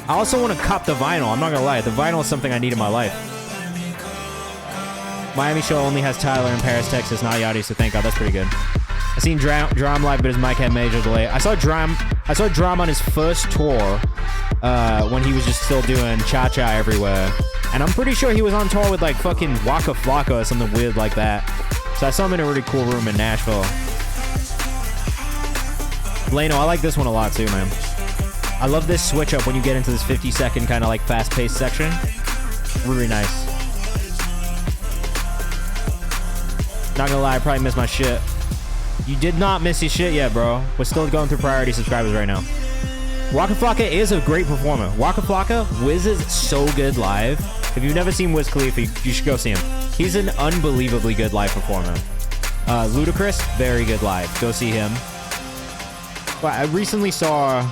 I also want to cop the vinyl. I'm not going to lie. The vinyl is something I need in my life. Miami show only has Tyler in Paris, Texas, not Yachty, so thank God. That's pretty good. I seen Drum live, but his mic had major delay. I saw Drum on his first tour when he was just still doing Cha-Cha everywhere. And I'm pretty sure he was on tour with like fucking Waka Flocka or something weird like that. So I saw him in a really cool room in Nashville. Leno, I like this one a lot too, man. I love this switch up when you get into this 50-second kind of like fast-paced section. Really nice. Not gonna lie, I probably missed my shit. You did not miss your shit yet, bro. We're still going through priority subscribers right now. Waka Flocka is a great performer. Waka Flocka, Wiz is so good live. If you've never seen Wiz Khalifa, you should go see him. He's an unbelievably good live performer. Ludacris, very good live. Go see him. But I recently saw...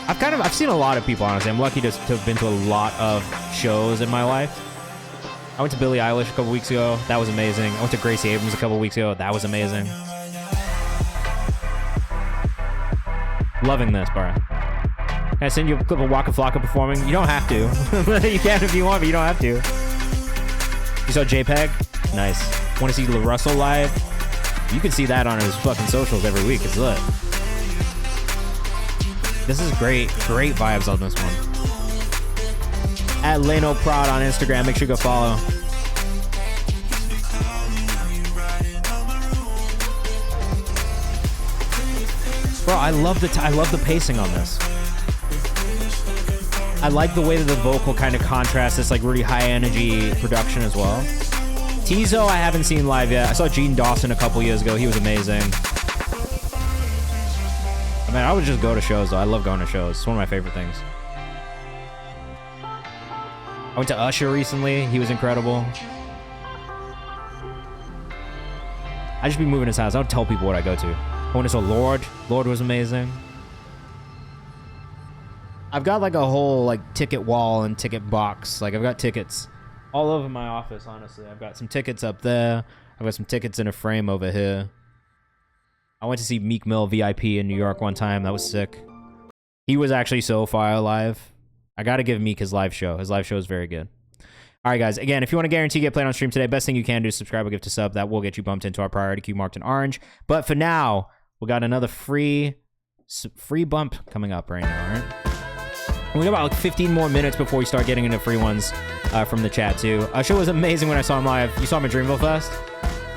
I've seen a lot of people, honestly. I'm lucky to have been to a lot of shows in my life. I went to Billie Eilish a couple weeks ago. That was amazing. I went to Gracie Abrams a couple weeks ago. That was amazing. Loving this, bro. Can I send you a clip of Waka Flocka performing? You don't have to. You can if you want, but you don't have to. You saw JPEG? Nice. Want to see La Russell live? You can see that on his fucking socials every week. It's lit. This is great. Great vibes on this one. At Leno Prod on Instagram. Make sure you go follow. Bro, I love the pacing on this. I like the way that the vocal kind of contrasts this like really high energy production as well. Tizo I haven't seen live yet. I saw Gene Dawson a couple years ago. He was amazing. I mean, I would just go to shows though. I love going to shows. It's one of my favorite things. I went to Usher recently. He was incredible. I just be moving his house. I don't tell people what I go to. I went to saw Lord. Lord was amazing. I've got like a whole like ticket wall and ticket box. Like I've got tickets all over my office, honestly. I've got some tickets up there. I've got some tickets in a frame over here. I went to see Meek Mill VIP in New York one time. That was sick. He was actually so fire live. I got to give Meek his live show. His live show is very good. All right, guys. Again, if you want to guarantee get played on stream today, best thing you can do is subscribe or give to sub. That will get you bumped into our priority queue marked in orange. But for now, we got another free bump coming up right now, all right? And we got about like 15 more minutes before we start getting into free ones from the chat, too. Show was amazing when I saw him live. You saw him at Dreamville Fest?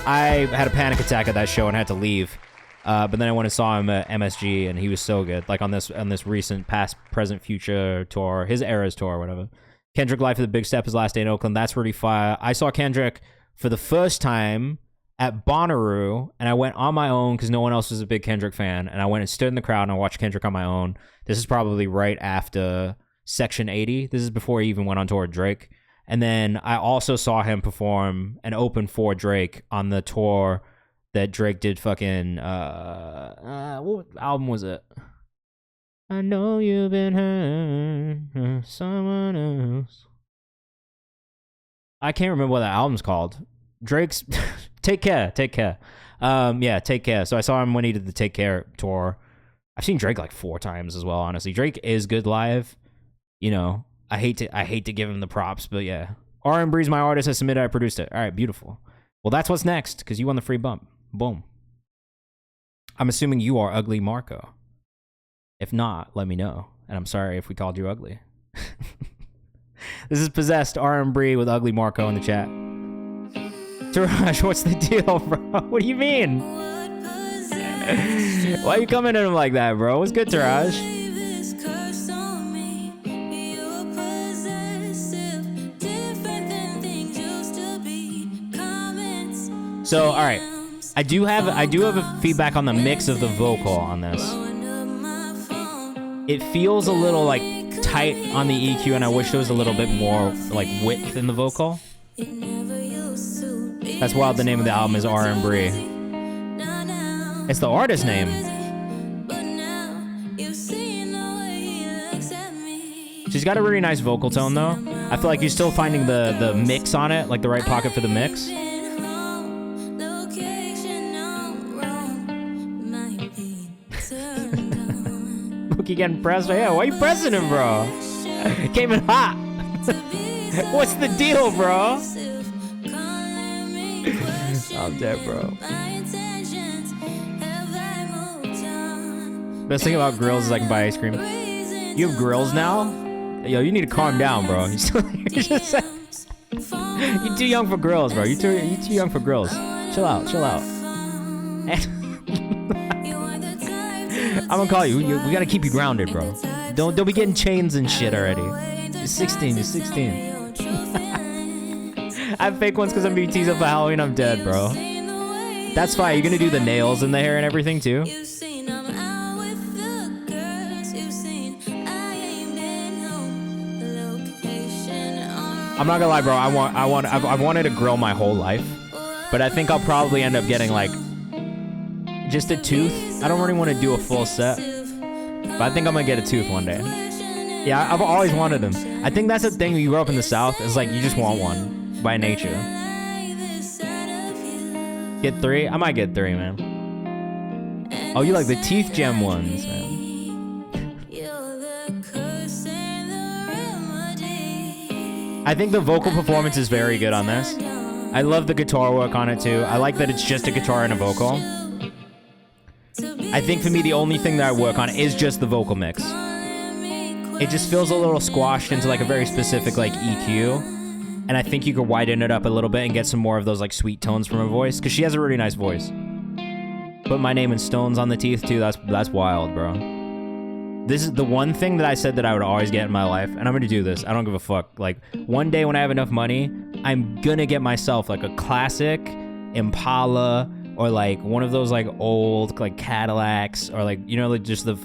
I had a panic attack at that show and had to leave. But then I went and saw him at MSG, and he was so good. Like on this recent Past, Present, Future tour, his Eras tour, or whatever. Kendrick live for the Big Step, his last day in Oakland. That's really fire. I saw Kendrick for the first time at Bonnaroo, and I went on my own because no one else was a big Kendrick fan, and I went and stood in the crowd and I watched Kendrick on my own. This is probably right after Section 80. This is before he even went on tour with Drake. And then I also saw him perform and open for Drake on the tour that Drake did fucking, what album was it? I know you've been hurt, someone else. I can't remember what that album's called. Drake's Take Care. Yeah, Take Care. So I saw him when he did the Take Care tour. I've seen Drake like 4 times as well, honestly. Drake is good live. You know, I hate to give him the props, but yeah. R&Bree's my artist. I submitted, I produced it. All right, beautiful. Well, that's what's next, because you won the free bump. Boom. I'm assuming you are Ugly Marco. If not, let me know. And I'm sorry if we called you ugly. This is Possessed R&Bree with Ugly Marco in the chat. Taraj, what's the deal, bro? What do you mean? Why are you coming at him like that, bro? What's good, Taraj? So, all right, I do have a feedback on the mix of the vocal on this. It feels a little like tight on the EQ, and I wish there was a little bit more like width in the vocal. That's why the name of the album is R&Bree. It's the artist name. She's got a really nice vocal tone though. I feel like you're still finding the mix on it, like the right pocket for the mix. Mookie getting pressed? Yeah, why are you pressing him, bro? Came in hot. What's the deal, bro? I'm dead, bro. Best thing about grills is I can buy ice cream. You have grills now? Yo, you need to calm down, bro. You're too young for grills, bro. You're too young for grills. Chill out. I'm gonna call you. We gotta keep you grounded, bro. Don't be getting chains and shit already. You're 16. I have fake ones because I'm being teased up for Halloween. I'm dead, bro. That's fine. You're gonna do the nails in the hair and everything too. I'm not gonna lie, bro. I've wanted a grill my whole life, but I think I'll probably end up getting like just a tooth. I don't really want to do a full set, but I think I'm gonna get a tooth one day. Yeah, I've always wanted them. I think that's the thing when you grow up in the South, is like you just want one by nature. Get 3? I might get 3, man. Oh, you like the teeth gem ones, man. I think the vocal performance is very good on this. I love the guitar work on it too. I like that it's just a guitar and a vocal. I think for me, the only thing that I work on is just the vocal mix. It just feels a little squashed into like a very specific like EQ. And I think you could widen it up a little bit and get some more of those like sweet tones from her voice, because she has a really nice voice. Put my name in stones on the teeth too. That's wild, bro. This is the one thing that I said that I would always get in my life, and I'm gonna do this. I don't give a fuck. Like, one day when I have enough money, I'm gonna get myself like a classic Impala, or like one of those like old like Cadillacs, or like, you know, like just the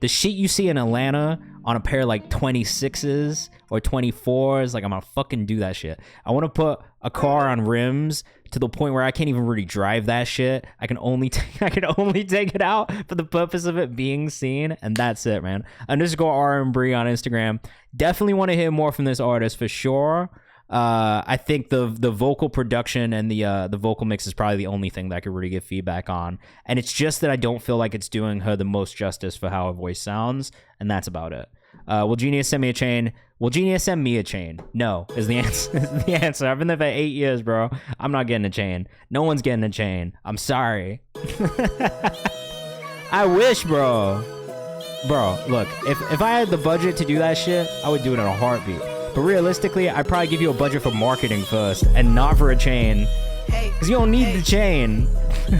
shit you see in Atlanta on a pair of like 26s or 24s. Like, I'm gonna fucking do that shit. I want to put a car on rims to the point where I can't even really drive that shit. I can only take it out for the purpose of it being seen, and that's it, man. _R&Bree on Instagram. Definitely want to hear more from this artist for sure. I think the vocal production and the vocal mix is probably the only thing that I could really give feedback on, and it's just that I don't feel like it's doing her the most justice for how her voice sounds, and that's about it. Will Genius send me a chain? Will Genius send me a chain? No, is the answer. I've been there for 8 years, bro. I'm not getting a chain. No one's getting a chain. I'm sorry. I wish, bro. Bro, look, if I had the budget to do that shit, I would do it in a heartbeat. But realistically, I'd probably give you a budget for marketing first and not for a chain. Because you don't need the chain.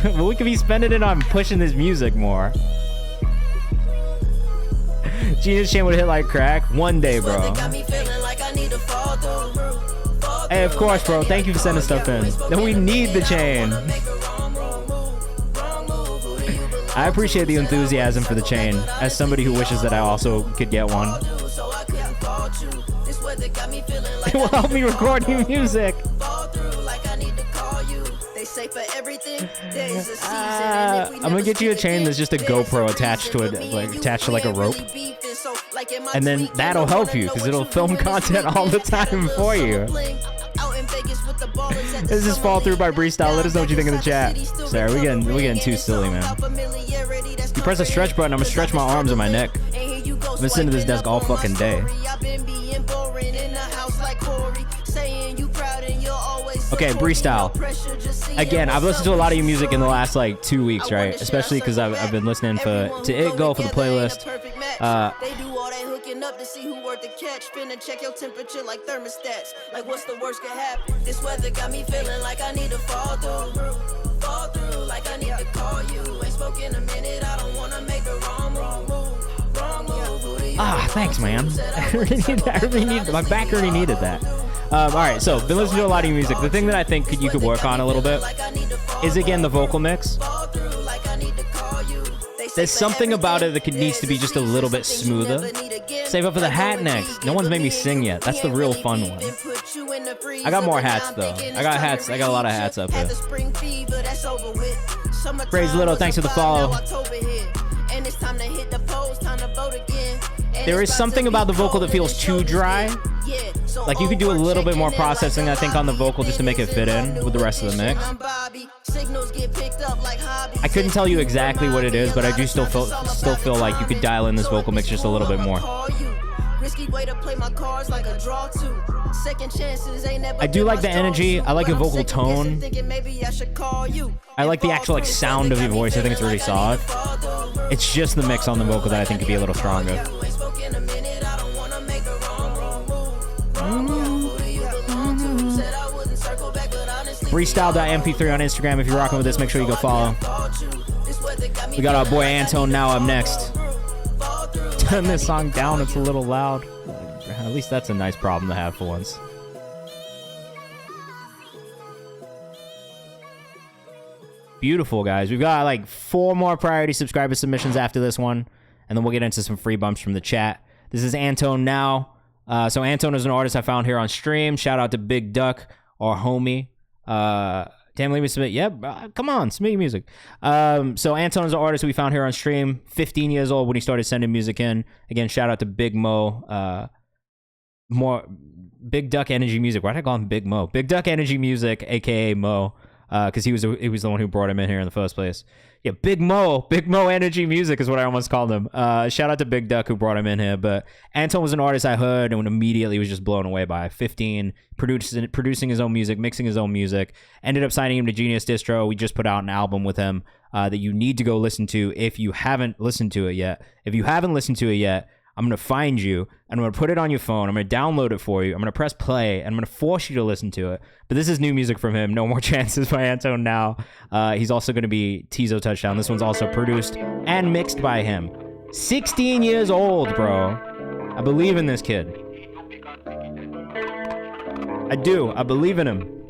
But we could be spending it on pushing this music more. Genius chain would hit like crack one day, bro. Hey, of course, bro. Thank you for sending stuff in. No, we need the chain. I appreciate the enthusiasm for the chain as somebody who wishes that I also could get one. It will help me record new music. I'm gonna get you a chain that's just a GoPro attached to it, like attached to like a rope, and then that'll help you because it'll film content all the time for you. This is Fall Through by Breestyle. Let us know what you think in the chat. Sorry, we're getting too silly, man. You press the stretch button, I'm gonna stretch my arms and my neck. I've been sitting at this desk all fucking day. Okay, Breestyle. Again, I've listened to a lot of your music in the last like 2 weeks, right? Especially because I've been listening to It Go for the playlist. They do all that hooking up to see who worth the catch. Finna check your temperature like thermostats. Like what's the worst could happen? This weather got me feeling like I need to fall through. Fall through like I need to call you. Ain't spoken a minute, I don't wanna make the wrong move. Ah, thanks, man. I really need my back already needed that. All right, so been listening to a lot of your music. The thing that I think you could work on a little bit is, again, the vocal mix. There's something about it that needs to be just a little bit smoother. Save up for the hat next. No one's made me sing yet. That's the real fun one. I got more hats, though. I got hats. I got a lot of hats up here. Praise Little, thanks for the follow. There is something about the vocal that feels too dry. Like you could do a little bit more processing, I think, on the vocal just to make it fit in with the rest of the mix. I couldn't tell you exactly what it is, but I do still feel like you could dial in this vocal mix just a little bit more. I do like the energy. I like the vocal tone. I like the actual like sound of your voice. I think it's really solid. It's just the mix on the vocal that I think could be a little stronger. Freestyle.mp3 on Instagram. If you're rocking with this, make sure you go follow. We got our boy Antone now up next. Turn this song down, it's a little loud. At least that's a nice problem to have for once. Beautiful, guys. We've got like 4 more priority subscriber submissions after this one, and then we'll get into some free bumps from the chat. This is Antone now. So Antone is an artist I found here on stream. Shout out to Big Duck, our homie. Damn, let me submit. Yep, come on, submit your music. So Antone is an artist we found here on stream. 15 years old when he started sending music in. Again, shout out to Big Mo. More Big Duck Energy Music. Why did I call him Big Mo? Big Duck Energy Music, aka Mo, because he was the one who brought him in here in the first place. Yeah, Big Mo Energy Music is what I almost called him. Shout out to Big Duck who brought him in here. But Antone was an artist I heard and immediately was just blown away by. 15, producing his own music, mixing his own music. Ended up signing him to Genius Distro. We just put out an album with him that you need to go listen to if you haven't listened to it yet. If you haven't listened to it yet, I'm going to find you, and I'm going to put it on your phone. I'm going to download it for you. I'm going to press play, and I'm going to force you to listen to it. But this is new music from him. No More Chances by Antone now. He's also going to be Tizo Touchdown. This one's also produced and mixed by him. 16 years old, bro. I believe in this kid. I do. I believe in him.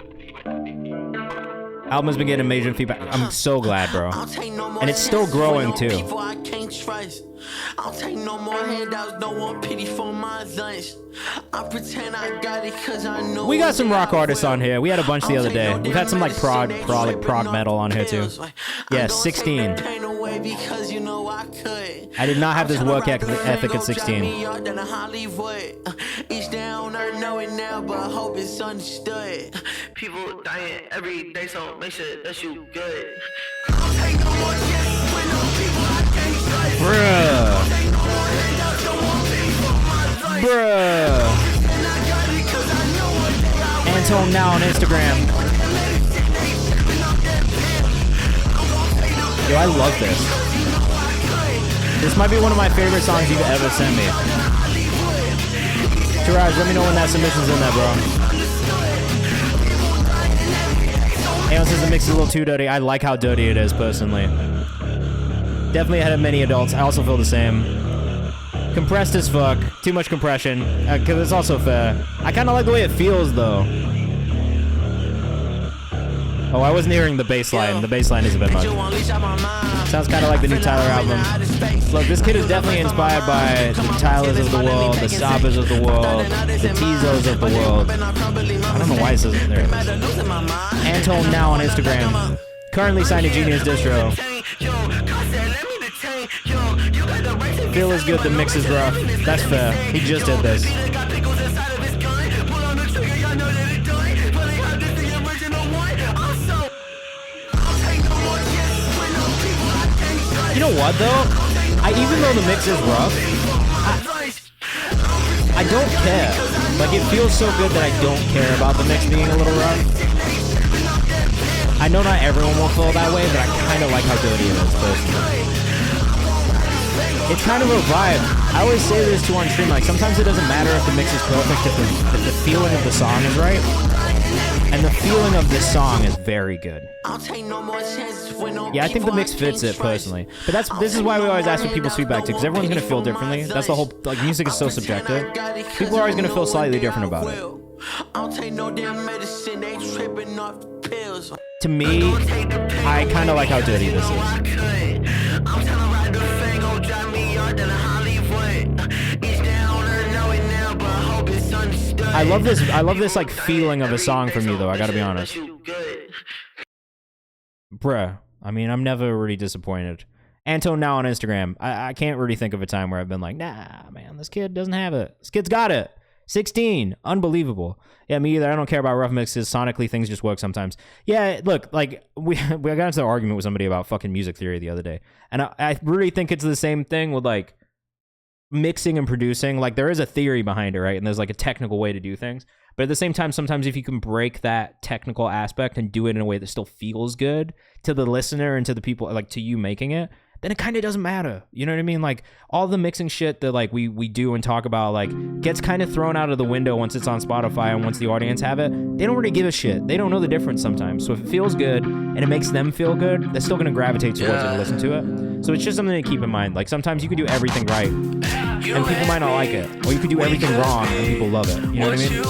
Album has been getting amazing feedback. I'm so glad, bro. And it's still growing, too. I'll take no more handouts, no more pity for my lunch. I pretend I got it cause I know. We got some rock artists on here. We had a bunch the other day. We've had some like prog metal on here too. Yeah, 16. I did not have this work ethic at 16. Each day on earth know it now, but I hope it's understood. People dying every day, so make sure that you good. I'll take no more chances with no people I can't trust. Bruh. Antone now on Instagram. Yo, I love this. This might be one of my favorite songs you've ever sent me. Taraj, let me know when that submission's in there, bro. Aeon says the mix is a little too dirty. I like how dirty it is, personally. Definitely ahead of many adults. I also feel the same. Compressed as fuck. Too much compression. Because it's also fair. I kind of like the way it feels, though. Oh, I wasn't hearing the bass line. The bass line is a bit much. Sounds kind of like the new Tyler album. Look, this kid is definitely inspired by the Tylers of the world, the Sabas of the world, the Tizos of the world. I don't know why it says there. Antone now on Instagram. Currently signed to Genius Distro. Feel is good, the mix is rough. That's fair. He just did this. You know what though? Even though the mix is rough, I don't care. Like, it feels so good that I don't care about the mix being a little rough. I know not everyone will feel that way, but I kind of like how dirty it is, personally. It's kind of a vibe. I always say this too on stream, like, sometimes it doesn't matter if the mix is perfect, if the feeling of the song is right. And the feeling of this song is very good. Yeah, I think the mix fits it personally. But this is why we always ask for people's feedback too, because everyone's gonna feel differently. That's the whole, like, music is so subjective. People are always gonna feel slightly different about it. To me, I kind of like how dirty this is. I love this like feeling of a song from you though, I gotta be honest. Bruh, I mean, I'm never really disappointed. Antone now on Instagram. I can't really think of a time where I've been like, nah, man, this kid doesn't have it. This kid's got it. 16. Unbelievable. Yeah, me either. I don't care about rough mixes. Sonically, things just work sometimes. Yeah, look, like, we got into an argument with somebody about fucking music theory the other day. And I really think it's the same thing with, like, mixing and producing. Like, there is a theory behind it, right? And there's, like, a technical way to do things. But at the same time, sometimes if you can break that technical aspect and do it in a way that still feels good to the listener and to the people, like, to you making it, then it kind of doesn't matter. You know what I mean? Like, all the mixing shit that, like, we do and talk about, like, gets kind of thrown out of the window once it's on Spotify and once the audience have it. They don't really give a shit. They don't know the difference sometimes. So if it feels good and it makes them feel good, they're still going to gravitate towards it and listen to it. So it's just something to keep in mind. Like, sometimes you can do everything right and people might not like it. Or you could do everything wrong and people love it. You know what I mean?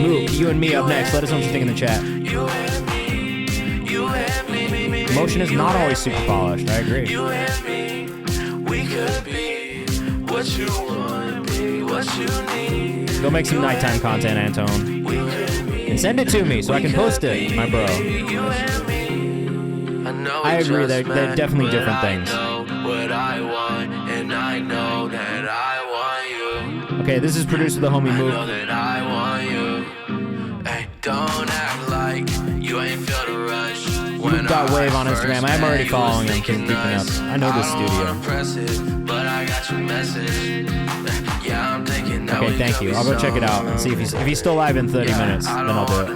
Mook, you and me up next. Let us know what you think in the chat. Emotion is not always super polished. I agree. You and me, we could be what you want, be what you need. Go make some nighttime content, Antone. And send it to me so I can post it, my bro. I agree, they're definitely different things. Okay, this is produced with the homie Mook. Don't act like you ain't feel the rush. Mook.wave on Instagram. I'm already following him because I'm keeping up. I know this studio. Okay, thank you. I'll go check it out and see if he's still live in 30 minutes. Then I'll do it.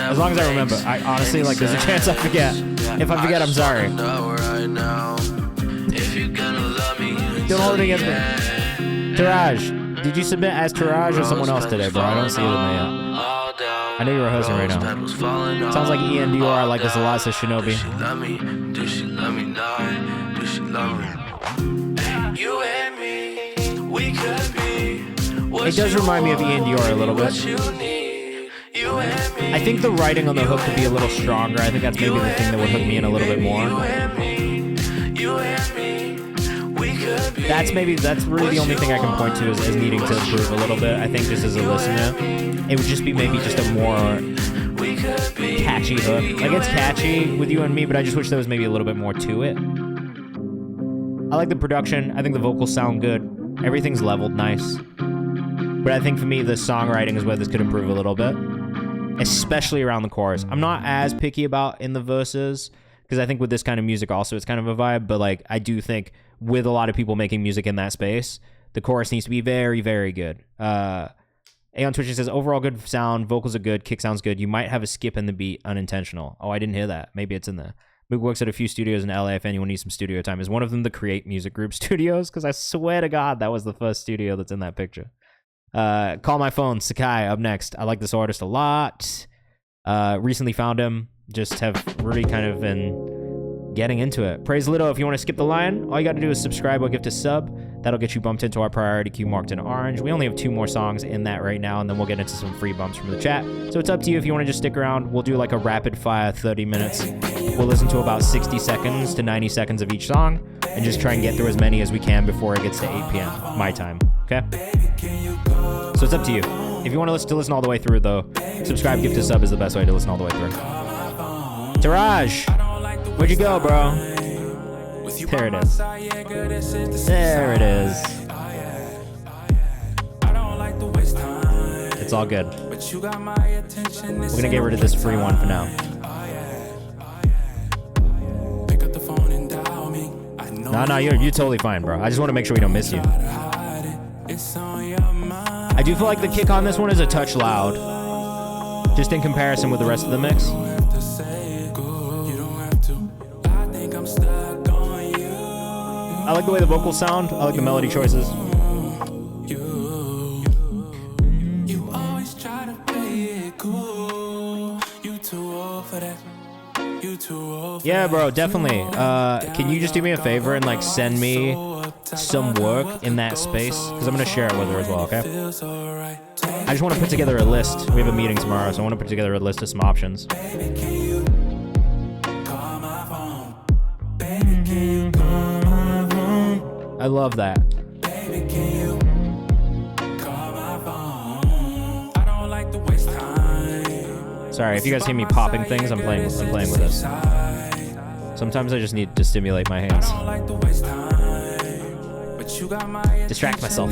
As long as I remember. I honestly, like, there's a chance I forget. If I forget, I'm sorry. Don't hold it against me. Taraj, did you submit as Taraj or someone else today, bro? I don't see it in there yet. I know you're hosting right now. Sounds like ENDR. I like this a lot, says Shinobi. It does remind me of ENDR a little bit. I think the writing on the hook could be a little stronger. I think that's maybe the thing that would hook me in a little bit more. That's really the only thing I can point to as needing to improve a little bit. I think just as a listener, it would just be maybe just a more catchy hook. Like, it's catchy with you and me, but I just wish there was maybe a little bit more to it. I like the production. I think the vocals sound good. Everything's leveled nice. But I think for me, the songwriting is where this could improve a little bit, especially around the chorus. I'm not as picky about in the verses, because I think with this kind of music also it's kind of a vibe, but, like, I do think with a lot of people making music in that space, the chorus needs to be very, very good. A on Twitch says, overall good sound, vocals are good, kick sounds good. You might have a skip in the beat, unintentional. Oh, I didn't hear that. Maybe it's in there. Mook works at a few studios in LA if anyone needs some studio time. Is one of them the Create Music Group studios? Because I swear to God, that was the first studio that's in that picture. Call My Phone, Sakai, up next. I like this artist a lot. Recently found him. Just have really kind of been getting into it. Praise Lido, if you want to skip the line, all you got to do is subscribe or gift a sub. That'll get you bumped into our priority queue marked in orange. We only have 2 more songs in that right now, and then we'll get into some free bumps from the chat. So it's up to you if you want to just stick around. We'll do like a rapid fire 30 minutes. We'll listen to about 60 seconds to 90 seconds of each song and just try and get through as many as we can before it gets to 8 p.m. my time, okay? So it's up to you. If you want to listen all the way through, though, subscribe, gift a sub is the best way to listen all the way through. Taraj, where'd you go, bro? There it is. There it is. It's all good. We're gonna get rid of this free one for now. No, you're totally fine, bro. I just want to make sure we don't miss you. I do feel like the kick on this one is a touch loud, just in comparison with the rest of the mix. I like the way the vocals sound. I like the melody choices. Yeah, bro, definitely. Can you just do me a favor and like send me some work in that space? Because I'm gonna share it with her as well, okay? I just want to put together a list. We have a meeting tomorrow, so I want to put together a list of some options. I love that. Sorry, if you guys hear me popping things, I'm playing with this. Sometimes I just need to stimulate my hands. Distract myself.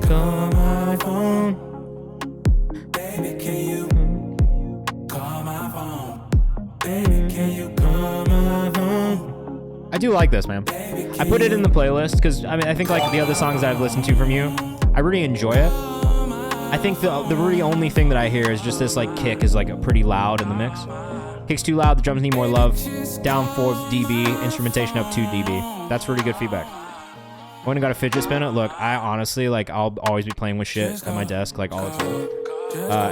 Call my phone. Baby, can you call my phone? Baby, can you call my phone? I do like this, man. I put it in the playlist because I think like the other songs I've listened to from you, I really enjoy it. I think the really only thing that I hear is just this like kick is like pretty loud in the mix. Kick's too loud, the drums need more love. Down 4 dB, instrumentation up 2 dB. That's really good feedback. I went and got a fidget spinner. Look, I honestly, like, I'll always be playing with shit at my desk, like, all the time.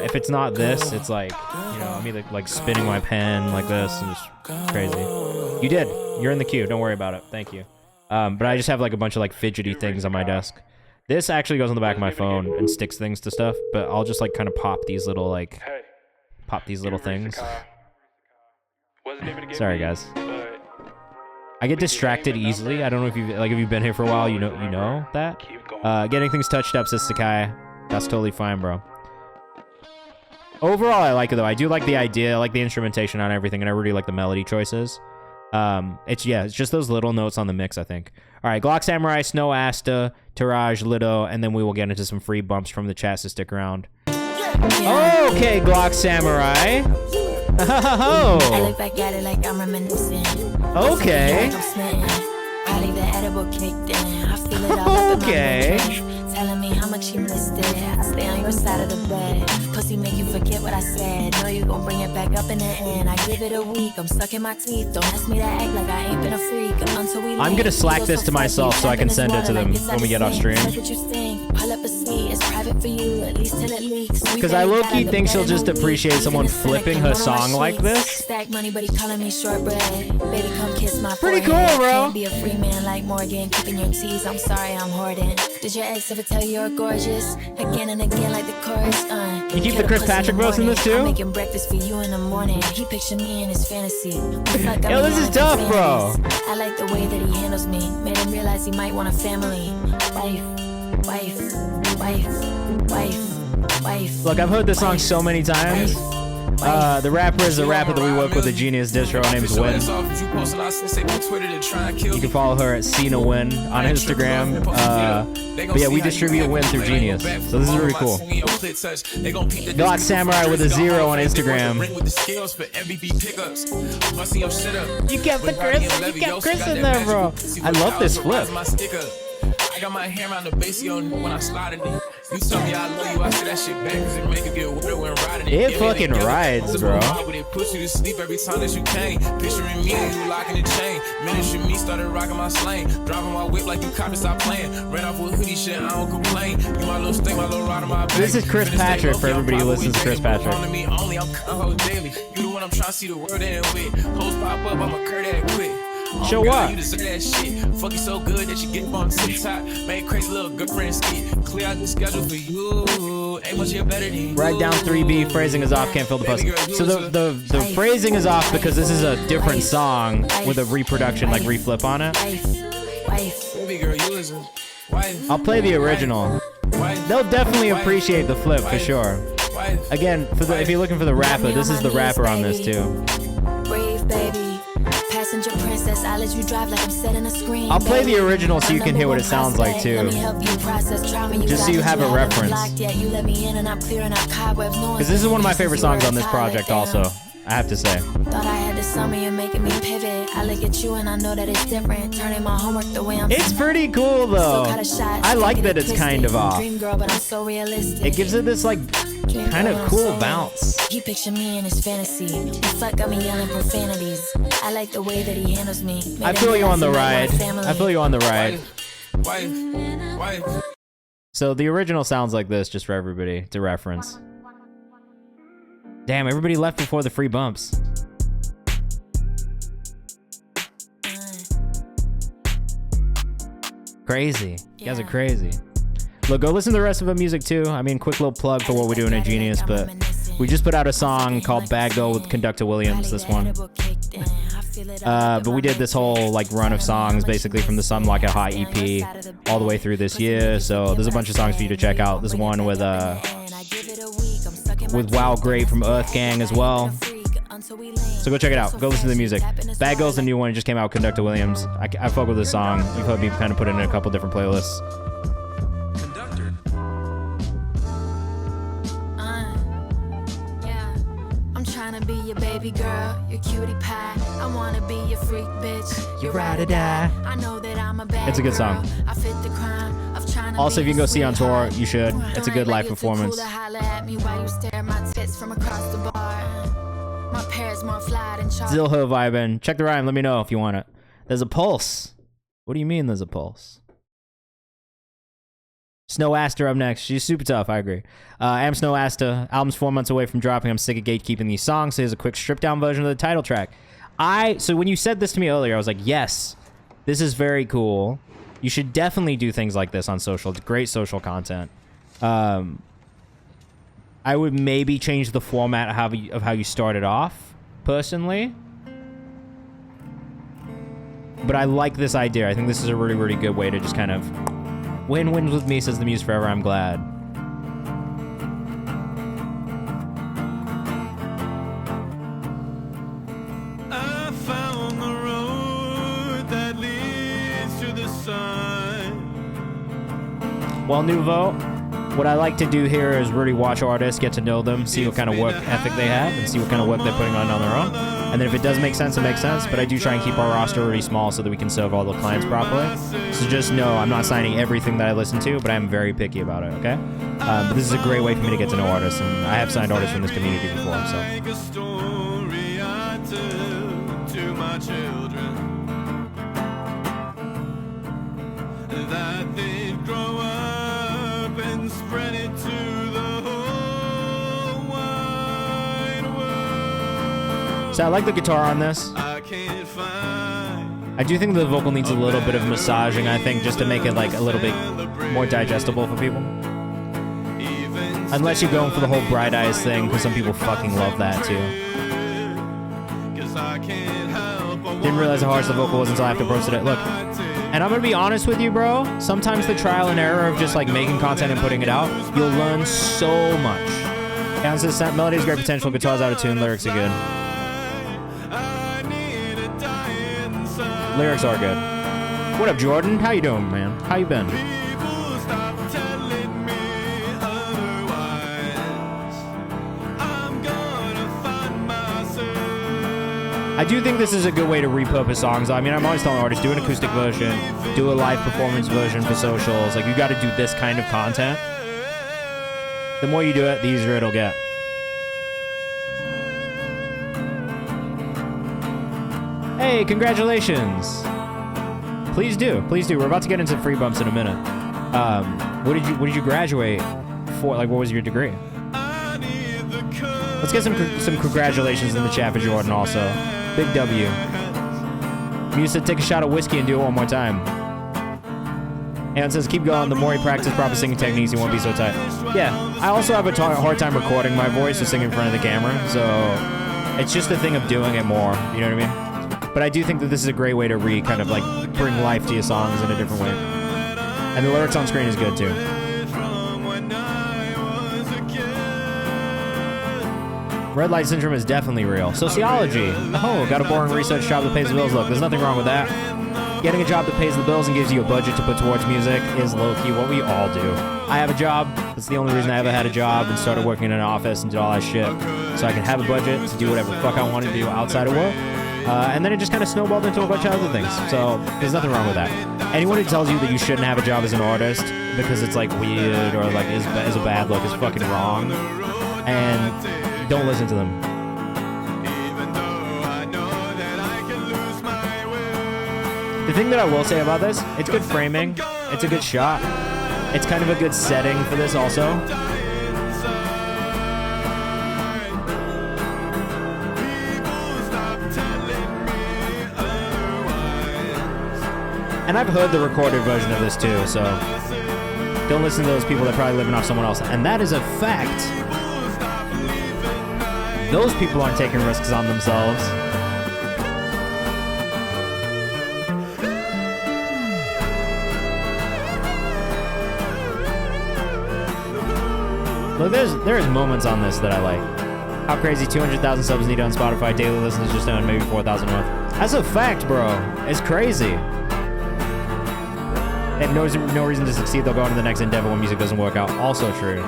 If it's not this, it's like, you know, I'm either like spinning my pen like this and just crazy. You did. You're in the queue. Don't worry about it. Thank you. But I just have like a bunch of like fidgety things on my desk. This actually goes on the back of my phone and sticks things to stuff, but I'll just like kind of pop these little things. Sorry, guys. I get distracted easily. I don't know if you've been here for a while, you know that. Getting things touched up, says Sakai. That's totally fine, bro. Overall, I like it though. I do like the idea, I like the instrumentation on everything, and I really like the melody choices. It's just those little notes on the mix, I think. All right, Glock Samurai, Snow Asta, Taraj, Lido, and then we will get into some free bumps from the chat, so stick around. Okay, Glock Samurai. I look back at it like I'm reminiscing. Okay. Probably the edible kicked in. I feel it all up in my mattress. Telling me how much you missed it. I stay on your side of the bed. Pussy make you forget what I said. Know you gon' bring it back up in the end. I give it a week. I'm stuck in my teeth. Don't ask me to act like I ain't been a freak until we. I'm gonna Slack this to myself so I can send it to them when we get off stream. Because I low-key think she'll just appreciate someone flipping her song like this. Pretty cool, bro. Be a free man like Morgan, keeping your tease. I'm sorry, I'm hoarding. Did your ex ever tell you you're gorgeous? Again and again, like the chorus. You keep the Chris Patrick roast in this too? I'm making breakfast for you in the morning. He pictured me in his fantasy. Like yo, this is tough, bro. I like the way that he handles me. Made him realize he might want a family. Wife. Look, I've heard this song so many times. The rapper is a rapper that we work with, a Genius Distro. Her name is Win. You can follow her at Cena Win on Instagram. But yeah, we distribute Win through Genius. So this is really cool. Glock Samurai with a 0 on Instagram. You kept Chris in there, bro. I love this flip. I got my hand around the base when I slide in it. You tell me I love you, I say that shit back, cause it make it get weird when riding It fucking rides, bro. Push you to sleep every time that you came. Picturing me and you locking the chain. Ministry me started rocking my slang. Driving my whip like you copies, stop playing. Ran off with hoodie shit, I don't complain. You my little stink, my little ride on my back. This is Chris Patrick for everybody who listens to Chris Patrick. Me only, I'm daily. You the one I'm trying to see the world in with. Hoes pop up, I'ma curve that quick. Show God, up. You deserve that shit. Fuck you so good that you get on TikTok. Make crazy little girlfriend ski. Clear out the schedule for you. Ain't much better than you. Write down 3B. Phrasing is off. Can't fill the puzzle. So the phrasing is off because this is a different song with a reproduction, like reflip on it. Baby girl, you is a wife. I'll play the original. They'll definitely appreciate the flip for sure. Again, if you're looking for the rapper, this is the rapper on this too. Brave baby. Passenger princess, I let you drive like I'm setting a screen. I'll play the original so you can hear what it sounds like too. Just so you have a reference. Because this is one of my favorite songs on this project also, I have to say. Thought I had the summer, you're making me pivot. I look at you and I know that it's different. Turning my homework the way I'm It's pretty cool though. I like that it's kind of off. It gives it this like kind of cool bounce. He pictured me in his fantasy. The fuck got me yelling profanities. I like the way that he handles me. I feel you on the ride. I feel you on the ride. So the original sounds like this, just for everybody to reference. Damn, everybody left before the free bumps. Crazy. You guys are crazy. Look, go listen to the rest of the music too. I mean, quick little plug for what we're doing at Genius, but we just put out a song called Bad Girl with Conductor Williams, this one. But we did this whole like run of songs basically from the Some Like a Hot EP all the way through this year. So there's a bunch of songs for you to check out. There's one with Wow Great from Earth Gang as well. So go check it out. Go listen to the music. Bad Girl's the new one. It just came out, Conductor Williams. I fuck with this song. You've heard me kind of put it in a couple different playlists. Be your baby girl, your cutie pie. I wanna be your freak bitch. You ride or die. I know that I'm a bad It's a good song. girl. I fit the crime of trying to Also, if be you can go see on tour, sweetheart. you should. It's a good live Like performance. Too cool to holler at me while you stare at my tits from across the bar. My parents more fly than Charlie. Zilho vibing. Check the rhyme. Let me know if you want it. There's a pulse. What do you mean there's a pulse? Snow Aster up next. She's super tough. I agree. I'm Snow Aster. Album's 4 months away from dropping. I'm sick of gatekeeping these songs. So here's a quick stripped down version of the title track. So when you said this to me earlier, I was like, yes, this is very cool. You should definitely do things like this on social. It's great social content. I would maybe change the format of how you started off, personally. But I like this idea. I think this is a really, really good way to just kind of win-wins with me, says the Muse Forever. I'm glad. I found the road that leads to the sun. Well, Nouveau, what I like to do here is really watch artists, get to know them, see what kind of work ethic they have, and see what kind of work they're putting on their own. And then if it does make sense, it makes sense. But I do try and keep our roster really small so that we can serve all the clients properly. So just know I'm not signing everything that I listen to, but I'm very picky about it, okay? But this is a great way for me to get to know artists, and I have signed artists from this community before, so. Like a story I tell to my children, that they'd grow up and spread it to the whole wide world. So I like the guitar on this. I can't find I do think the vocal needs a little bit of massaging, I think, just to make it like a little bit more digestible for people. Unless you're going for the whole Bright Eyes thing, because some people fucking love that too. Didn't realize how harsh the vocal was until after I posted it. Look, and I'm gonna be honest with you, bro. Sometimes the trial and error of just like making content and putting it out, you'll learn so much. Count says melody has great potential, guitar's out of tune, lyrics are good. Lyrics are good. What up, Jordan? How you doing, man? How you been? I do think this is a good way to repurpose songs. I mean, I'm always telling artists, do an acoustic version, do a live performance version for socials. Like, you got to do this kind of content. The more you do it, the easier it'll get. Hey, congratulations. Please do. We're about to get into free bumps in a minute. What did you graduate for? Like, what was your degree? Let's get some congratulations in the chat for Jordan also. Big W. You said take a shot of whiskey and do it one more time. And says keep going. The more you practice proper singing techniques, you won't be so tight. Yeah, I also have a hard time recording my voice to sing in front of the camera, so it's just a thing of doing it more. You know what I mean? But I do think that this is a great way to kind of like bring life to your songs in a different way. And the lyrics on screen is good too. Red light syndrome is definitely real. Sociology. Oh, got a boring research job that pays the bills. Look, there's nothing wrong with that. Getting a job that pays the bills and gives you a budget to put towards music is low-key what we all do. I have a job. That's the only reason I ever had a job and started working in an office and did all that shit. So I can have a budget to do whatever the fuck I want to do outside of work. And then it just kind of snowballed into a bunch of other things. So there's nothing wrong with that. Anyone who tells you that you shouldn't have a job as an artist because it's like weird or like is a bad look is fucking wrong. And don't listen to them. The thing that I will say about this, it's good framing. It's a good shot. It's kind of a good setting for this also. And I've heard the recorded version of this too, so don't listen to those people that are probably living off someone else. And that is a fact. Those people aren't taking risks on themselves. Look, there's moments on this that I like. How crazy 200,000 subs needed on Spotify. Daily listens just down maybe 4,000 a month. That's a fact, bro. It's crazy. They have no reason to succeed. They'll go on to the next endeavor when music doesn't work out. Also true.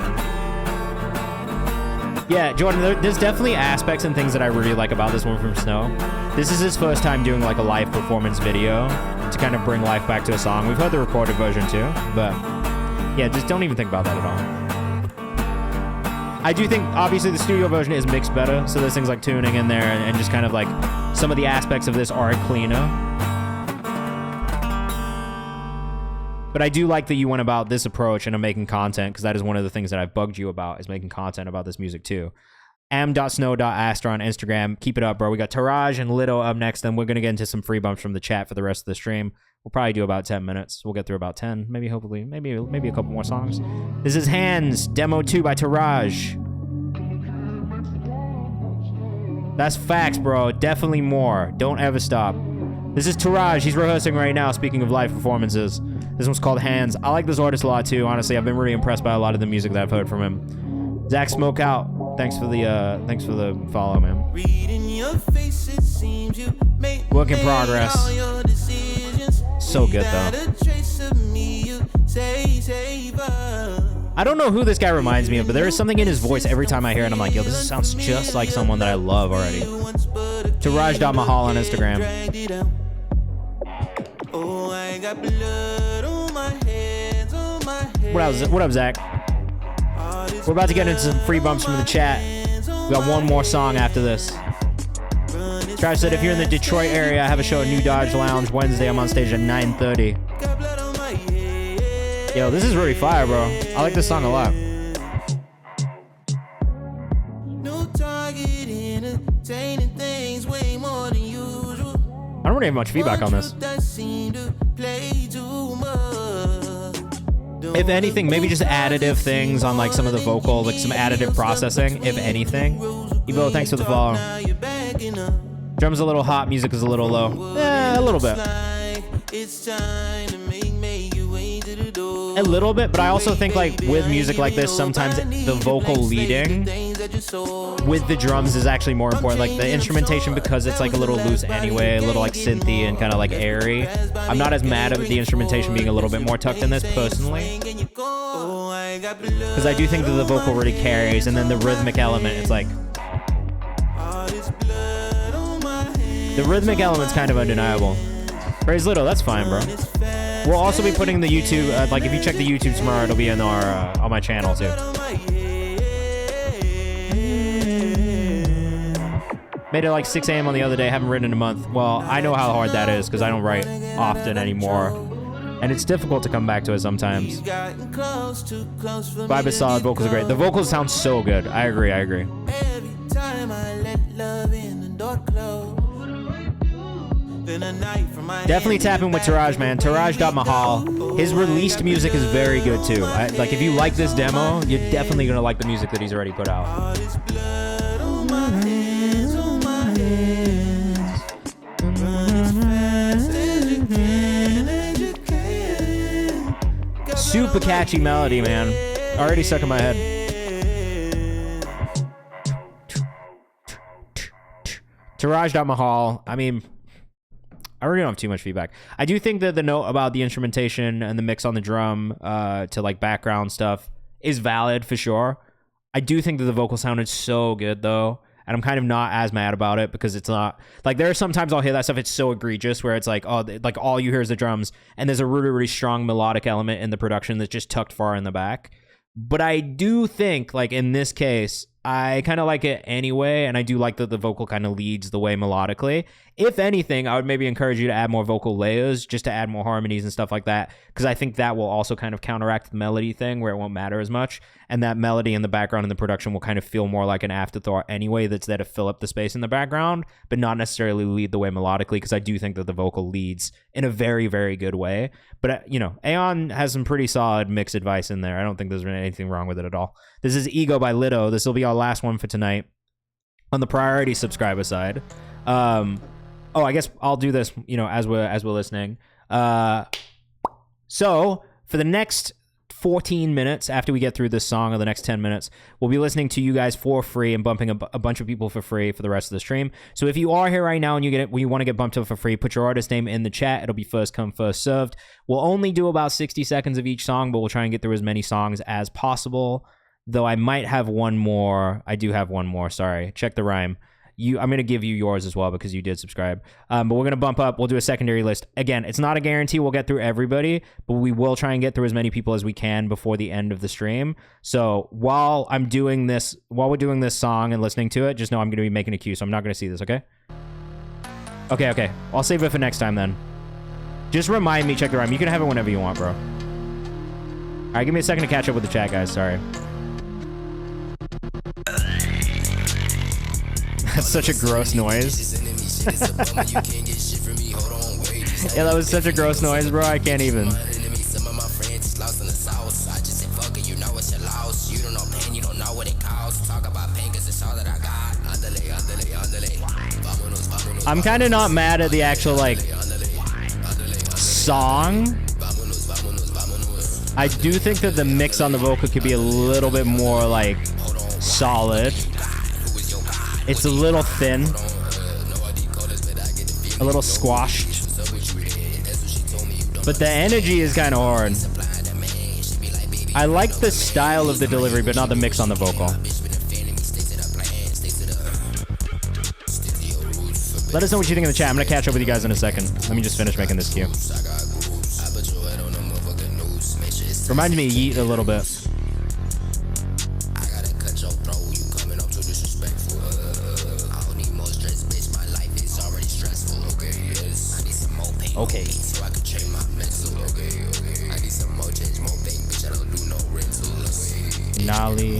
Yeah, Jordan, there's definitely aspects and things that I really like about this one from Snow. This is his first time doing like a live performance video to kind of bring life back to a song. We've heard the recorded version too, but yeah, just don't even think about that at all. I do think, obviously, the studio version is mixed better, so there's things like tuning in there and just kind of like some of the aspects of this are cleaner. But I do like that you went about this approach and making content, because that is one of the things that I've bugged you about, is making content about this music too. am.snow.astra on Instagram. Keep it up, bro. We got Taraj and Lido up next, and we're going to get into some free bumps from the chat for the rest of the stream. We'll probably do about 10 minutes. We'll get through about 10, maybe, hopefully, maybe a couple more songs. This is Hands, Demo 2 by Taraj. That's facts, bro. Definitely more. Don't ever stop. This is Taraj. He's rehearsing right now, speaking of live performances. This one's called Hands. I like this artist a lot, too. Honestly, I've been really impressed by a lot of the music that I've heard from him. Zach Smokeout, thanks for the follow, man. Work in progress. So good, though. I don't know who this guy reminds me of, but there is something in his voice every time I hear it. I'm like, yo, this sounds just like someone that I love already. Taraj.mahal on Instagram. What up, Zach? We're about to get into some free bumps from the chat. We got one more song after this. Trash said, if you're in the Detroit area, I have a show at New Dodge Lounge Wednesday. I'm on stage at 9:30. Yo, this is really fire, bro. I like this song a lot. I don't really have much feedback on this. If anything, maybe just additive things on like some of the vocal, like some additive processing, if anything. Evo, thanks for the follow. Drums a little hot, music is a little low. A little bit. A little bit, but I also think like with music like this, sometimes the vocal leading with the drums is actually more important. Like the instrumentation, because it's like a little loose anyway, a little like synthy and kind of like airy. I'm not as mad at the instrumentation being a little bit more tucked in this personally, because I do think that the vocal really carries, and then the rhythmic element, it's like the rhythmic element's kind of undeniable. Praise Little, that's fine, bro. We'll also be putting the YouTube, like if you check the YouTube tomorrow, it'll be in our on my channel too. Made it like 6 a.m. on the other day. Haven't written in a month. Well, I know how hard that is because I don't write often anymore. And it's difficult to come back to it sometimes. Vibe is solid. Vocals are great. The vocals sound so good. I agree. Definitely tap in with Taraj, man. Taraj.mahal. His released music is very good too. Like if you like this demo, you're definitely gonna like the music that he's already put out. Super catchy melody, man. Already stuck in my head. Taraj.mahal. I mean, I really don't have too much feedback. I do think that the note about the instrumentation and the mix on the drum to like background stuff is valid for sure. I do think that the vocal sounded so good though. And I'm kind of not as mad about it because it's not like there are sometimes I'll hear that stuff. It's so egregious where it's like, oh, like all you hear is the drums and there's a really, really strong melodic element in the production that's just tucked far in the back. But I do think like in this case, I kind of like it anyway. And I do like that the vocal kind of leads the way melodically. If anything, I would maybe encourage you to add more vocal layers just to add more harmonies and stuff like that. Because I think that will also kind of counteract the melody thing where it won't matter as much. And that melody in the background in the production will kind of feel more like an afterthought anyway that's there to fill up the space in the background, but not necessarily lead the way melodically because I do think that the vocal leads in a very, very good way. But, you know, Aeon has some pretty solid mix advice in there. I don't think there's anything wrong with it at all. This is Ego by Lido. This will be our last one for tonight on the priority subscriber side. Oh, I guess I'll do this, you know, as we're listening. So for the next 14 minutes after we get through this song, or the next 10 minutes, we'll be listening to you guys for free and bumping a bunch of people for free for the rest of the stream. So if you are here right now and you want to get bumped up for free, put your artist name in the chat. It'll be first come, first served. We'll only do about 60 seconds of each song, but we'll try and get through as many songs as possible. Though I might have one more. I do have one more. Sorry. Check the rhyme. I'm going to give you yours as well because you did subscribe. But we're going to bump up. We'll do a secondary list. Again, it's not a guarantee we'll get through everybody, but we will try and get through as many people as we can before the end of the stream. So while we're doing this song and listening to it, just know I'm going to be making a cue, so I'm not going to see this, okay? Okay. I'll save it for next time then. Just remind me, check the rhyme. You can have it whenever you want, bro. All right, give me a second to catch up with the chat, guys. Sorry. That's such a gross noise. Yeah, that was such a gross noise, bro. I can't even. I'm kind of not mad at the actual, like, song. I do think that the mix on the vocal could be a little bit more, like, solid. It's a little thin, a little squashed, but the energy is kind of hard. I like the style of the delivery, but not the mix on the vocal. Let us know what you think in the chat. I'm going to catch up with you guys in a second. Let me just finish making this cue. Reminds me of Yeet a little bit. Okay. Nolly.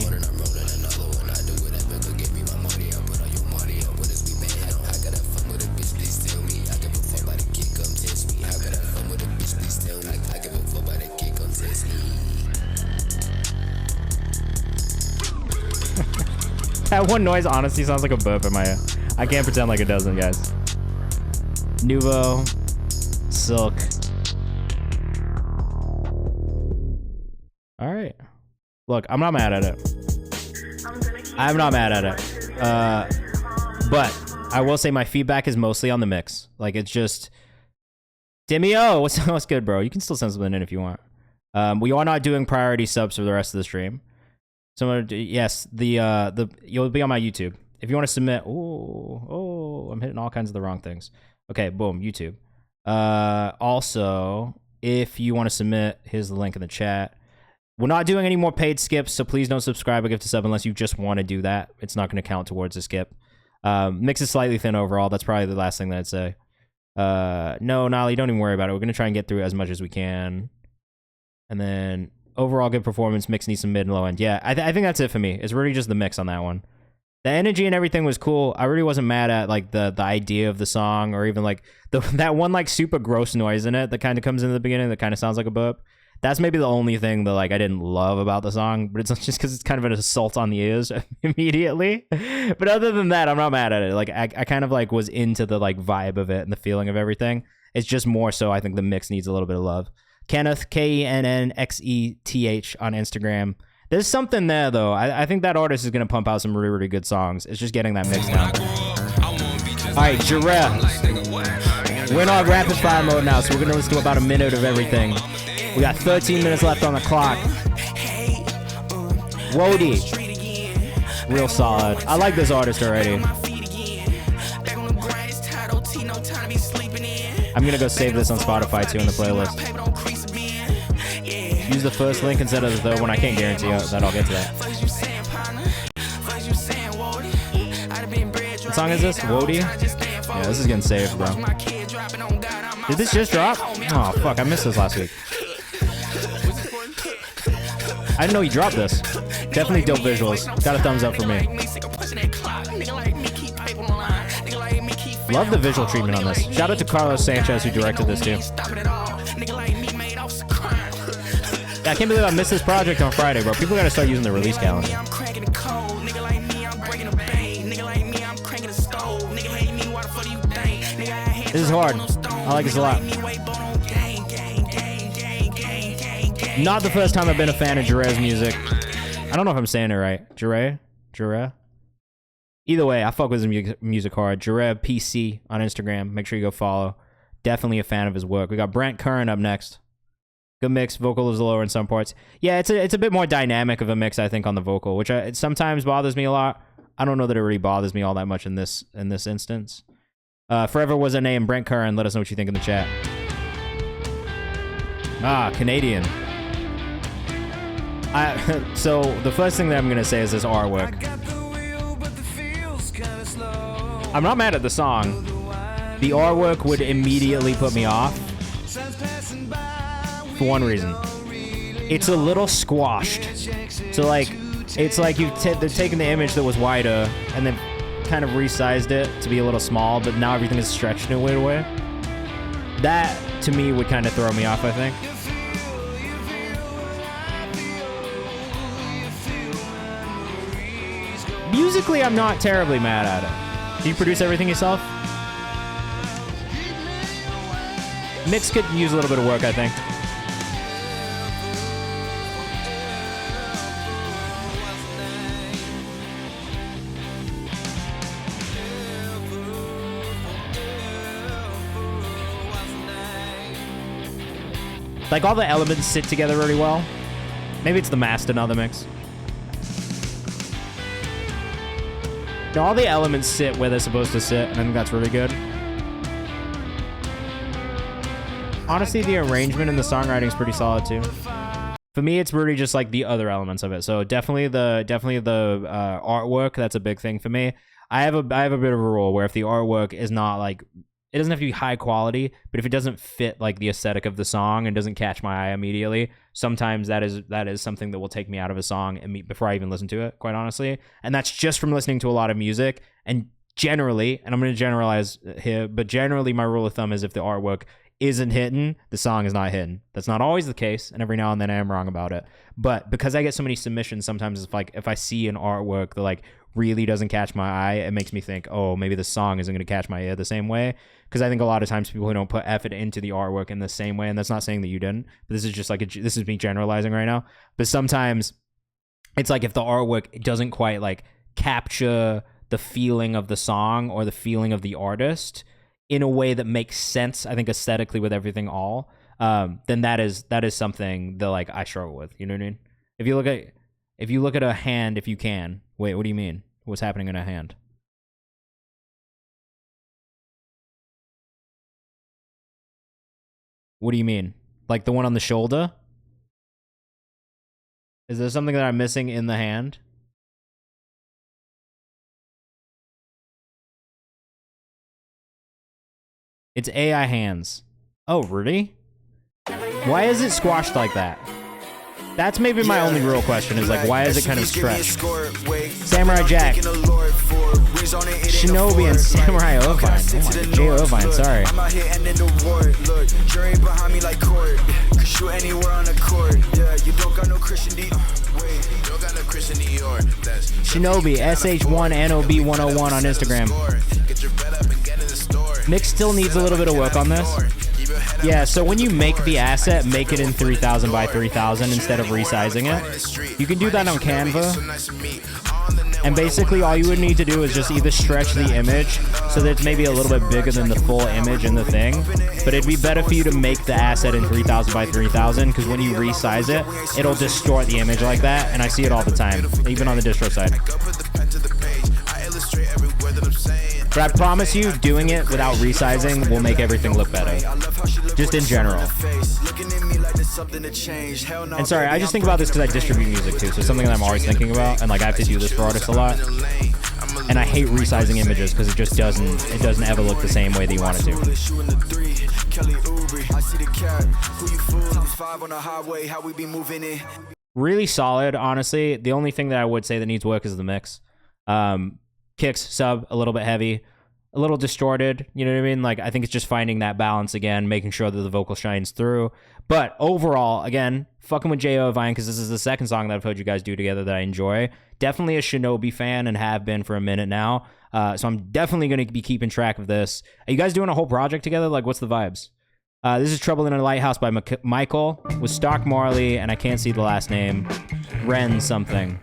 That one noise honestly sounds like a burp in my ear. I can't pretend like it doesn't, guys. Nuvo. Silk. All right. Look, I'm not mad at it. I'm not mad at it. But I will say my feedback is mostly on the mix. Like, it's just... Demio, what's good, bro? You can still send something in if you want. We are not doing priority subs for the rest of the stream. So, yes, you'll be on my YouTube. If you want to submit... Oh, I'm hitting all kinds of the wrong things. Okay, boom, YouTube. Also, if you want to submit, here's the link in the chat. We're not doing any more paid skips, so please don't subscribe or give to sub unless you just want to do that. It's not going to count towards a skip. Mix is slightly thin overall. That's probably the last thing that I'd say. No, Nolly, don't even worry about it. We're gonna try and get through as much as we can. And then overall good performance. Mix needs some mid and low end. Yeah, I think that's it for me. It's really just the mix on that one. The energy and everything was cool. I really wasn't mad at like the idea of the song, or even like that one like super gross noise in it that kind of comes in the beginning that kind of sounds like a burp. That's maybe the only thing that like I didn't love about the song, but it's just because it's kind of an assault on the ears immediately. But other than that, I'm not mad at it. Like I kind of like was into the like vibe of it and the feeling of everything. It's just more so I think the mix needs a little bit of love. Kenneth, KennXETH on Instagram. There's something there though. I think that artist is gonna pump out some really, really good songs. It's just getting that mix down. All right, Jarrell. We're in our rapid fire mode now, so we're gonna listen to about a minute of everything. We got 13 minutes left on the clock. Wody. Real solid. I like this artist already. I'm gonna go save this on Spotify too in the playlist. Use the first link instead of the third one. I can't guarantee that I'll get to that. What song is this? Wody? Yeah, this is getting saved, bro. Did this just drop? Oh, fuck. I missed this last week. I didn't know you dropped this. Definitely dope visuals. Got a thumbs up for me. Love the visual treatment on this. Shout out to Carlos Sanchez who directed this too. Yeah, I can't believe I missed this project on Friday, bro. People gotta start using the release calendar. This is hard. I like this a lot. Not the first time I've been a fan of Jarre's music. I don't know if I'm saying it right. Jarre? Either way, I fuck with his music hard. Jarre PC on Instagram. Make sure you go follow. Definitely a fan of his work. We got Brent Curran up next. Good mix. Vocal is lower in some parts. Yeah, it's a bit more dynamic of a mix, I think, on the vocal, which it sometimes bothers me a lot. I don't know that it really bothers me all that much in this instance. Forever was a name. Brent Curran. Let us know what you think in the chat. Canadian. So the first thing that I'm gonna say is this artwork. I'm not mad at the song. The artwork would immediately put me off for one reason. It's a little squashed. So like, it's like they're taking the image that was wider and then kind of resized it to be a little small, but now everything is stretched in a weird way. That to me would kind of throw me off, I think. Musically, I'm not terribly mad at it. Do you produce everything yourself? Mix could use a little bit of work, I think. Like, all the elements sit together really well. Maybe it's the master, not the mix. No, all the elements sit where they're supposed to sit, and I think that's really good. Honestly, the arrangement and the songwriting is pretty solid too. For me, it's really just like the other elements of it. So definitely the artwork. That's a big thing for me. I have a bit of a rule where if the artwork is not like, it doesn't have to be high quality, but if it doesn't fit like the aesthetic of the song and doesn't catch my eye immediately, sometimes that is something that will take me out of a song before I even listen to it, quite honestly. And that's just from listening to a lot of music. And generally, and I'm going to generalize here, but generally my rule of thumb is if the artwork isn't hitting, the song is not hitting. That's not always the case, and every now and then I am wrong about it. But because I get so many submissions, sometimes if I see an artwork that like really doesn't catch my eye, it makes me think, oh, maybe the song isn't going to catch my ear the same way. Because I think a lot of times people who don't put effort into the artwork in the same way, and that's not saying that you didn't, but this is just like this is me generalizing right now. But sometimes it's like if the artwork doesn't quite like capture the feeling of the song or the feeling of the artist in a way that makes sense, I think aesthetically with everything then that is something that like I struggle with. You know what I mean? If you look at a hand, if you can. Wait, what do you mean? What's happening in a hand? What do you mean? Like the one on the shoulder? Is there something that I'm missing in the hand? It's AI hands. Oh, really? Why is it squashed like that? That's maybe my only real question is like, why is it kind of stretched? Samurai Jack. Shinobi and Samurai Irvine. Oh my God, Jay Irvine, sorry. I'm out here ending the war. Look, jury behind me like court. Could shoot anywhere on the court. Yeah, you don't got no Christian Dior. Wait, you don't got no Christian Dior. That's Shinobi, SH1NOB101 on Instagram. Get your bed up and get in the store. Mix still needs a little bit of work on this. Yeah, so when you make the asset, make it in 3000 by 3000 instead of resizing it. You can do that on Canva. And basically all you would need to do is just either stretch the image so that it's maybe a little bit bigger than the full image in the thing. But it'd be better for you to make the asset in 3000 by 3000 because when you resize it, it'll distort the image like that. And I see it all the time, even on the distro side. But I promise you, doing it without resizing will make everything look better. Just in general. And sorry, I just think about this because I distribute music too, so it's something that I'm always thinking about, and like I have to do this for artists a lot. And I hate resizing images because it just doesn't ever look the same way that you want it to. Really solid, honestly. The only thing that I would say that needs work is the mix. Kicks, sub, a little bit heavy, a little distorted, you know what I mean? Like, I think it's just finding that balance again, making sure that the vocal shines through. But overall, again, fucking with J.O. Irvine, because this is the second song that I've heard you guys do together that I enjoy. Definitely a Shinobi fan and have been for a minute now. So I'm definitely going to be keeping track of this. Are you guys doing a whole project together? Like, what's the vibes? This is Trouble in a Lighthouse by Michael with Stark Marley, and I can't see the last name. Ren something.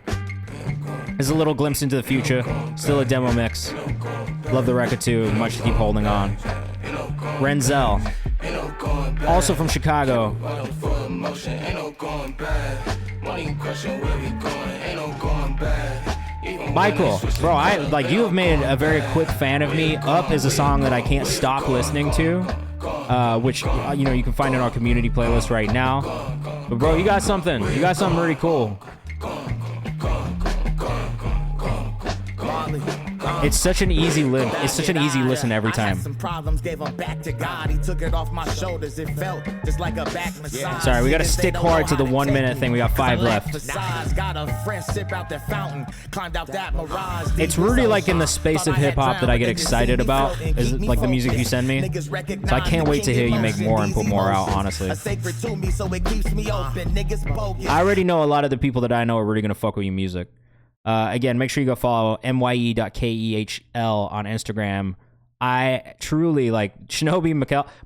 There's a little glimpse into the future. Still a demo mix. Love the record too. Much to keep holding on. Renzel. Also from Chicago. Michael, bro, you have made a very quick fan of me. Up is a song that I can't stop listening to, which you know you can find in our community playlist right now. But bro, you got something really cool. It's such an easy listen every time. Sorry, we gotta stick hard to the 1 minute thing. We got 5 left. It's really like in the space of hip hop that I get excited about, is like the music you send me. So I can't wait to hear you make more and put more out, honestly. I already know a lot of the people that I know are really gonna fuck with your music. Again, make sure you go follow mye.kehl on Instagram. I truly like Shinobi,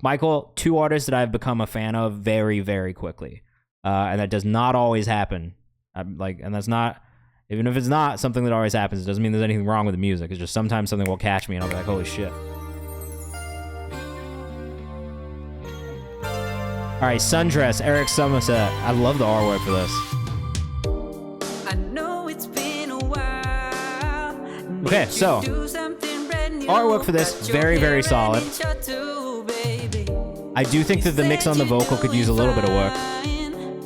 Michael, 2 artists that I've become a fan of very, very quickly. And that does not always happen. And that's not, even if it's not something that always happens, it doesn't mean there's anything wrong with the music. It's just sometimes something will catch me and I'll be like, holy shit. All right, Sundress, Eric Somerset. I love the artwork for this. Okay, so artwork for this, very, very solid. I do think that the mix on the vocal could use a little bit of work.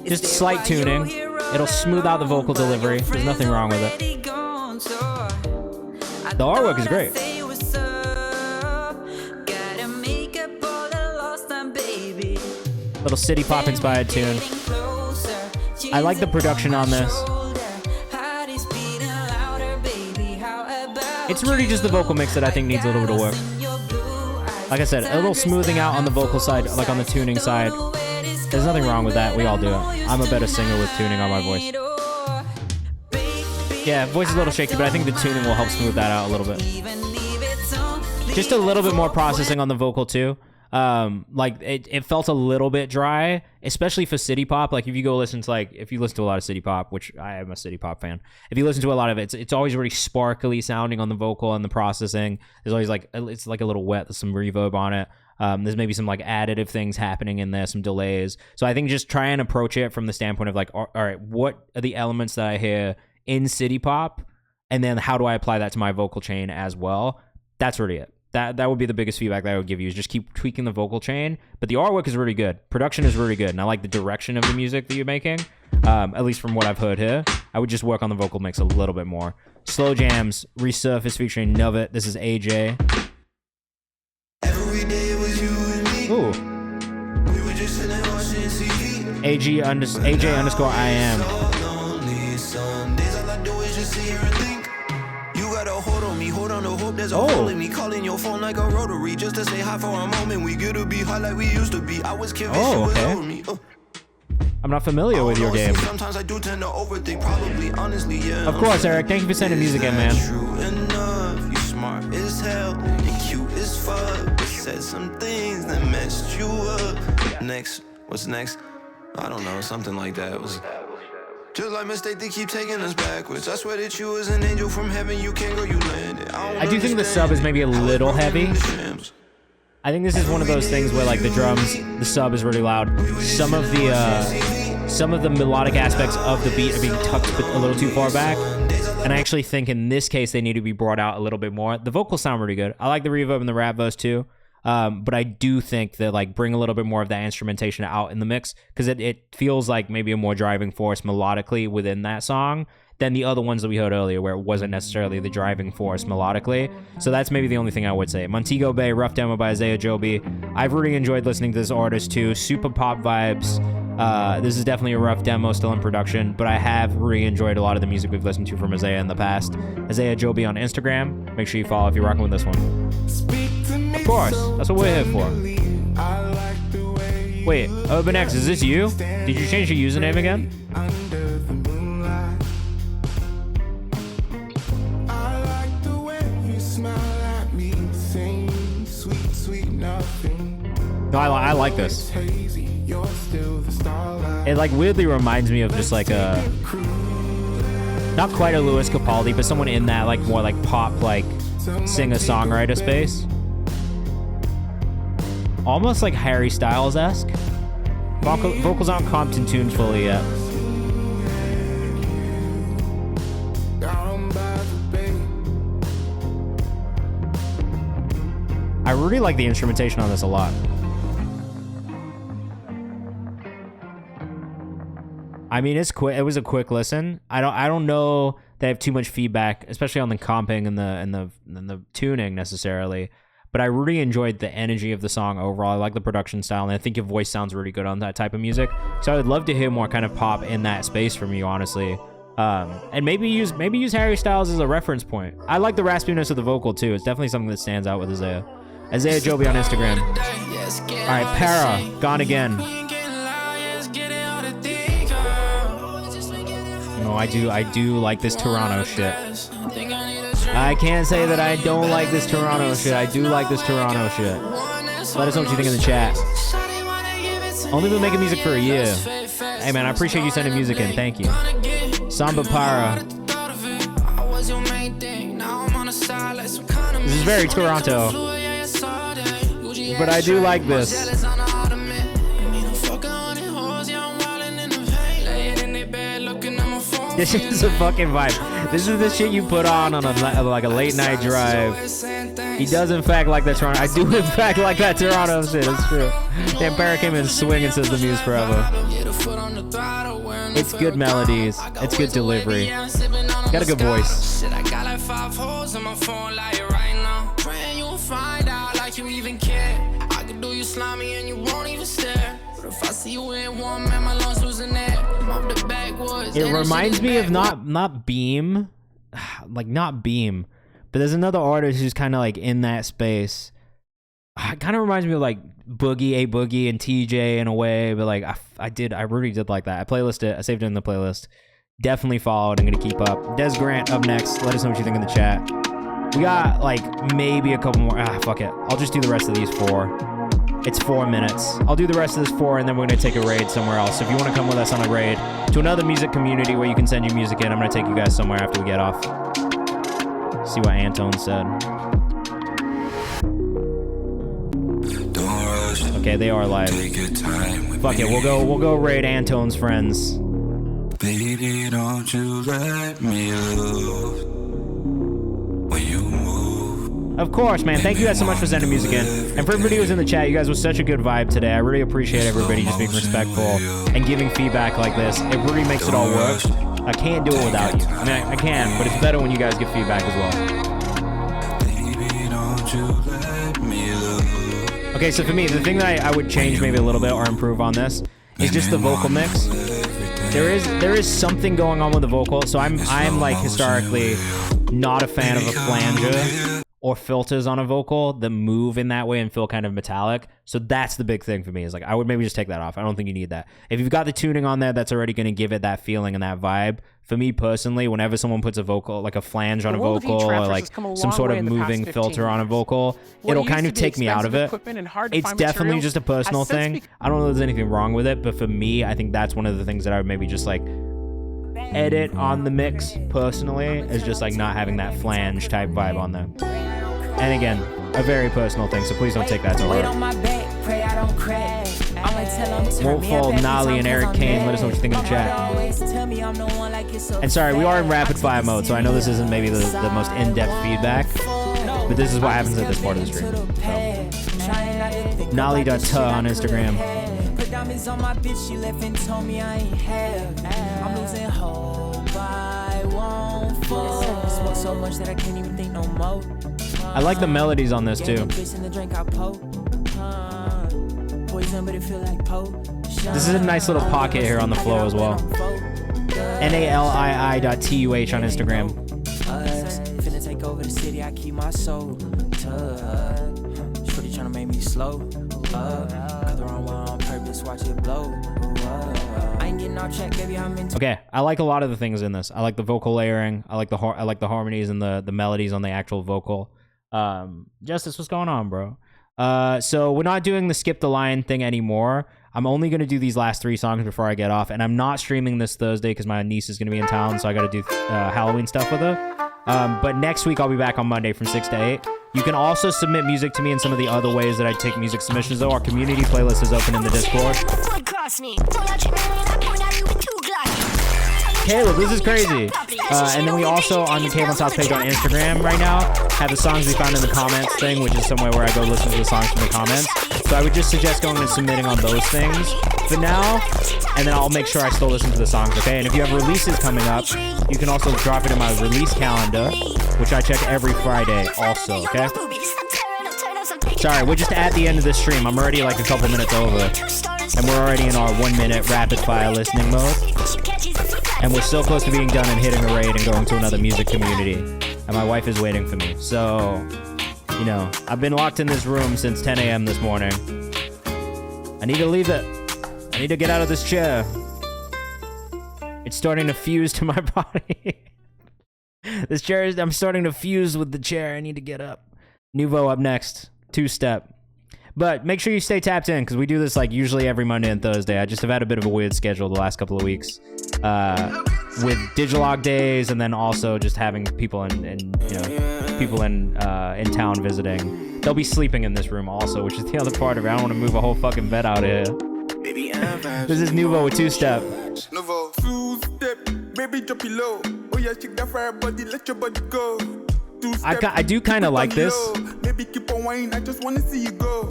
Just slight tuning. It'll smooth out the vocal delivery. There's nothing wrong with it. The artwork is great. Little city pop inspired tune. I like the production on this. It's really just the vocal mix that I think needs a little bit of work. Like I said, a little smoothing out on the vocal side, like on the tuning side. There's nothing wrong with that. We all do it. I'm a better singer with tuning on my voice. Yeah, voice is a little shaky, but I think the tuning will help smooth that out a little bit. Just a little bit more processing on the vocal too. Like it felt a little bit dry, especially for city pop. Like if you go listen to if you listen to a lot of city pop, which I am a city pop fan. If you listen to a lot of it, it's always really sparkly sounding on the vocal and the processing. There's always it's like a little wet. There's some reverb on it. There's maybe some additive things happening in there, some delays. So I think just try and approach it from the standpoint of all right, what are the elements that I hear in city pop, and then how do I apply that to my vocal chain as well? That's really it. That would be the biggest feedback that I would give you, is just keep tweaking the vocal chain. But the artwork is really good. Production is really good. And I like the direction of the music that you're making, at least from what I've heard here. I would just work on the vocal mix a little bit more. Slow Jams, Resurface featuring Novit. This is AJ. Every day was you Ooh. AJ_IM. Hold on to hope there's a hole in me. Calling your phone like a rotary just to say hi for a moment. We get to be hot like we used to be. I was convinced you was over me. I'm not familiar with your game. Sometimes I do tend to overthink, probably, honestly, yeah. Of course, Eric. Thank you for sending music in, man. True enough, you smart as hell and cute as fuck. But said some things that messed you up. Next, what's next? I don't know, something like that. It was just like mistake, they keep taking us backwards. I swear that you was an angel from heaven. You can't go, you landed. I do think the sub is maybe a little heavy. I think this is one of those things where like the drums, the sub is really loud. Some of the melodic aspects of the beat are being tucked a little too far back. And I actually think in this case they need to be brought out a little bit more. The vocals sound really good. I like the reverb and the rap verse too. But I do think that like bring a little bit more of that instrumentation out in the mix, because it feels like maybe a more driving force melodically within that song than the other ones that we heard earlier, where it wasn't necessarily the driving force melodically. So that's maybe the only thing I would say. Montego Bay, rough demo by Isaiah Joby. I've really enjoyed listening to this artist too. Super pop vibes. This is definitely a rough demo, still in production, but I have really enjoyed a lot of the music we've listened to from Isaiah in the past. Isaiah Joby on Instagram. Make sure you follow if you're rocking with this one. Of course, that's what we're here for. Wait, Urban X, is this you? Did you change your username again? No, I like this. It like weirdly reminds me of just like a, not quite a Louis Capaldi, but someone in that like more like pop like singer-songwriter space. Almost like Harry Styles-esque. Vocals aren't comped and tuned fully yet. I really like the instrumentation on this a lot. I mean, it's quick. It was a quick listen. I don't know that I have too much feedback, especially on the comping and the tuning necessarily. But I really enjoyed the energy of the song overall. I like the production style, and I think your voice sounds really good on that type of music. So I would love to hear more kind of pop in that space from you, honestly. And maybe use Harry Styles as a reference point. I like the raspiness of the vocal too. It's definitely something that stands out with Isaiah. Isaiah Joby on Instagram. All right, Para, Gone Again. No, I do like this Toronto shit. I can't say that I don't like this Toronto shit. I do like this Toronto shit. Let us know what you think in the chat. Only been making music for a year. Hey man, I appreciate you sending music in. Thank you. Samba Para. This is very Toronto. But I do like this. This is a fucking vibe. This is the shit you put on a like a late night drive. He does in fact like that Toronto. I do in fact like that Toronto shit. It's true. Damn, Parrot came in swinging, says the Muse forever. It's good melodies. It's good delivery. Got a good voice. I got like 5 holes in my phone like right now. Praying you'll find out like you even care. I could do you slimy and you won't even stare. But if I see you in one, man, my lungs losing air. It reminds me of not Beam, like not Beam, but there's another artist who's kind of like in that space. It kind of reminds me of like A Boogie and TJ in a way, but like I really did like that. I playlisted it. I saved it in the playlist. Definitely followed. I'm gonna keep up. Des Grant up next. Let us know what you think in the chat. We got like maybe a couple more. Fuck it. I'll just do the rest of these 4. It's 4 minutes. I'll do the rest of this 4, and then we're going to take a raid somewhere else. So if you want to come with us on a raid to another music community where you can send your music in, I'm going to take you guys somewhere after we get off. See what Antone said. Okay, they are live. Fuck it, we'll go raid Antone's friends. Baby, don't you let me lose when you move. Of course, man. Thank you guys so much for sending music in. And for everybody who's in the chat, you guys were such a good vibe today. I really appreciate everybody just being respectful and giving feedback like this. It really makes it all work. I can't do it without you. I mean, I can, but it's better when you guys give feedback as well. Okay, so for me, the thing that I would change maybe a little bit or improve on this is just the vocal mix. There is something going on with the vocal. So I'm like historically not a fan of a flanger or filters on a vocal that move in that way and feel kind of metallic. So that's the big thing for me, is like I would maybe just take that off. I don't think you need that. If you've got the tuning on there, that's already going to give it that feeling and that vibe. For me personally, whenever someone puts a vocal, like a flange on a vocal or like some sort of moving filter on a vocal, it'll kind of take me out of it. It's definitely just a personal thing. I don't know if there's anything wrong with it, but for me, I think that's one of the things that I would maybe just like edit on the mix personally, is just like not having that flange type vibe on there. And again, a very personal thing, so please don't take that to heart. Won't Fall, Nolly, and Eric Kane, let us know what you think in the chat. And sorry, we are in rapid fire mode, so I know this isn't maybe the most in-depth feedback, but this is what happens at this part of the stream. So. Nolly.tuh on Instagram. Put diamonds on my bitch, she left and told me I ain't have. I'm losing hope, I won't fall. Smoke so much that I can't even think no more. I like the melodies on this too. This is a nice little pocket here on the flow as well. NALII.TUH on Instagram. Finna take over the city, I keep my soul. Shorty tryna make me slow. Cut the wrong one on purpose, watch it blow. I ain't getting off track, baby, I'm into. Okay, I like a lot of the things in this. I like the vocal layering. I like the harmonies and the melodies on the actual vocal. Justice, what's going on, bro? So we're not doing the skip the line thing anymore. I'm only going to do these last 3 songs before I get off, and I'm not streaming this Thursday because my niece is going to be in town, so I got to do Halloween stuff with her. But next week I'll be back on Monday from 6 to 8. You can also submit music to me in some of the other ways that I take music submissions, though. Our community playlist is open in the Discord. Caleb, this is crazy. And then we also, on the Kayvan's House page on Instagram right now, have the songs we found in the comments thing, which is somewhere where I go listen to the songs from the comments. So I would just suggest going and submitting on those things for now, and then I'll make sure I still listen to the songs, okay? And if you have releases coming up, you can also drop it in my release calendar, which I check every Friday also, okay? Sorry, we're just at the end of the stream. I'm already like a couple minutes over, and we're already in our 1 minute rapid fire listening mode. And we're so close to being done and hitting a raid and going to another music community. And my wife is waiting for me. So, you know, I've been locked in this room since 10 a.m. this morning. I need to leave it. I need to get out of this chair. It's starting to fuse to my body. This chair is, I'm starting to fuse with the chair. I need to get up. Nuvo up next. 2-step. But make sure you stay tapped in, because we do this like usually every Monday and Thursday. I just have had a bit of a weird schedule the last couple of weeks with Digilog days, and then also just having people in town visiting. They'll be sleeping in this room also, which is the other part of it. I don't want to move a whole fucking bed out of here. This is Nuvo with 2-step. Nuvo. 2-step, baby drop it low. Oh yeah, shake that fire body, let your body go. I do kind of like this. Baby keep on whining, I just wanna see you go.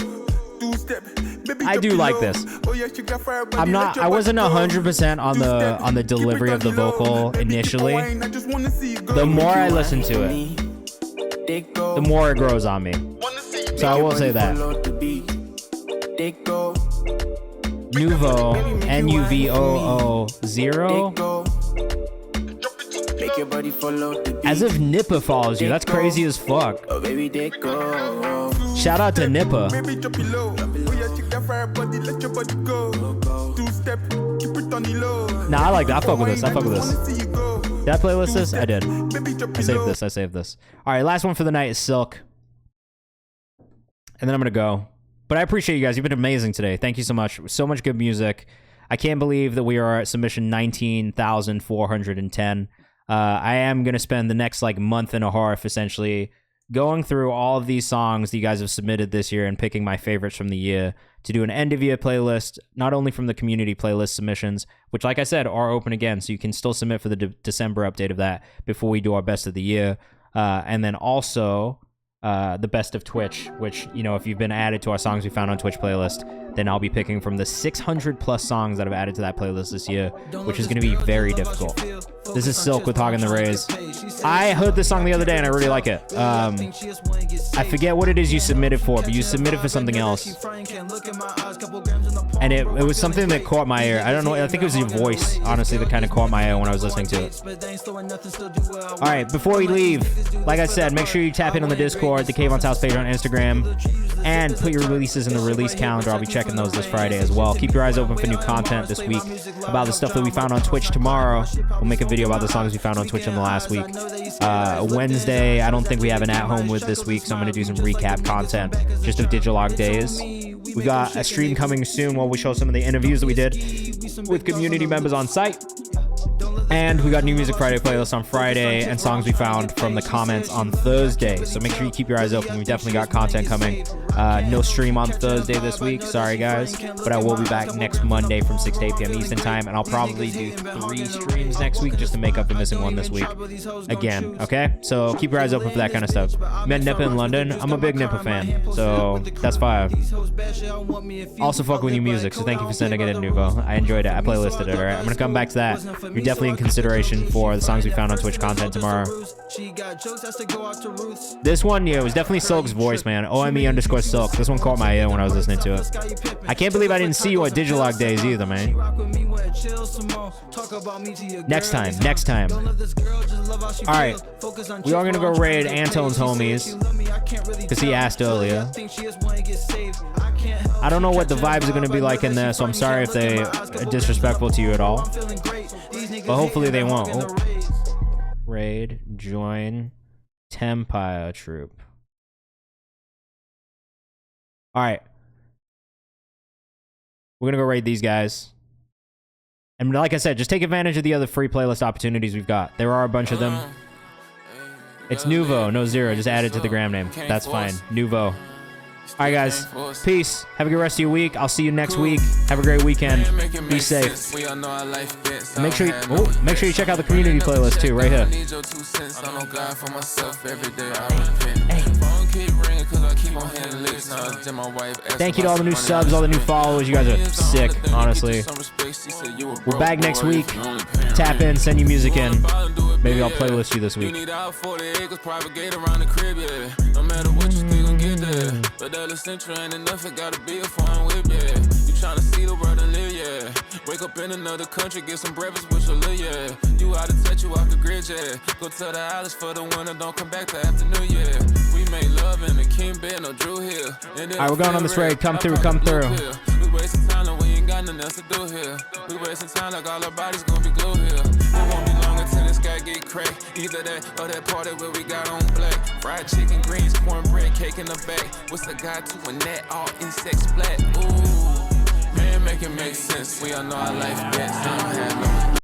2-step, baby I do like this. I wasn't 100% on the delivery of the vocal initially. The more I listen to it, the more it grows on me. So I will say that. Nuvo, NUVOO0. As if Nippa follows you. That's crazy as fuck. Shout out to Nippa. Nah, I like that. I fuck with this. Did I playlist this? I did. I saved this. All right, last one for the night is Silk. And then I'm going to go. But I appreciate you guys. You've been amazing today. Thank you so much. So much good music. I can't believe that we are at submission 19,410. I am going to spend the next like month and a half essentially going through all of these songs that you guys have submitted this year and picking my favorites from the year to do an end of year playlist, not only from the community playlist submissions, which like I said are open again, so you can still submit for the December update of that before we do our best of the year, and then also the best of Twitch, which, you know, if you've been added to our songs we found on Twitch playlist, then I'll be picking from the 600 plus songs that I've added to that playlist this year, which is going to be very difficult. This is Silk with Hoggin' the Rays. I heard this song the other day and I really like it. I forget what it is you submitted for, but you submitted for something else. And it was something that caught my ear. I don't know. I think it was your voice, honestly, that kind of caught my ear when I was listening to it. All right, before we leave, like I said, make sure you tap in on the Discord, the Kayvan's House page on Instagram, and put your releases in the release calendar. I'll be checking those this Friday as well. Keep your eyes open for new content this week about the stuff that we found on Twitch tomorrow. We'll make a video about the songs we found on Twitch in the last week. Wednesday, I don't think we have an at-home with this week, so I'm going to do some recap content just of Digilog days. We got a stream coming soon where we show some of the interviews that we did with community members on site. And we got New Music Friday playlist on Friday and songs we found from the comments on Thursday. So make sure you keep your eyes open. We definitely got content coming. No stream on Thursday this week. Sorry, guys. But I will be back next Monday from 6 to 8 p.m. Eastern time. And I'll probably do 3 streams next week just to make up the missing one this week. Again, okay? So keep your eyes open for that kind of stuff. Met Nippa in London. I'm a big Nippa fan. So that's fire. Also fuck with new music. So thank you for sending it in, Nuvo. I enjoyed it. I playlisted it, alright? I'm going to come back to that. You're definitely in consideration for the songs we found on Twitch content tomorrow. This one, yeah, it was definitely Silk's voice, man. OME_Silk. This one caught my ear when I was listening to it. I can't believe I didn't see you at Digilog days either, man. Next time. Alright. We are gonna go raid Anton's homies, because he asked earlier. I don't know what the vibes are gonna be like in there, so I'm sorry if they are disrespectful to you at all. But hopefully they won't. Oh. Raid, join, Tempire troop. Alright. We're gonna go raid these guys. And like I said, just take advantage of the other free playlist opportunities we've got. There are a bunch of them. It's Nuvo, no zero. Just add it to the gram name. That's fine. Nuvo. Alright, guys. Peace. Have a good rest of your week. I'll see you next week. Have a great weekend. Be safe. And make sure you check out the community playlist too, right here. Thank you to all the new subs, all the new followers. You guys are sick, honestly. We're back next week. Tap in, send your music in. Maybe I'll playlist you this week. But that central ain't enough, it gotta be a fun whip, yeah. You tryna see the world and live, yeah. Wake up in another country, get some breakfast with your live, yeah. You out of touch, you off the grid, yeah. Go to the islands for the winter, don't come back till afternoon, yeah. We made love in the king bed, no Drew Hill. Alright, we're going on this raid. Come through. We wasting time like we ain't got nothing else to do here. We wasting time like all our bodies gonna be glued here. It won't be long until this guy get cracked. Either that or that party where we got on black. Fried chicken, greens, cornbread, cake in the bag. What's the guy doing that? All insects flat. Ooh, man, make it make sense. We all know our life best. I don't have no